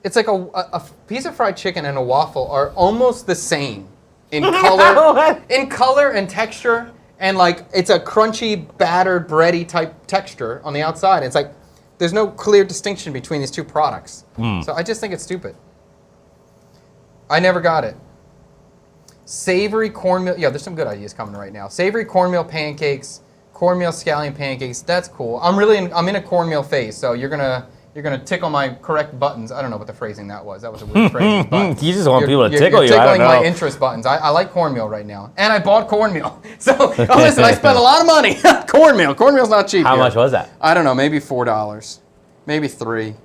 it's like a piece of fried chicken and a waffle are almost the same in color and texture, and like it's a crunchy, battered, bready type texture on the outside. It's like there's no clear distinction between these two products. So I just think it's stupid. I never got it. Savory cornmeal. Yeah, there's some good ideas coming right now. Savory cornmeal pancakes, cornmeal scallion pancakes. That's cool. I'm in a cornmeal phase, so you're gonna tickle my correct buttons. I don't know what the phrasing that was. That was a weird phrase. But You just want people to tickle you're you. I don't tickling know. my interest buttons. I like cornmeal right now, and I bought cornmeal. So listen, I spent a lot of money. Cornmeal. Cornmeal's not cheap. How here. much was that? I don't know. Maybe $4. Maybe $3.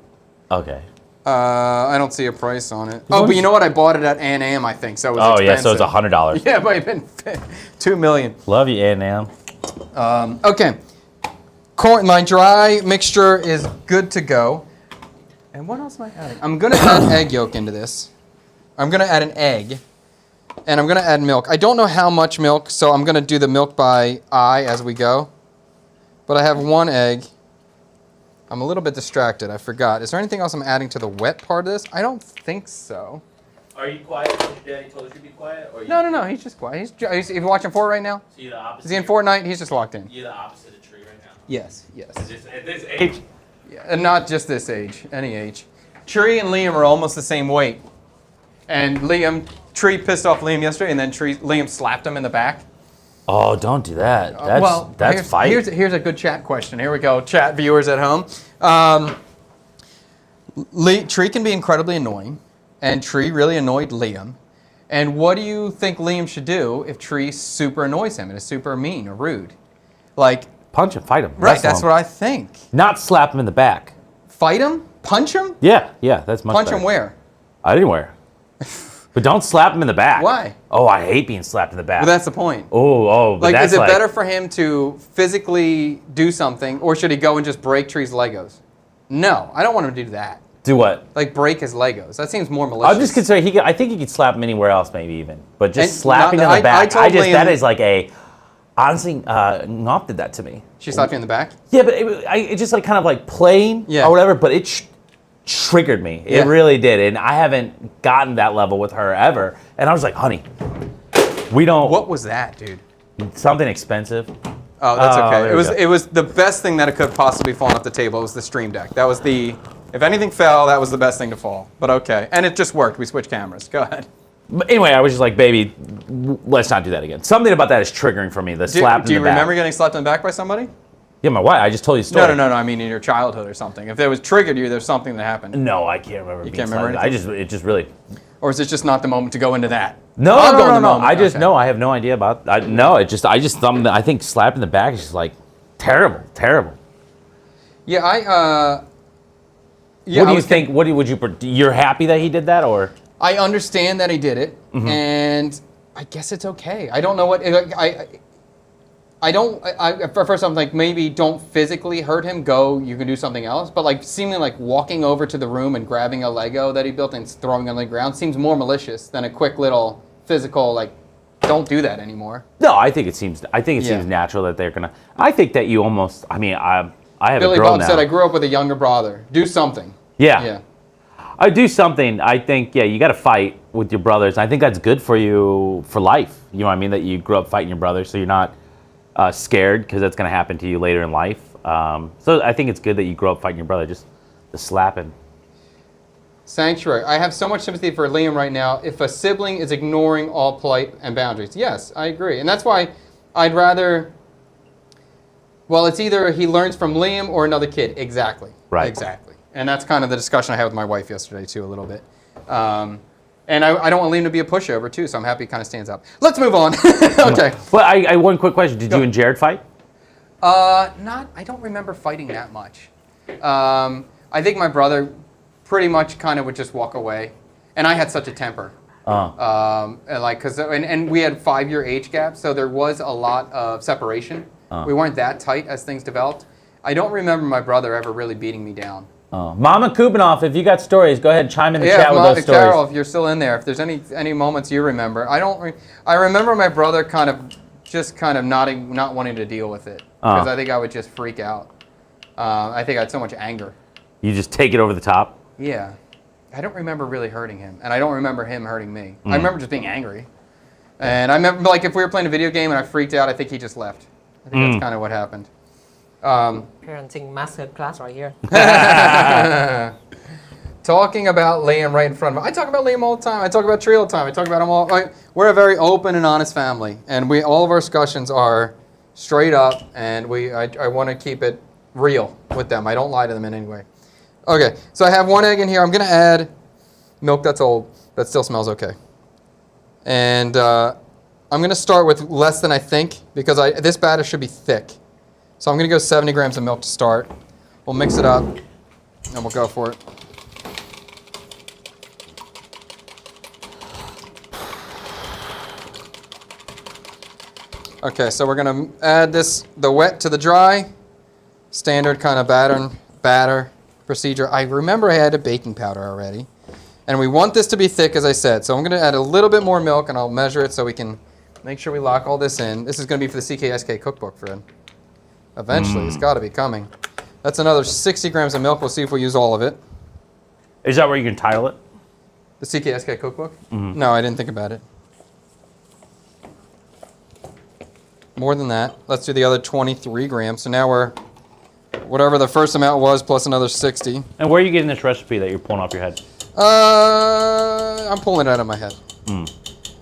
Okay. I don't see a price on it. Oh, but you know what? I bought it at Ann Am, I think. So it was Oh expensive. yeah, so it's $100. Yeah, but it's been $2 million. Love you, Annam. Okay. My dry mixture is good to go. And what else am I adding? I'm going to add egg yolk into this. I'm going to add an egg. And I'm going to add milk. I don't know how much milk, so I'm going to do the milk by eye as we go. But I have one egg. I'm a little bit distracted. I forgot. Is there anything else I'm adding to the wet part of this? I don't think so. Are you quiet because your daddy told you to be quiet? Or No. He's just quiet. Is he watching Fort right now? So you're the opposite. Is he in Fortnite? He's just locked in. You're the opposite of Tree right now. Yes. Just at this age. Yeah, and not just this age, any age. Tree and Liam are almost the same weight. And Tree pissed off Liam yesterday, and then Liam slapped him in the back. Oh, don't do that. That's fight. Here's a good chat question. Here we go, chat viewers at home. Tree can be incredibly annoying, and Tree really annoyed Liam. And what do you think Liam should do if Tree super annoys him and is super mean or rude? Like, punch him, fight him. Right, that's what I think. Not slap him in the back. Fight him? Punch him? Yeah, that's much Punch better. him where? Anywhere. But don't slap him in the back. Why? Oh, I hate being slapped in the back. Well, that's the point. But Like, that's is it better for him to physically do something, or should he go and just break Tree's Legos? No, I don't want him to do that. Do what? Like break his Legos. That seems more malicious. I'm just concerned. I think he could slap him anywhere else, maybe even. But just And slapping in the back. Liam, That is like a. Honestly, Ngop did that to me. She slapped you in the back? Yeah, but it just like kind of like playing or whatever. But it triggered me. It really did, and I haven't gotten that level with her ever. And I was like, honey, we don't. What was that, dude? Something expensive. Oh, that's okay. There It was the best thing that could possibly fall off the table. It was the Stream Deck. That was the. If anything fell, that was the best thing to fall. But okay, and it just worked. We switched cameras. Go ahead. But anyway, I was just like, baby, let's not do that again. Something about that is triggering for me. The slap in the back. Do you remember getting slapped in the back by somebody? Yeah, my wife. I just told you a story. No. I mean, in your childhood or something. If it was triggered you, there's something that happened. No, I can't remember. You can't remember anything? It just really. Or is it just not the moment to go into that? No. I just Okay. know. I have no idea about. I just something. I think slapping the back is just like terrible. Yeah, what do you think? You're happy that he did that, or? I understand that he did it, and I guess it's okay. I don't know what first I'm like, maybe don't physically hurt him. You can do something else. But like seemingly like walking over to the room and grabbing a Lego that he built and throwing it on the ground seems more malicious than a quick little physical like, don't do that anymore. No, I think it seems natural that they're gonna. I think that you almost. I mean, I have Billy a girl Bob now. said, I grew up with a younger brother. Do something. Yeah. I do something. I think, you got to fight with your brothers. I think that's good for you for life. You know what I mean? That you grew up fighting your brothers, so you're not scared because that's going to happen to you later in life. So I think it's good that you grew up fighting your brother. Just the slapping. Sanctuary. I have so much sympathy for Liam right now. If a sibling is ignoring all polite and boundaries. Yes, I agree. And that's why I'd rather... Well, it's either he learns from Liam or another kid. Exactly. Right. Exactly. And that's kind of the discussion I had with my wife yesterday, too, a little bit. And I don't want Liam to be a pushover, too, so I'm happy he kind of stands up. Let's move on. Okay. But I one quick question. Did you and Jared fight? I don't remember fighting that much. I think my brother pretty much kind of would just walk away. And I had such a temper. And we had 5-year age gap, so there was a lot of separation. We weren't that tight as things developed. I don't remember my brother ever really beating me down. Mama Kubanoff, if you got stories, go ahead and chime in the chat with those stories. Carol, if you're still in there, if there's any moments you remember. I remember my brother kind of not wanting to deal with it. Because I think I would just freak out. I think I had so much anger. You just take it over the top? Yeah. I don't remember really hurting him. And I don't remember him hurting me. I remember just being angry. And I remember, like, if we were playing a video game and I freaked out, I think he just left. I think that's kind of what happened. Parenting master class right here. Talking about Liam right in front of him. I talk about Liam all the time. I talk about Tree all the time. I talk about him all. We're a very open and honest family, and all of our discussions are straight up, and I want to keep it real with them. I don't lie to them in any way. Okay, so I have 1 egg in here. I'm going to add milk that's old. That still smells okay. And I'm going to start with less than I think, because this batter should be thick. So I'm going to go 70 grams of milk to start. We'll mix it up, and we'll go for it. Okay, so we're going to add the wet to the dry. Standard kind of batter procedure. I remember I had a baking powder already. And we want this to be thick, as I said. So I'm going to add a little bit more milk, and I'll measure it so we can make sure we lock all this in. This is going to be for the CKSK cookbook, Fred. Eventually, it's got to be coming. That's another 60 grams of milk. We'll see if we use all of it. Is that where you can tile it? The CKSK cookbook? No, I didn't think about it. More than that. Let's do the other 23 grams. So now we're, whatever the first amount was, plus another 60. And where are you getting this recipe that you're pulling off your head? I'm pulling it out of my head.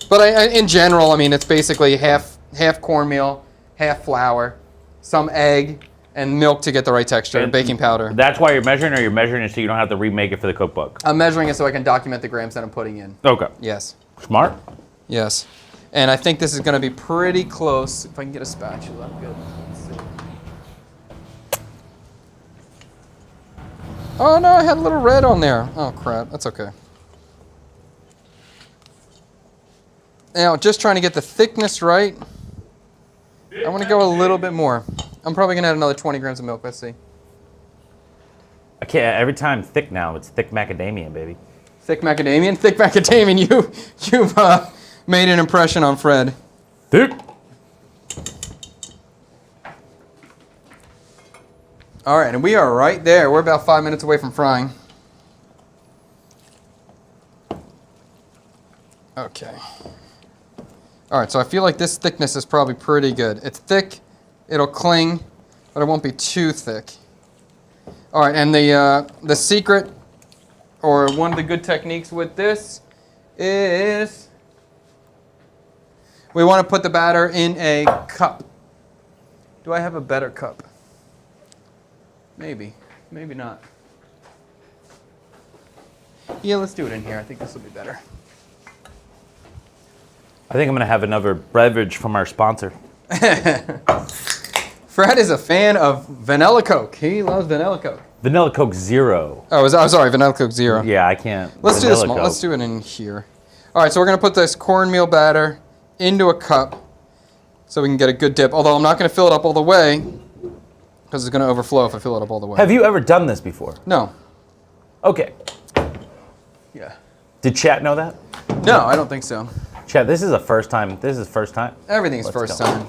But in general, I mean, it's basically half cornmeal, half flour, some egg, and milk to get the right texture, and baking powder. That's why you're measuring, or you're measuring it so you don't have to remake it for the cookbook? I'm measuring it so I can document the grams that I'm putting in. Okay. Yes. Smart. Yes. And I think this is going to be pretty close. If I can get a spatula, good. Let's see. Oh no, I had a little red on there. Oh crap, that's okay. Now, just trying to get the thickness right. I want to go a little bit more. I'm probably going to add another 20 grams of milk. Let's see. I can't. Every time thick now, it's thick macadamia, baby. Thick macadamia? Thick macadamia. You've made an impression on Fred. Thick. All right, and we are right there. We're about 5 minutes away from frying. Okay. All right, so I feel like this thickness is probably pretty good. It's thick, it'll cling, but it won't be too thick. All right, and the secret, or one of the good techniques with this is we want to put the batter in a cup. Do I have a better cup? Maybe, maybe not. Yeah, let's do it in here. I think this will be better. I think I'm going to have another beverage from our sponsor. Fred is a fan of vanilla Coke. He loves vanilla Coke. Vanilla Coke Zero. Oh, I'm sorry, vanilla Coke Zero. Yeah, I can't. Let's do this Vanilla one. Coke. Let's do it in here. All right, so we're going to put this cornmeal batter into a cup so we can get a good dip. Although I'm not going to fill it up all the way because it's going to overflow if I fill it up all the way. Have you ever done this before? No. Okay. Yeah. Did chat know that? No, I don't think so. Chat, this is the first time. This is first time. Everything's Let's first go. time.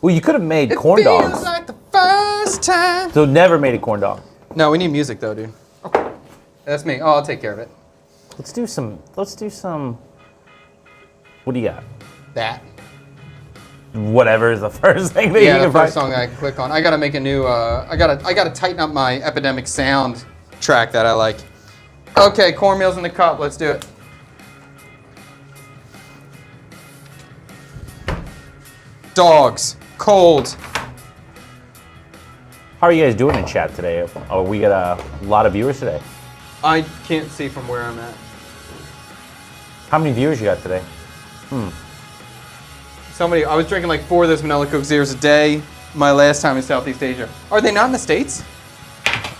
Well, you could have made corn dogs. Feels like the first time. So never made a corn dog. No, we need music though, dude. That's me. Oh, I'll take care of it. Let's do some. What do you got? That. Whatever is the first thing that you Yeah, can the first find. song that I click on. I gotta make a new. I gotta tighten up my Epidemic Sound track that I like. Okay, cornmeal's in the cup. Let's do it. Dogs, cold. How are you guys doing in chat today? Oh, we got a lot of viewers today. I can't see from where I'm at. How many viewers you got today? Somebody, I was drinking like 4 of those vanilla Coke Zeros a day. My last time in Southeast Asia. Are they not in the States?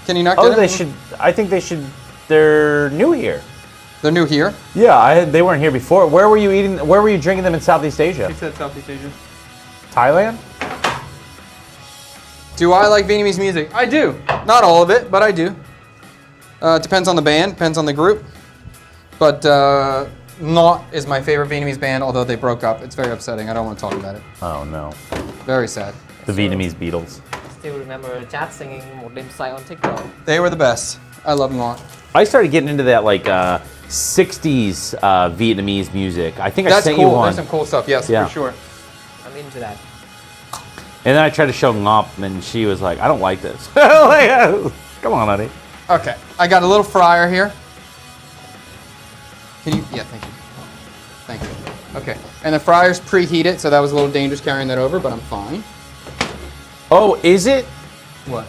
Can you not get Oh, them? they should. I think they should. They're new here. They're new here? Yeah, they weren't here before. Where were you eating? Where were you drinking them in Southeast Asia? She said Southeast Asia. Thailand? Do I like Vietnamese music? I do. Not all of it, but I do. Depends on the band, depends on the group. But Not is my favorite Vietnamese band, although they broke up. It's very upsetting. I don't want to talk about it. Oh no. Very sad. The Vietnamese Beatles. Still remember Chad singing Một đêm say on TikTok. They were the best. I love them a lot. I started getting into that like 60s Vietnamese music. I think I That's sent cool. you one. There's some cool stuff. Yes, Yeah. for sure. I'm into that. And then I tried to show Ngop, and she was like, I don't like this. Like, come on, honey. Okay, I got a little fryer here. Can you? Yeah, thank you. Thank you. Okay, and the fryer's preheated, so that was a little dangerous carrying that over, but I'm fine. Oh, is it? What?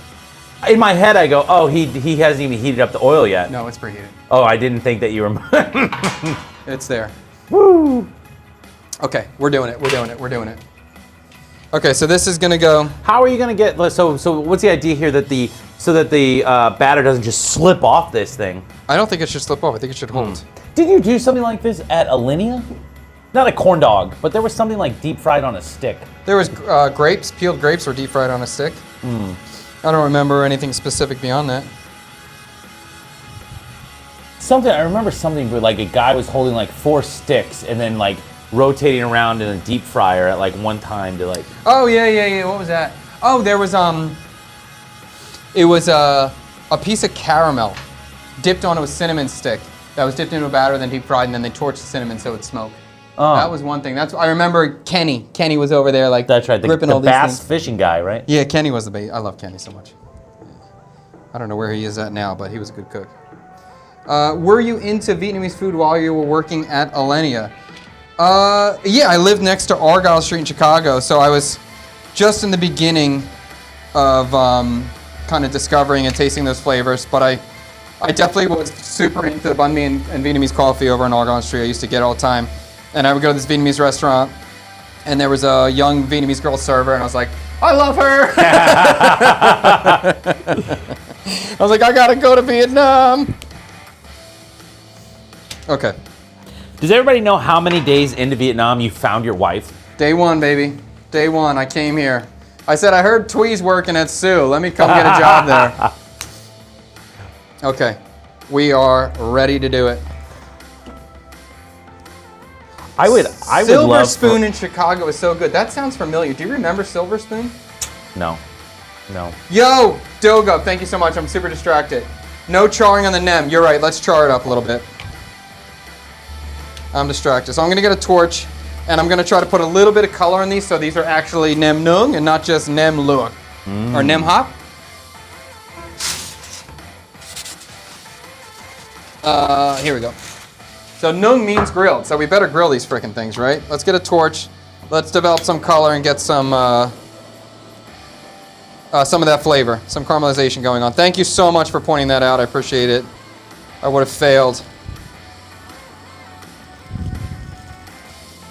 In my head, I go, oh, he hasn't even heated up the oil yet. No, it's preheated. Oh, I didn't think that you were. It's there. Woo! Okay, we're doing it. We're doing it. We're doing it. Okay, so this is gonna go. How are you gonna get? So what's the idea here that the batter doesn't just slip off this thing? I don't think it should slip off. I think it should hold. Did you do something like this at Alinea? Not a corn dog, but there was something like deep fried on a stick. There was grapes, peeled grapes, were deep fried on a stick. I don't remember anything specific beyond that. I remember something where like a guy was holding like 4 sticks and then like rotating around in a deep fryer at like one time to like. Oh yeah. What was that? Oh, there was It was a piece of caramel dipped onto a cinnamon stick that was dipped into a batter, then deep fried, and then they torched the cinnamon so it'd smoke. Oh. That was one thing. I remember Kenny. Kenny was over there like That's right. gripping The all these bass things. fishing guy, right? Yeah, Kenny was the bait. I love Kenny so much. I don't know where he is at now, but he was a good cook. Were you into Vietnamese food while you were working at Alenia? Yeah, I lived next to Argyle Street in Chicago, so I was just in the beginning of kind of discovering and tasting those flavors, but I definitely was super into banh mi and Vietnamese coffee over on Argyle Street. I used to get it all the time. And I would go to this Vietnamese restaurant, and there was a young Vietnamese girl server, and I was like, I love her! I was like, I gotta go to Vietnam! Okay. Does everybody know how many days into Vietnam you found your wife? Day one, baby. Day one, I came here. I said, I heard Twee's working at Sue. Let me come get a job there. Okay. We are ready to do it. I would Silver love Spoon in Chicago is so good. That sounds familiar. Do you remember Silver Spoon? No. Yo, Doga, thank you so much. I'm super distracted. No charring on the nem. You're right. Let's char it up a little bit. I'm distracted. So I'm going to get a torch, and I'm going to try to put a little bit of color in these so these are actually nem nung and not just nem luộc or nem hop. Here we go. So nung means grilled, so we better grill these frickin' things, right? Let's get a torch. Let's develop some color and get some of that flavor, some caramelization going on. Thank you so much for pointing that out. I appreciate it. I would have failed.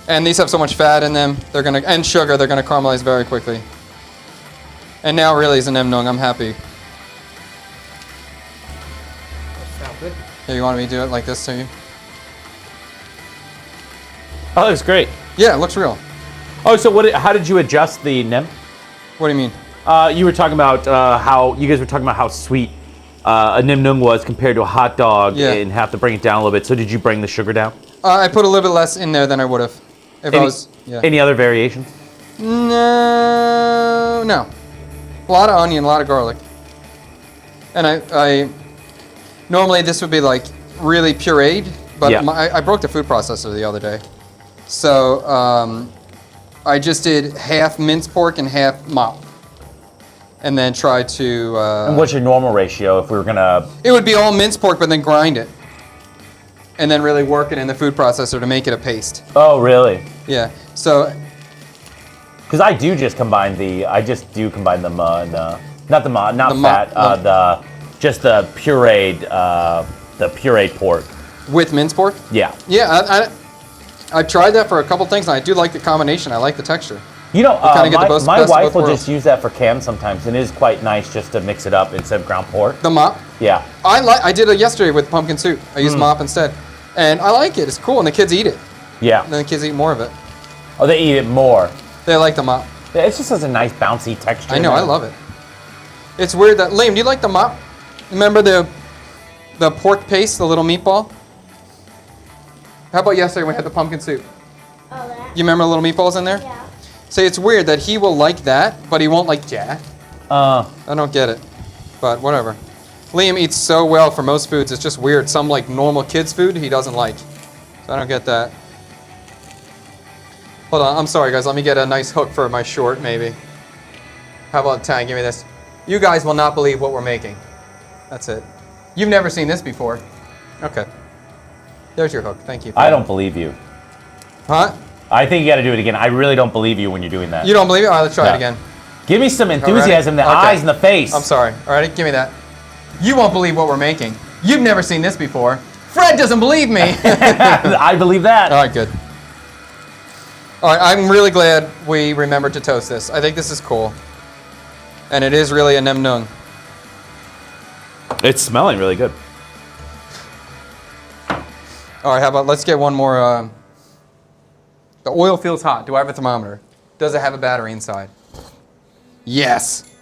And these have so much fat in them. And sugar. They're gonna caramelize very quickly. And now really is an nem nung. I'm happy. Sounds good. Here, you want me to do it like this to you? Oh, that's great. Yeah, it looks real. Oh, so how did you adjust the nem? What do you mean? You were talking about how you guys were talking about how sweet a nem nung was compared to a hot dog, Yeah. and have to bring it down a little bit. So did you bring the sugar down? I put a little bit less in there than I would have if I was. Yeah. Any other variations? No. A lot of onion, a lot of garlic. And I normally this would be like really pureed, but Yeah. I broke the food processor the other day. So I just did half minced pork and half mop. And then tried to... And what's your normal ratio if we were gonna... It would be all minced pork, but then grind it. And then really work it in the food processor to make it a paste. Oh, really? Yeah. So... Because I do just combine the... not the pureed pork. With minced pork? Yeah. Yeah, I tried that for a couple things, and I do like the combination. I like the texture. You know, kinda get the my best wife of both will worlds. just use that for cam sometimes, and it is quite nice just to mix it up instead of ground pork. The mop? Yeah. I did it yesterday with pumpkin soup. I used mop instead. And I like it. It's cool, and the kids eat it. Yeah. And then the kids eat more of it. Oh, they eat it more. They like the mop. Yeah, it's just has a nice bouncy texture. I know, I love it. It's weird that... Liam, do you like the mop? Remember the pork paste, the little meatball? How about yesterday when we had the pumpkin soup? Oh, that? You remember the little meatballs in there? Yeah. See, it's weird that he will like that, but he won't like Jack. I don't get it, but whatever. Liam eats so well for most foods, it's just weird. Some like normal kids' food he doesn't like. So I don't get that. Hold on, I'm sorry guys, let me get a nice hook for my short maybe. How about Ty, give me this. You guys will not believe what we're making. That's it. You've never seen this before. Okay. There's your hook, thank you. I don't believe you. Huh? I think you got to do it again. I really don't believe you when you're doing that. You don't believe it? All right, let's try No. it again. Give me some enthusiasm, the Okay. eyes and the face. I'm sorry. All right, give me that. You won't believe what we're making. You've never seen this before. Fred doesn't believe me. I believe that. All right, good. All right, I'm really glad we remembered to toast this. I think this is cool. And it is really a nem nung. It's smelling really good. All right, how about let's get one more. The oil feels hot. Do I have a thermometer? Does it have a battery inside? Yes.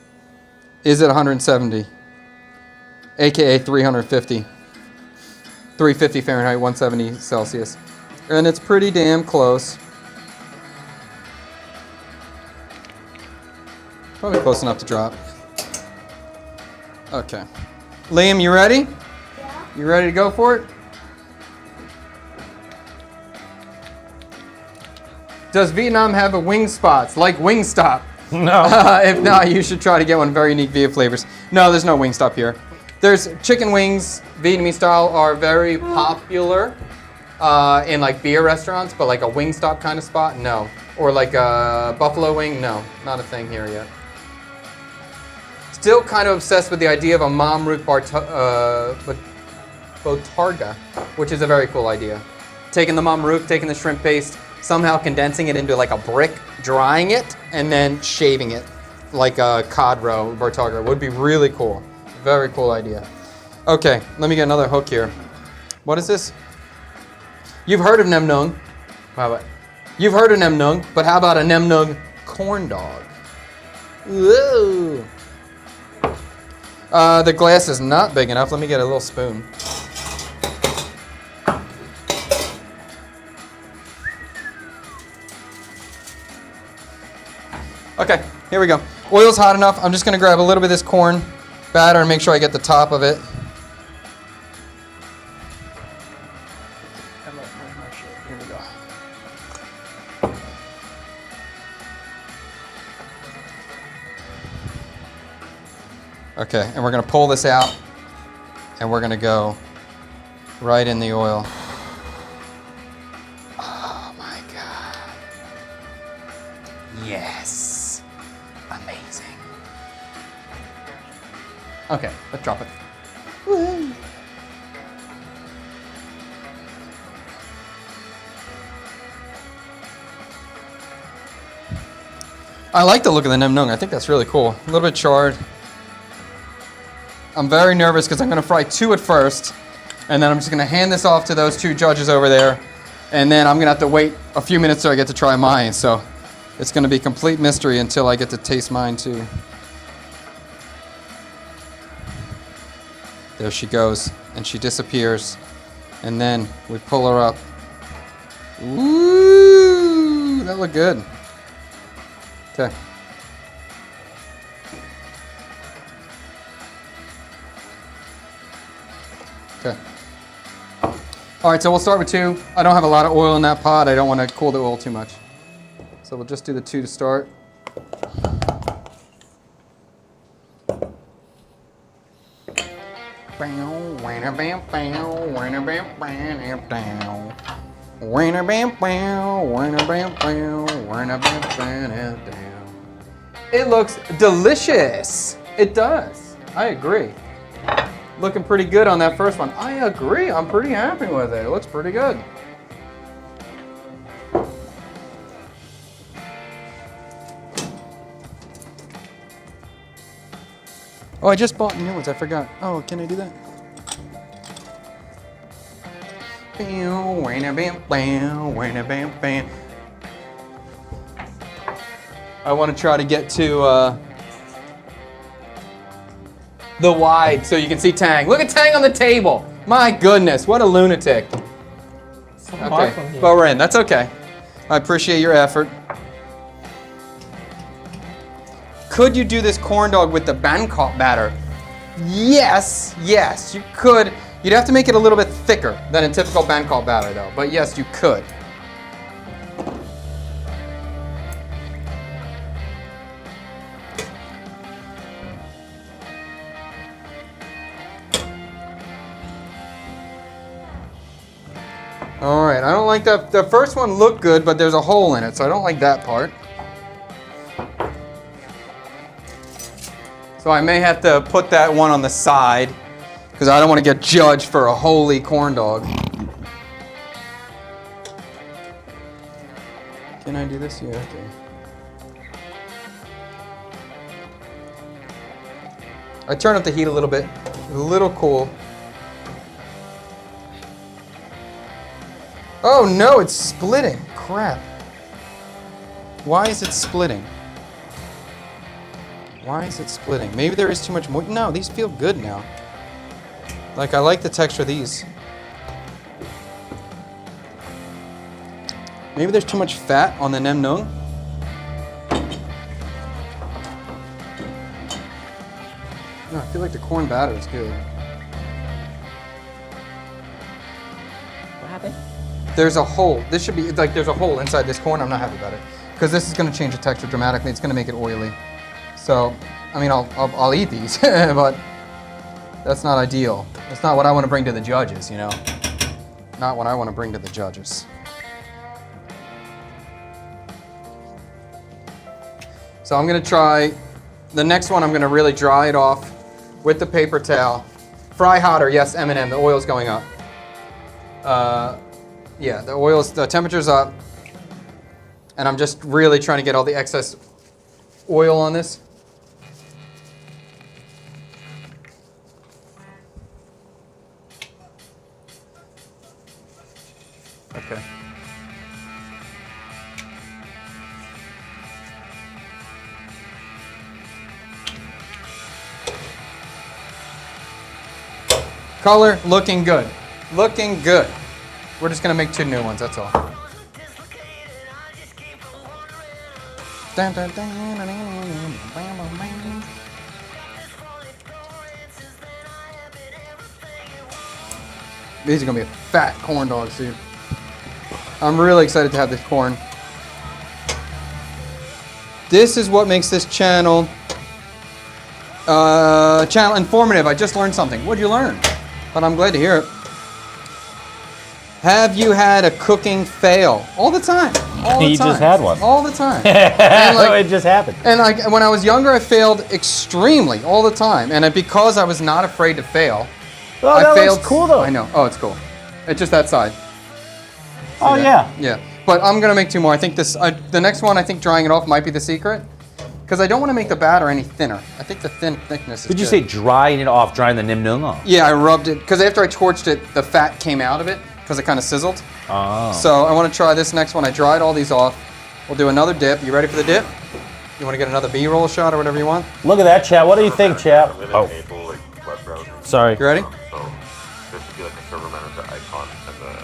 Is it 170? AKA 350. 350 Fahrenheit, 170 Celsius. And it's pretty damn close. Probably close enough to drop. Okay. Liam, you ready? Yeah. You ready to go for it? Does Vietnam have a wing spots like Wingstop? No. If not, you should try to get one. Very unique Viet flavors. No, there's no Wingstop here. There's chicken wings, Vietnamese style, are very popular in like beer restaurants, but like a Wingstop kind of spot, no. Or like a buffalo wing, no, not a thing here yet. Still kind of obsessed with the idea of a mom root botarga, which is a very cool idea. Taking the mom root, taking the shrimp paste, somehow condensing it into like a brick, drying it, and then shaving it like a cod roe botarga would be really cool. Very cool idea. Okay, let me get another hook here. What is this? You've heard of nem nung. You've heard of nem nung, but how about a nem nung corn dog? Whoa. The glass is not big enough. Let me get a little spoon. Okay, here we go. Oil's hot enough. I'm just gonna grab a little bit of this corn batter and make sure I get the top of it. Here we go. Okay, and we're gonna pull this out and we're gonna go right in the oil. Oh my God. Yes. Amazing. Okay, let's drop it. Woo. I like the look of the nem nung. I think that's really cool. A little bit charred. I'm very nervous because I'm going to fry 2 at first, and then I'm just going to hand this off to those 2 judges over there, and then I'm going to have to wait a few minutes till I get to try mine. So it's going to be complete mystery until I get to taste mine too. There she goes, and she disappears, and then we pull her up. Ooh, that looked good. Okay. Okay. All right, so we'll start with 2. I don't have a lot of oil in that pot. I don't want to cool the oil too much. So we'll just do the 2 to start. It looks delicious. It does. I agree. Looking pretty good on that first one. I agree. I'm pretty happy with it. It looks pretty good. Oh, I just bought new ones. I forgot. Oh, can I do that? I want to try to get to the wide so you can see Tang. Look at Tang on the table. My goodness, what a lunatic. Okay, but we're in. That's okay. I appreciate your effort. Could you do this corn dog with the Bangkok batter? Yes, yes, you could. You'd have to make it a little bit thicker than a typical Bangkok batter though, but yes, you could. All right, I don't like that. The first one looked good, but there's a hole in it, so I don't like that part. So I may have to put that one on the side because I don't want to get judged for a holy corn dog. Can I do this? Yeah, okay. I turn up the heat a little bit. A little cool. Oh no, it's splitting. Crap. Why is it splitting? Why is it splitting? Maybe there is too much moisture. No, these feel good now. Like, I like the texture of these. Maybe there's too much fat on the nem nung. No, it feels feel like the corn batter is good. What happened? There's a hole. This should be like there's a hole inside this corn. I'm not happy about it because this is going to change the texture dramatically. It's going to make it oily. So, I mean, I'll eat these, but that's not ideal. That's not what I want to bring to the judges, you know. Not what I want to bring to the judges. So I'm going to try the next one. I'm going to really dry it off with the paper towel. Fry hotter, yes, M&M. The oil's going up. Yeah, the temperature's up, and I'm just really trying to get all the excess oil on this. Okay. Color looking good. Looking good. We're just gonna make 2 new ones, that's all. These are gonna be fat corn dogs, dude. I'm really excited to have this corn. This is what makes this channel informative. I just learned something. What'd you learn? But I'm glad to hear it. Have you had a cooking fail? All the time. All the You time. just had one. All the time. And It just happened. And like when I was younger, I failed extremely all the time. And because I was not afraid to fail, Oh, I that failed. looks cool though. I know. Oh, it's cool. It's just that side. Oh See yeah. that? Yeah. But I'm gonna make 2 more. I think the next one, I think drying it off might be the secret, because I don't want to make the batter any thinner. I think the thickness is Did you good. say drying it off, drying the nim nung off? Yeah, I rubbed it because after I torched it, the fat came out of it because it kind of sizzled. Oh. So I want to try this next one. I dried all these off. We'll do another dip. You ready for the dip? You want to get another B-roll shot or whatever you want? Look at that, chat. What do you think, chat? Oh, sorry. You ready? So there should be like a server manager icon and the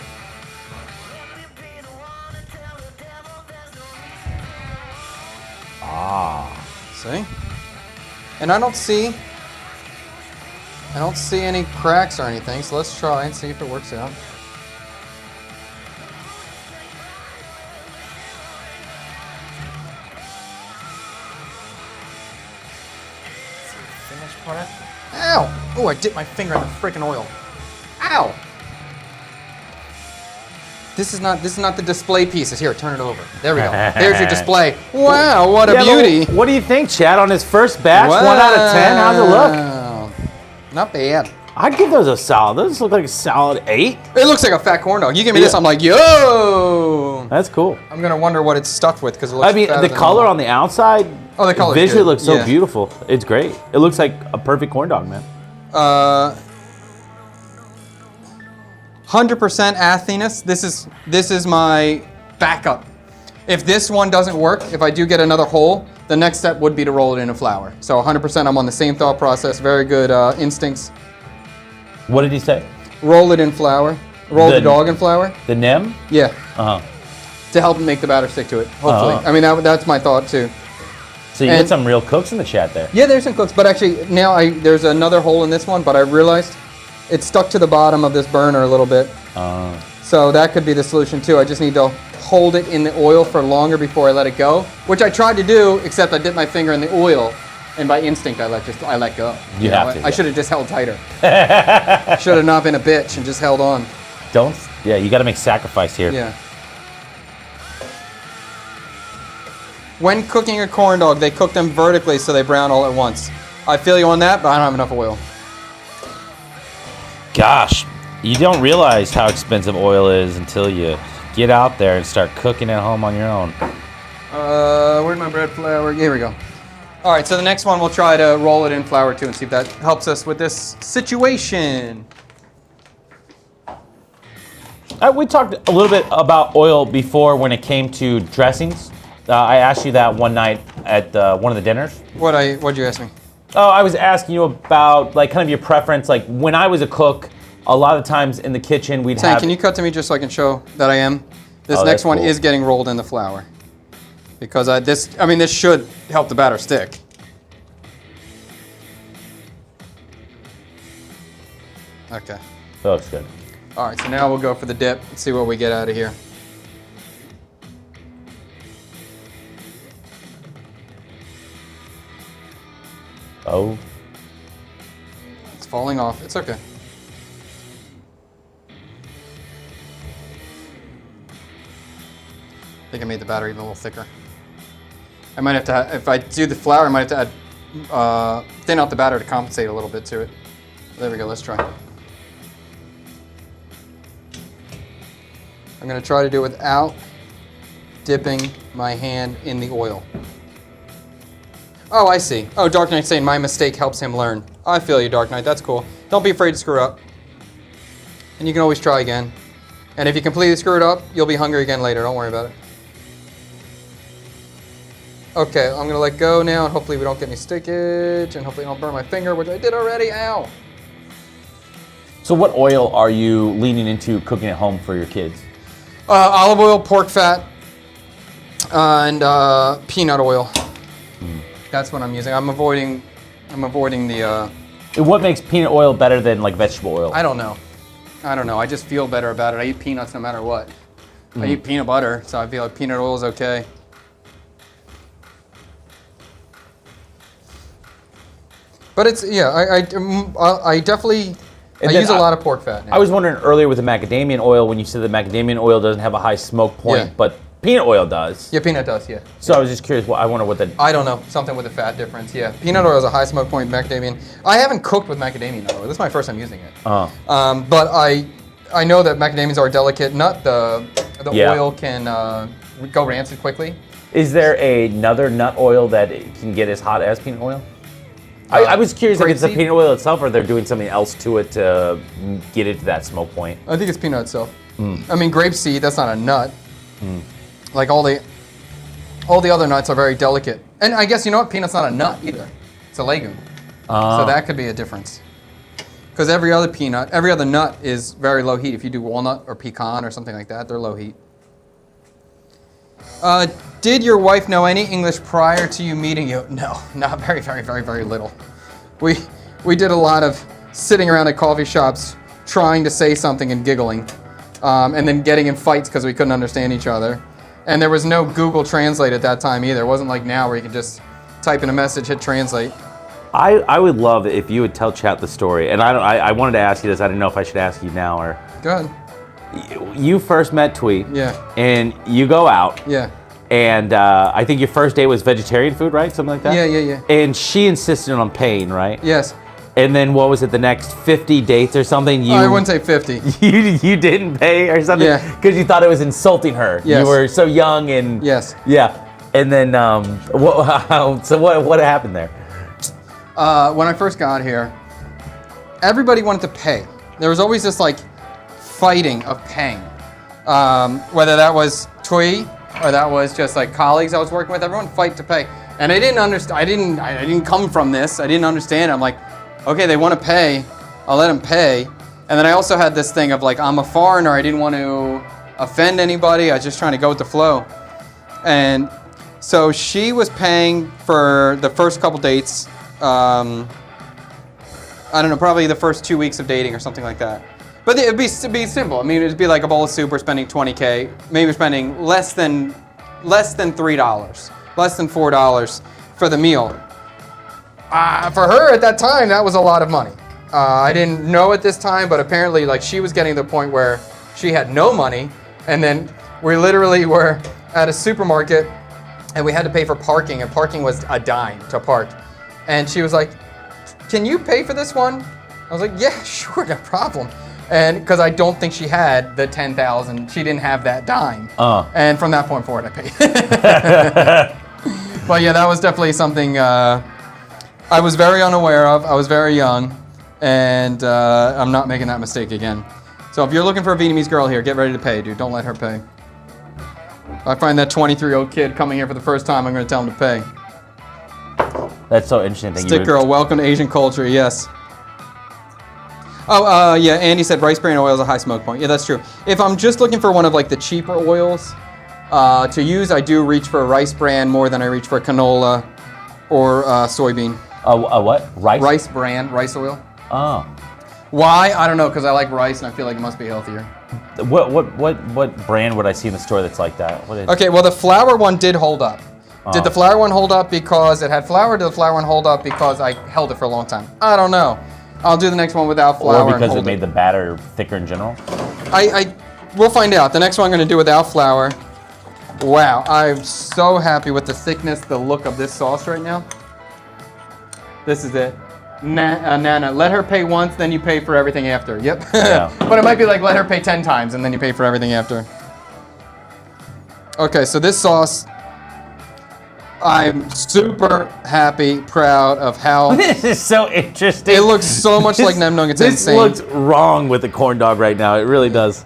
See? And I don't see any cracks or anything. So let's try and see if it works out. Finished product. Ow! Oh, I dipped my finger in the freaking oil. Ow! This is not the display pieces. Here, turn it over. There we go. There's your display. Wow, what a Yeah, but beauty. what do you think, chat, on his first batch? 1 out of 10. How's it look? Wow. Not bad. I'd give those a solid. Those look like a solid 8. It looks like a fat corn dog. You give me this, Yeah. I'm like, yo! That's cool. I'm gonna wonder what it's stuffed with because it looks I mean, fatter the than color normal. on the outside Oh, the color visually good. looks so Yeah. beautiful. It's great. It looks like a perfect corn dog, man. 100% Athenas. This is my backup. If this one doesn't work, if I do get another hole, the next step would be to roll it in a flour. So 100% I'm on the same thought process. Very good instincts. What did he say? Roll it in flour. Roll the The- dog in flour. The nim? Yeah, Uh huh. to help make the batter stick to it. Hopefully. Oh. I mean that's my thought too. So you And- get some real cooks in the chat there. Yeah, there's some cooks, but actually now there's another hole in this one, but I realized it's stuck to the bottom of this burner a little bit. So that could be the solution too. I just need to hold it in the oil for longer before I let it go, which I tried to do, except I dipped my finger in the oil, and by instinct I let go. You have to, I yeah. should have just held tighter. Should have not been a bitch and just held on. Yeah, you got to make sacrifice here. Yeah. When cooking a corn dog, they cook them vertically so they brown all at once. I feel you on that, but I don't have enough oil. Gosh, you don't realize how expensive oil is until you get out there and start cooking at home on your own. Where's my bread flour? Here we go. All right, so the next one we'll try to roll it in flour too and see if that helps us with this situation. We talked a little bit about oil before when it came to dressings. I asked you that one night at one of the dinners. What'd you ask me? Oh, I was asking you about like kind of your preference. Like when I was a cook, a lot of times in the kitchen we'd Sam, have. can you cut to me just so I can show that I am? This Oh, next that's one cool. is getting rolled in the flour. Because this should help the batter stick. Okay. That looks good. All right, so now we'll go for the dip and see what we get out of here. Oh. It's falling off. It's okay. I think I made the batter even a little thicker. I might have to, if I do the flour, I might have to add, thin out the batter to compensate a little bit to it. There we go, let's try. I'm gonna try to do it without dipping my hand in the oil. Oh, I see. Oh, Dark Knight's saying my mistake helps him learn. I feel you, Dark Knight, that's cool. Don't be afraid to screw up. And you can always try again. And if you completely screw it up, you'll be hungry again later, don't worry about it. Okay, I'm gonna let go now, and hopefully we don't get any stickage, and hopefully I don't burn my finger, which I did already, ow! So what oil are you leaning into cooking at home for your kids? Olive oil, pork fat, and peanut oil. That's what I'm using. I'm avoiding the, What makes peanut oil better than like vegetable oil? I don't know. I just feel better about it. I eat peanuts no matter what. I eat peanut butter, so I feel like peanut oil is okay. But it's, yeah, I definitely, I use a lot of pork fat now. I was wondering earlier with the macadamia oil, when you said the macadamia oil doesn't have a high smoke point, but peanut oil does. Yeah, peanut does, yeah. So I was just curious, I wonder what the... I don't know, something with the fat difference, yeah. Peanut oil is a high smoke point, macadamia. I haven't cooked with macadamia oil. This is my first time using it. But I know that macadamias are a delicate nut. The oil can go rancid quickly. Is there another nut oil that can get as hot as peanut oil? I was curious if it's the peanut oil itself or they're doing something else to it to get it to that smoke point. I think it's peanut itself. I mean, grapeseed, that's not a nut. Like all the other nuts are very delicate. And I guess, you know what, peanut's not a nut either. It's a legume. So that could be a difference. Because every other nut is very low heat. If you do walnut or pecan or something like that, they're low heat. Did your wife know any English prior to you meeting you? No, not very, very, very, very little. We did a lot of sitting around at coffee shops trying to say something and giggling, and then getting in fights because we couldn't understand each other. And there was no Google Translate at that time either. It wasn't like now where you can just type in a message, hit translate. I would love it if you would tell chat the story. And I wanted to ask you this. I didn't know if I should ask you now or... Go ahead. You first met Twee. Yeah. And you go out. Yeah. And I think your first date was vegetarian food, right? Something like that? Yeah. And she insisted on paying, right? Yes. And then what was it, the next 50 dates or something? I wouldn't say 50. You didn't pay or something? Yeah. Because you thought it was insulting her. Yes. You were so young and... Yes. Yeah. And then, what happened there? When I first got here, everybody wanted to pay. There was always this like fighting of paying. Whether that was Twee or that was just like colleagues I was working with, everyone fight to pay. And I didn't understand, I didn't come from this, I didn't understand. I'm like, okay, they want to pay, I'll let them pay. And then I also had this thing of like, I'm a foreigner, I didn't want to offend anybody, I was just trying to go with the flow. And so she was paying for the first couple dates, I don't know, probably the first 2 weeks of dating or something like that. But it'd be simple. I mean, it'd be like a bowl of soup. We're spending $20K. Maybe we're spending less than $3, less than $4 for the meal. For her at that time, that was a lot of money. I didn't know at this time, but apparently, like, she was getting to the point where she had no money, and then we literally were at a supermarket, and we had to pay for parking, and parking was a dime to park. And she was like, "Can you pay for this one?" I was like, "Yeah, sure, no problem." And because I don't think she had the 10,000, she didn't have that dime. And from that point forward, I paid. But yeah, that was definitely something I was very unaware of. I was very young, and I'm not making that mistake again. So if you're looking for a Vietnamese girl here, get ready to pay, dude. Don't let her pay. If I find that 23-year-old kid coming here for the first time, I'm going to tell him to pay. That's so interesting. Stick girl, welcome to Asian culture, yes. Oh, yeah, Andy said rice bran oil is a high smoke point. Yeah, that's true. If I'm just looking for one of like the cheaper oils to use, I do reach for rice bran more than I reach for canola or soybean. A what? Rice? Rice bran, rice oil. Oh. Why? I don't know, because I like rice and I feel like it must be healthier. What brand would I see in the store that's like that? What is Okay, well the flour one did hold up. Did the flour one hold up because it had flour? Or did the flour one hold up because I held it for a long time? I don't know. I'll do the next one without flour. Or because and it made the batter thicker in general? We'll find out. The next one I'm going to do without flour. Wow, I'm so happy with the thickness, the look of this sauce right now. This is it. Nana, let her pay once, then you pay for everything after. Yep. Yeah. But it might be like let her pay 10 times, and then you pay for everything after. Okay, so this sauce, I'm super happy, proud of how... This is so interesting. It looks so much like Nem Nung. It's insane. This looks wrong with the corn dog right now. It really does.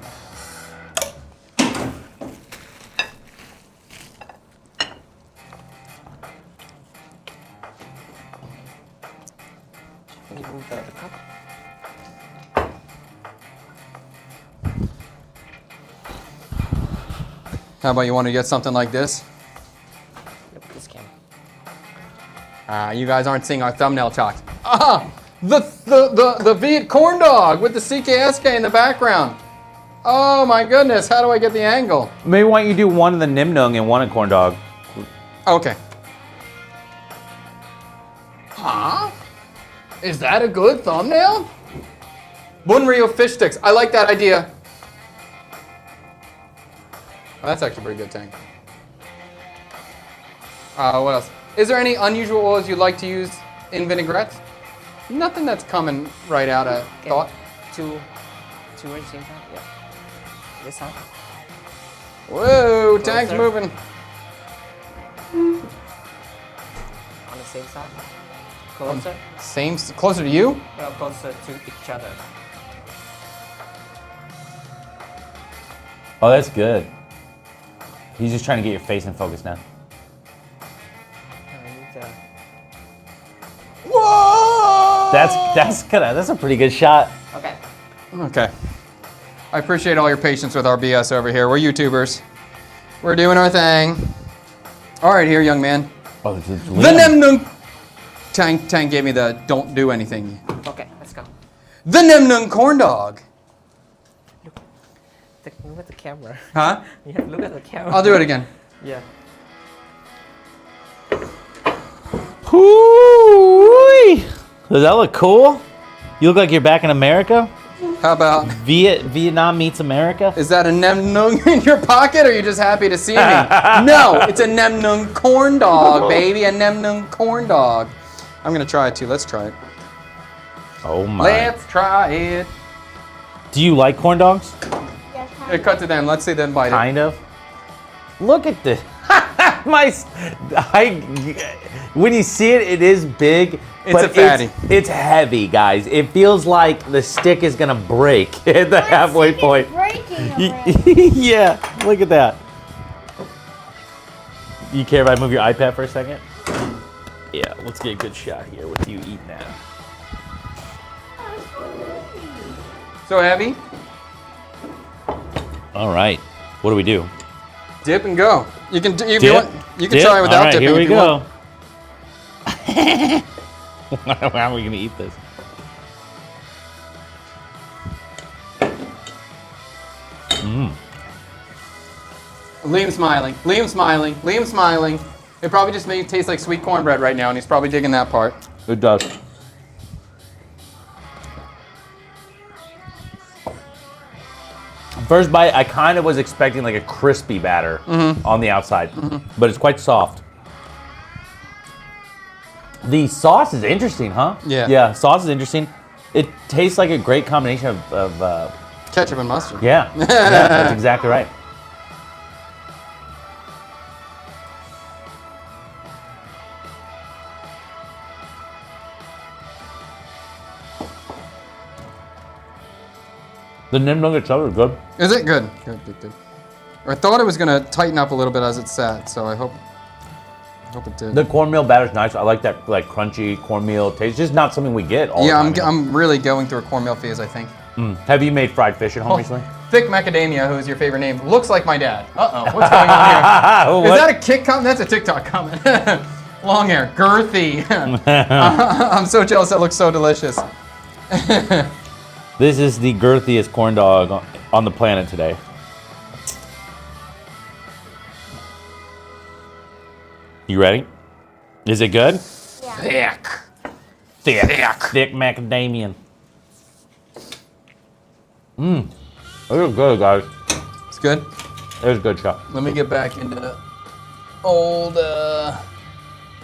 How about you want to get something like this? This camera. You guys aren't seeing our thumbnail shots. The Viet corn dog with the CKSK in the background. Oh my goodness, how do I get the angle? Maybe why don't you do one in the Nem Nung and one in corn dog? Okay. Huh? Is that a good thumbnail? Bunryu fish sticks. I like that idea. Oh, that's actually pretty good, Tank. What else? Is there any unusual oils you like to use in vinaigrettes? Nothing that's coming right out of thought. Two at the same time. Yeah. This side. Whoa, Tank's Closer. moving. On the same side. Closer. Closer to you? Well, closer to each other. Oh, that's good. He's just trying to get your face in focus now. Whoa! That's a pretty good shot. Okay. Okay. I appreciate all your patience with our BS over here. We're YouTubers. We're doing our thing. All right, here, young man. Oh, this is The Nem Nung. Tank gave me the don't do anything. Okay, let's go. The Nem Nung corn dog. Look at the camera. Huh? You have to look at the camera. I'll do it again. Yeah. Hoo-wee. Does that look cool? You look like you're back in America? How about... Vietnam meets America? Is that a Nem Nung in your pocket, or are you just happy to see me? No, it's a Nem Nung corn dog, baby. A Nem Nung corn dog. I'm going to try it, too. Let's try it. Oh, my. Let's try it. Do you like corn dogs? Hey, cut to them. Let's see them bite it. Kind of. Look at this. When you see it, it is big. It's a fatty. It's heavy, guys. It feels like the stick is gonna break at the halfway point. Breaking already. Yeah, look at that. You care if I move your iPad for a second? Yeah, let's get a good shot here with you eating that. So heavy. All right, what do we do? Dip and go. You can Dip? you want, you can Dip? try it without All right, dipping here we if you go. want. How are we gonna eat this? Liam's smiling. Liam's smiling. Liam's smiling. It probably just made it taste like sweet cornbread right now, and he's probably digging that part. It does. First bite, I kind of was expecting like a crispy batter on the outside, but it's quite soft. The sauce is interesting, huh? Yeah. Yeah, sauce is interesting. It tastes like a great combination of Ketchup and mustard. yeah, yeah, that's exactly right. The Nem Nung itself is good. Is it good? Good, good, good. I thought it was gonna tighten up a little bit as it sat, so I hope it did. The cornmeal batter's nice. I like that like crunchy cornmeal taste. It's just not something we get all the time. I'm really going through a cornmeal phase, I think. Have you made fried fish at home recently? Thick Macadamia, who is your favorite name, looks like my dad. Uh-oh, what's going on here? Is that a kick comment? That's a TikTok comment. Long hair, girthy. I'm so jealous, that looks so delicious. This is the girthiest corn dog on the planet today. You ready? Is it good? Yeah. Thick macadamian. Mmm. It was good, guys. It's good. It was good, Chuck. Let me get back into old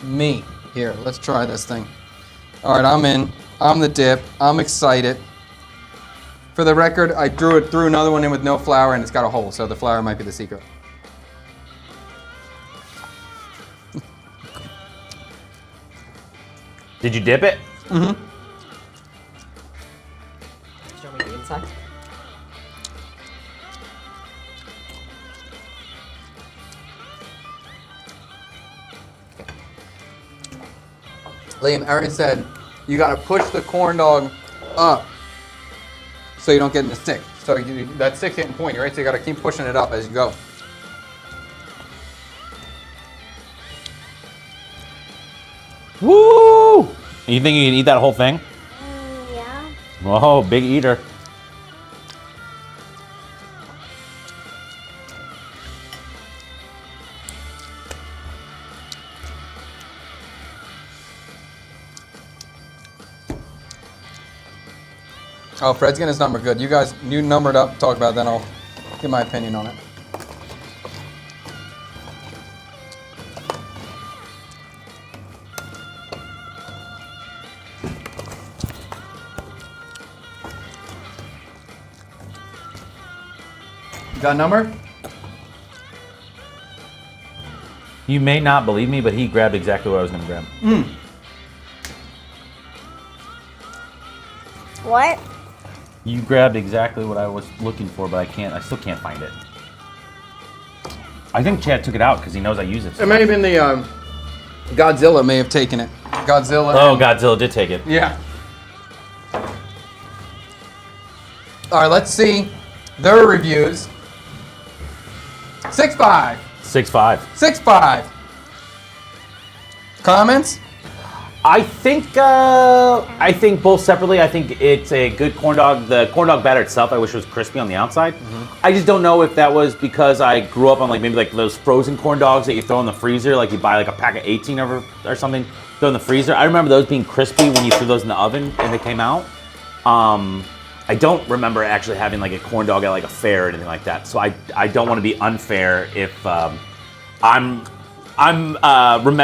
meat. Here, let's try this thing. All right, I'm in. I'm the dip. I'm excited. For the record, I threw another one in with no flour, and it's got a hole, so the flour might be the secret. Did you dip it? Show me the inside. Liam, Aaron said you got to push the corn dog up so you don't get in the stick. So that stick's getting pointy, right? So you got to keep pushing it up as you go. Woo! You think you can eat that whole thing? Yeah. Whoa, big eater. Oh, Fred's getting his number good. You guys, you number it up, talk about it, then I'll give my opinion on it. You got a number? You may not believe me, but he grabbed exactly what I was going to grab. What? You grabbed exactly what I was looking for, but I still can't find it. I think Chad took it out because he knows I use it. It may have been the Godzilla may have taken it. Godzilla. Oh, Godzilla did take it. Yeah. All right, let's see their reviews. 6.5. 6.5. 6.5. Comments? I think both separately. I think it's a good corn dog. The corn dog batter itself, I wish it was crispy on the outside. I just don't know if that was because I grew up on maybe those frozen corn dogs that you throw in the freezer, like you buy like a pack of 18 or something, throw in the freezer. I remember those being crispy when you threw those in the oven and they came out. I don't remember actually having like a corn dog at like a fair or anything like that. So I don't want to be unfair if I'm remembering